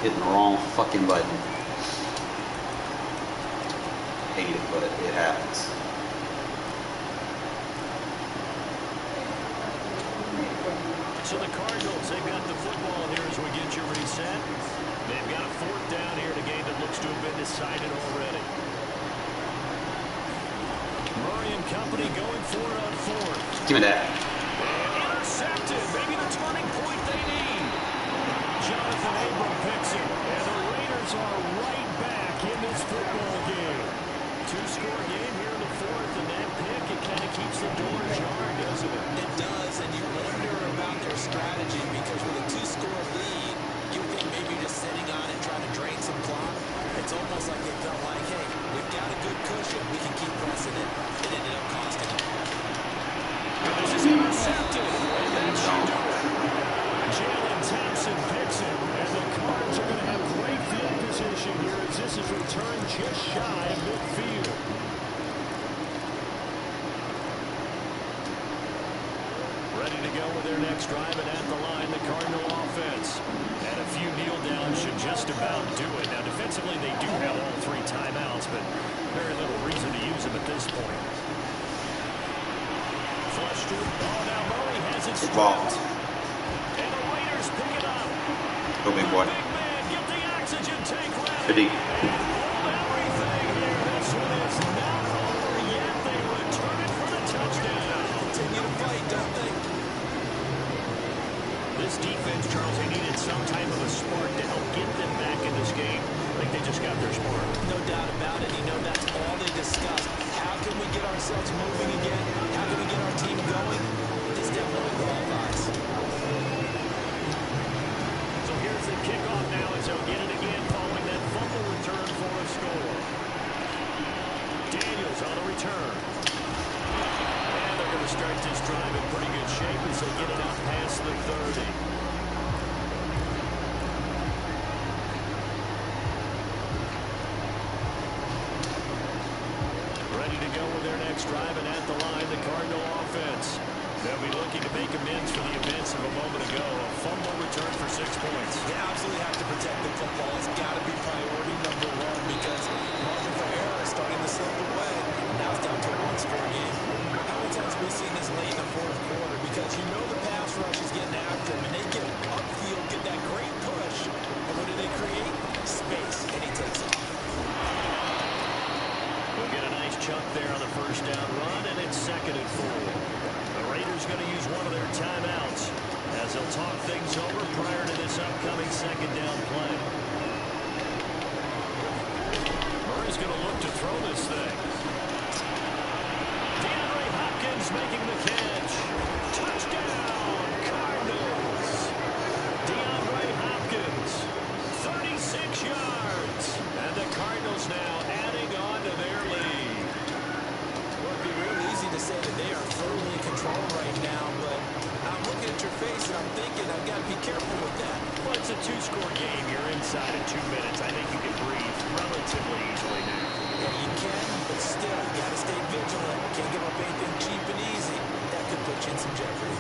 hitting the wrong fucking button. Hate it, but it happens. So the Cardinals, they've got the football here as we get you reset. They've got a 4th down here in a game that looks to have been decided already. Murray and company going for it on 4th. Give me that. Intercepted. Maybe the turning point they need. Jonathan Abram picks it. And the Raiders are right back in this football game. 2-score game here in the 4th, and that pick, it kind of keeps the door ajar, doesn't it? it does, and you wonder about their strategy because with a 2-score lead, you think maybe just sitting on it, trying to drain some clock. It's almost like they felt like, hey, we've got a good cushion. We can keep pressing it. It ended up costing them. This is intercepted. And that should do it. Jalen Thompson picks it. And the Cards are going to have great field position here as this is returned just shy of midfield. Ready to go with their next drive, and at the line, the Cardinal offense. And a few kneel downs should just about do it. Now, defensively, they do have all 3 timeouts, but very little reason to use them at this point. Flushed to the ball. Now Murray has it stripped. And the Raiders pick it up. Go big boy. Big man, get the oxygen tank ready. Pretty. Hold everything here. This one is not over yet. They return it for the touchdown. Continue to fight, don't they? This moving again. How can we get our team going? This definitely qualifies. So here's the kickoff now as they'll get it again following that fumble return for a score. Daniels on the return. And they're going to start this drive in pretty good shape as they get it out past the 30. Ready to go with their next drive, and at the line, the Cardinal offense. They'll be looking to make amends for the events of a moment ago. A fumble return for 6 points. They absolutely have to protect the football. It's got to be priority number one because margin for error is starting to slip away. Now it's down to a one-score game. How many times have we seen this late in the fourth quarter? Because you know the pass rush is getting after them, and they get upfield, get that great push. And what do they create? Space, and he takes off. We'll get a nice chunk there on the first down run, and it's 2nd and 4. The Raiders going to use one of their timeouts as they'll talk things over prior to this upcoming 2nd down play. Murray's going to look to throw this thing. DeAndre Hopkins making the catch. Touchdown, Cardinals. DeAndre Hopkins, 36 yards. And the Cardinals now adding on to their lead. Well, it'd be real easy to say that they are firmly in control right now, but I'm looking at your face and I'm thinking I've got to be careful with that. Well, it's a 2-score game. You're inside of 2 minutes. I think you can breathe relatively easily now. Yeah, you can, but still, you got to stay vigilant. Can't give up anything cheap and easy. That could put you in some jeopardy.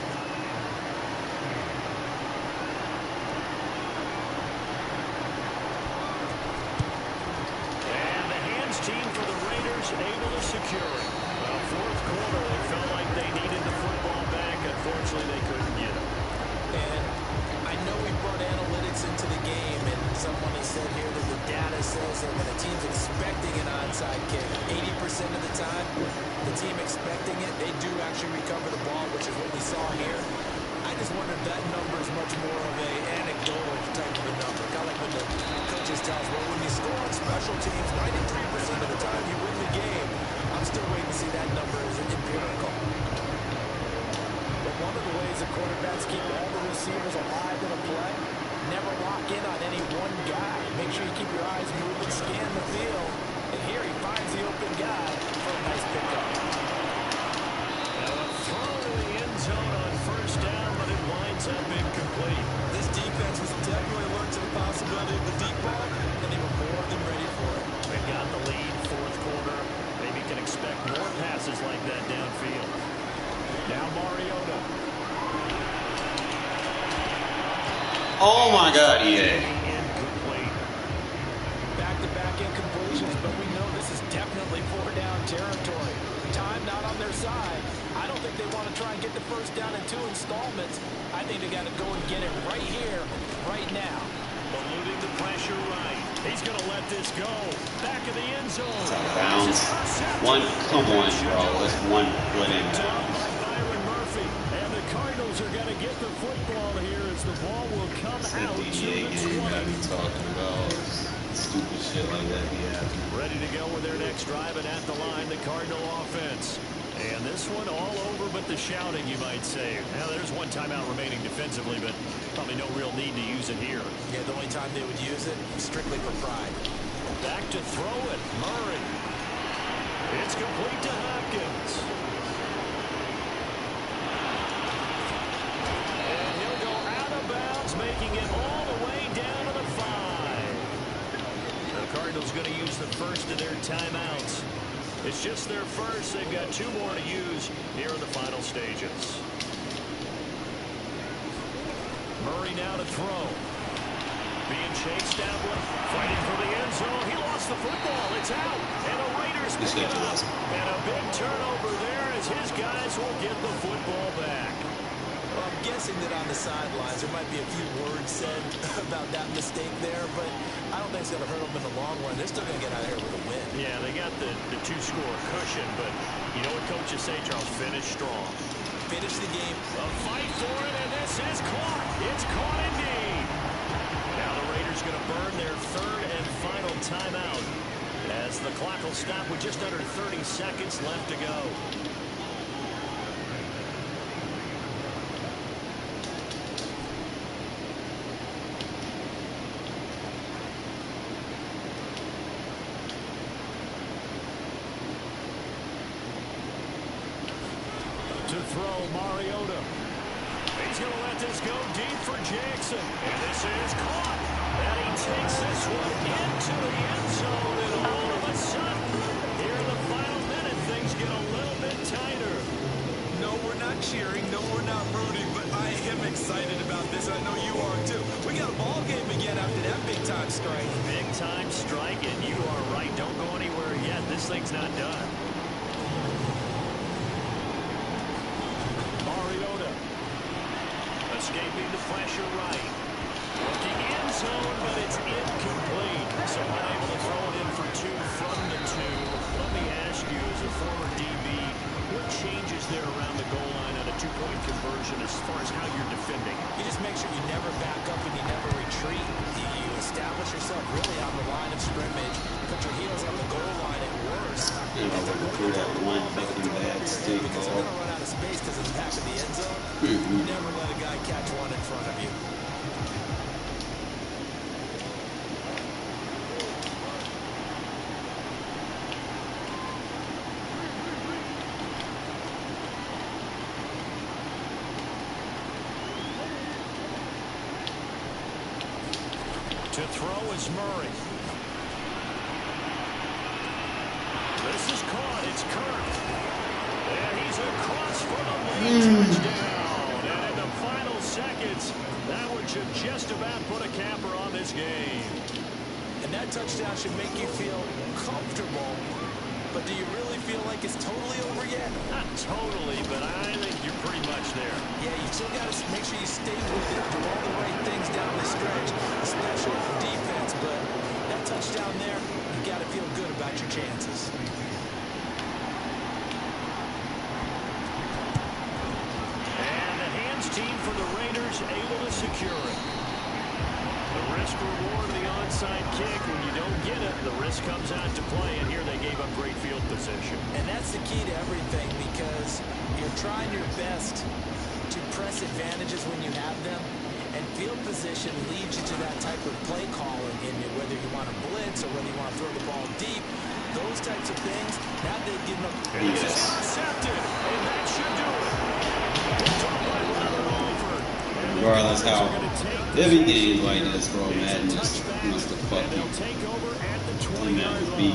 And the hands team for the Raiders able to secure it. Well, fourth quarter, they felt like they needed the football back. Unfortunately, they couldn't get it. And I know we brought analytics into the game, and someone has said here that the data says that when a team's expecting an onside kick, 80% of the time, the team expecting it, they do actually recover the ball, which is what we saw here. I just wonder if that number is much more of an anecdotal type of a number. Kind of like when the coaches tell us, well, when you score on special teams, 93% of the time you win the game. I'm still waiting to see that number as empirical. But one of the ways the quarterbacks keep all the receivers alive in a play, never lock in on any one guy. Make sure you keep your eyes moving, scan the field. And here he finds the open guy for a nice pickup. Now a throw to the end zone on first down, but it winds up incomplete. This defense was definitely alert to the possibility of the deep ball, and they were more than ready for it. They got the lead, fourth quarter. Maybe can expect more passes like that downfield. Now Mariota. Oh my God, EA. Incomplete. Back-to-back incompletions, but we know this is definitely four-down territory. Time not on their side. I don't think they want to try and get the first down in 2 installments. I think they got to go and get it right here, right now. Eluding the pressure right. He's going to let this go. Back of the end zone. It's out of bounds. Come on, bro. That's one foot in bounds. And the Cardinals are going to get the football here as the ball will come out to the 20. Be talking about stupid shit like that. Yeah. Ready to go with their next drive, and at the line, the Cardinal offense. And this one all over but the shouting, you might say. Now, there's one timeout remaining defensively, but probably no real need to use it here. Yeah, the only time they would use it, strictly for pride. Back to throw it, Murray. It's complete to Hopkins. And he'll go out of bounds, making it all the way down to the 5. The Cardinals going to use the first of their timeouts. It's just their first. They've got 2 more to use here in the final stages. Murray now to throw. Being chased down, fighting for the end zone. He lost the football. It's out. And the Raiders pick it up. And a big turnover there as his guys will get the football back. Well, I'm guessing that on the sidelines there might be a few words said about that mistake there, but I don't think it's going to hurt them in the long run. They're still going to get out of here with a win. Yeah, they got the 2-score cushion, but you know what coaches say, Charles? Finish strong. Finish the game. A fight for it, and this is caught. It's caught indeed. Now the Raiders going to burn their 3rd and final timeout as the clock will stop with just under 30 seconds left to go. To throw, Mariota. He's going to let this go deep for Jackson. And this is caught. And he takes this one into the end zone. And all of a sudden, here in the final minute, things get a little bit tighter. No, we're not cheering. No, we're not rooting. But I am excited about this. I know you are, too. We got a ball game again after that big-time strike. Big-time strike, and you are right. Don't go anywhere yet. This thing's not done. Mariota. Escaping the pressure right. Looking end zone, but it's incomplete. So unable to throw it in for two from the two. Let me ask you, as a former DB, what changes there around the goal line on a two-point conversion as far as how you're defending? You just make sure you never back up and you never retreat. You establish yourself really on the line of scrimmage. Put your heels on the goal line at worst. You know, for that one fucking bad stick because ball. you're going to run out of space because of the back of the end zone. You never let a guy catch one in front of you. To throw is Murray. This is caught. It's Carr. And he's across for the lead touchdown. And in the final seconds, that one should just about put a capper on this game. And that touchdown should make you feel comfortable. But do you really feel like it's totally over yet? Not totally, but I think you're pretty much there. Yeah, you still got to make sure you stay with it, do all the right things down the stretch, especially on defense. But that touchdown there, you got to feel good about your chances. And the hands team for the Raiders able to secure it. The risk reward of the onside kick. When you don't get it, the risk comes out to play, and here they gave up great field position. And that's the key to everything, because you're trying your best to press advantages when you have them, and field position leads you to that type of play calling in you, whether you want to blitz or whether you want to throw the ball deep. Those types of things, now they've given up. And it's intercepted, and that should do it. Regardless how every games like this, bro, Madden must have fucking beat.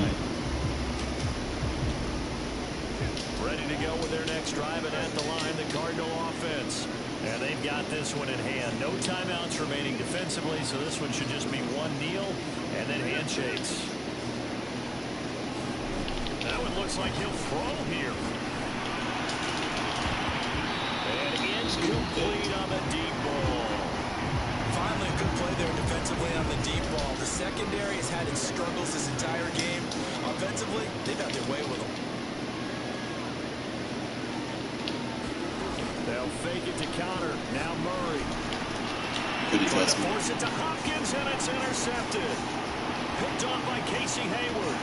Ready to go with their next drive, and at the line, the Cardinal offense. And they've got this one in hand. No timeouts remaining defensively, so this one should just be one kneel and then handshakes. That one looks like he'll throw here. And incomplete on the deep ball. Finally, a good play there defensively on the deep ball. The secondary has had its struggles this entire game. Offensively, they've had their way with them. They'll fake it to counter. Now Murray. Couldn't trust me. Force it to Hopkins, and it's intercepted. Picked off by Casey Hayward.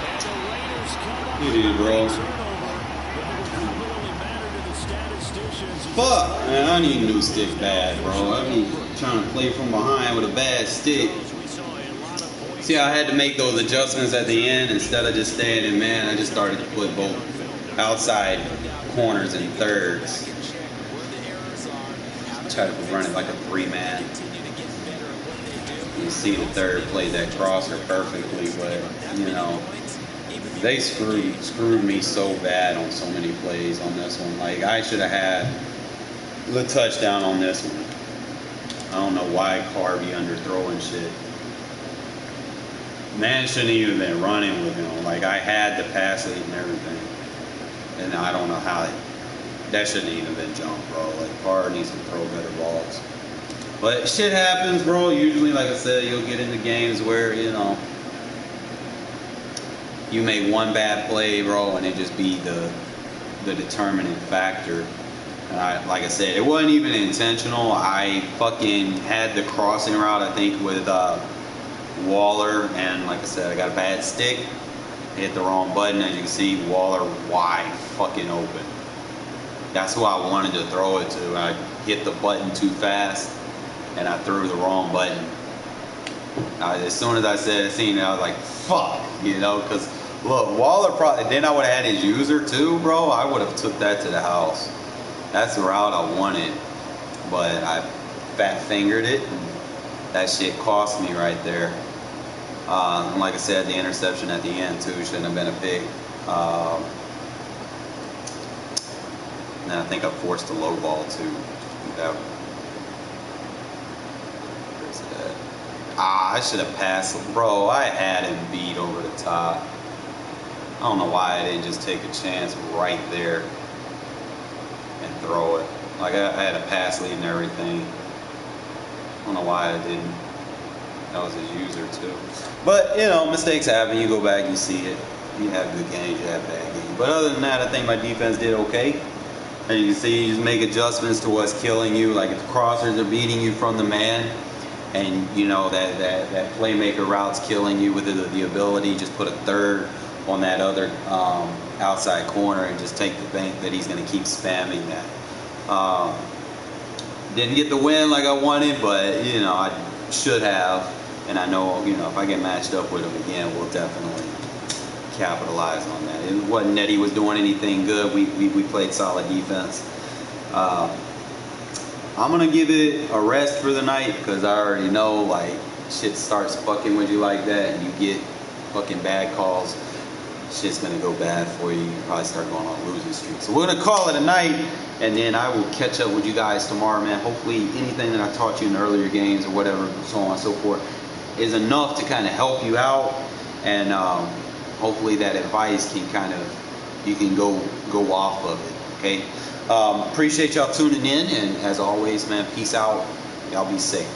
And the Raiders come up with a turnover. But it will probably only matter to the statisticians. Fuck, man, I need a new stick bad, bro. I need trying to play from behind with a bad stick. See, I had to make those adjustments at the end instead of just staying in man. I just started to put both outside corners and thirds. Try to run it like a three-man. You see the third played that crosser perfectly, but you know they screwed me so bad on so many plays on this one. Like I should have had the touchdown on this one. I don't know why Carr be underthrowing shit. Man shouldn't even been running with him. Like I had the pass it and everything, and I don't know how that shouldn't even been jumped, bro. Like Carr needs to throw better balls. But shit happens, bro. Usually, like I said, you'll get into games where, you know, you make one bad play, bro, and it just be the determining factor. Like I said, it wasn't even intentional. I fucking had the crossing route, I think, with Waller, and like I said, I got a bad stick. Hit the wrong button. As you can see, Waller wide fucking open. That's who I wanted to throw it to. I hit the button too fast, and I threw the wrong button. As soon as I seen it, I was like, fuck, you know, because Look, Waller probably, then I would have had his user too, bro. I would have took that to the house. That's the route I wanted. But I fat fingered it, and that shit cost me right there. And like I said, the interception at the end too shouldn't have been a pick. And I think I forced a low ball too. That, where's it at? I should have passed him. Bro, I had him beat over the top. I don't know why I didn't just take a chance right there and throw it. Like I had a pass lead and everything. I don't know why I didn't. That was his user too. But, you know, mistakes happen. You go back, you see it. You have good games, you have bad games. But other than that, I think my defense did okay. And you can see, you just make adjustments to what's killing you. Like if the crossers are beating you from the man, and you know that playmaker route's killing you with the ability, just put a third on that other outside corner and just take the bank that he's going to keep spamming that. Didn't get the win like I wanted, but you know I should have, and I know, you know, if I get matched up with him again, we'll definitely capitalize on that. It wasn't that he was doing anything good. We played solid defense. I'm gonna give it a rest for the night because I already know, like, shit starts fucking with you like that and you get fucking bad calls, shit's gonna go bad for you. You probably start going on losing streaks. So we're gonna call it a night, and then I will catch up with you guys tomorrow, man. Hopefully anything that I taught you in earlier games or whatever, so on and so forth, is enough to kind of help you out, and hopefully that advice can kind of, you can go off of it, okay? Appreciate y'all tuning in, and as always, man, peace out. Y'all be safe.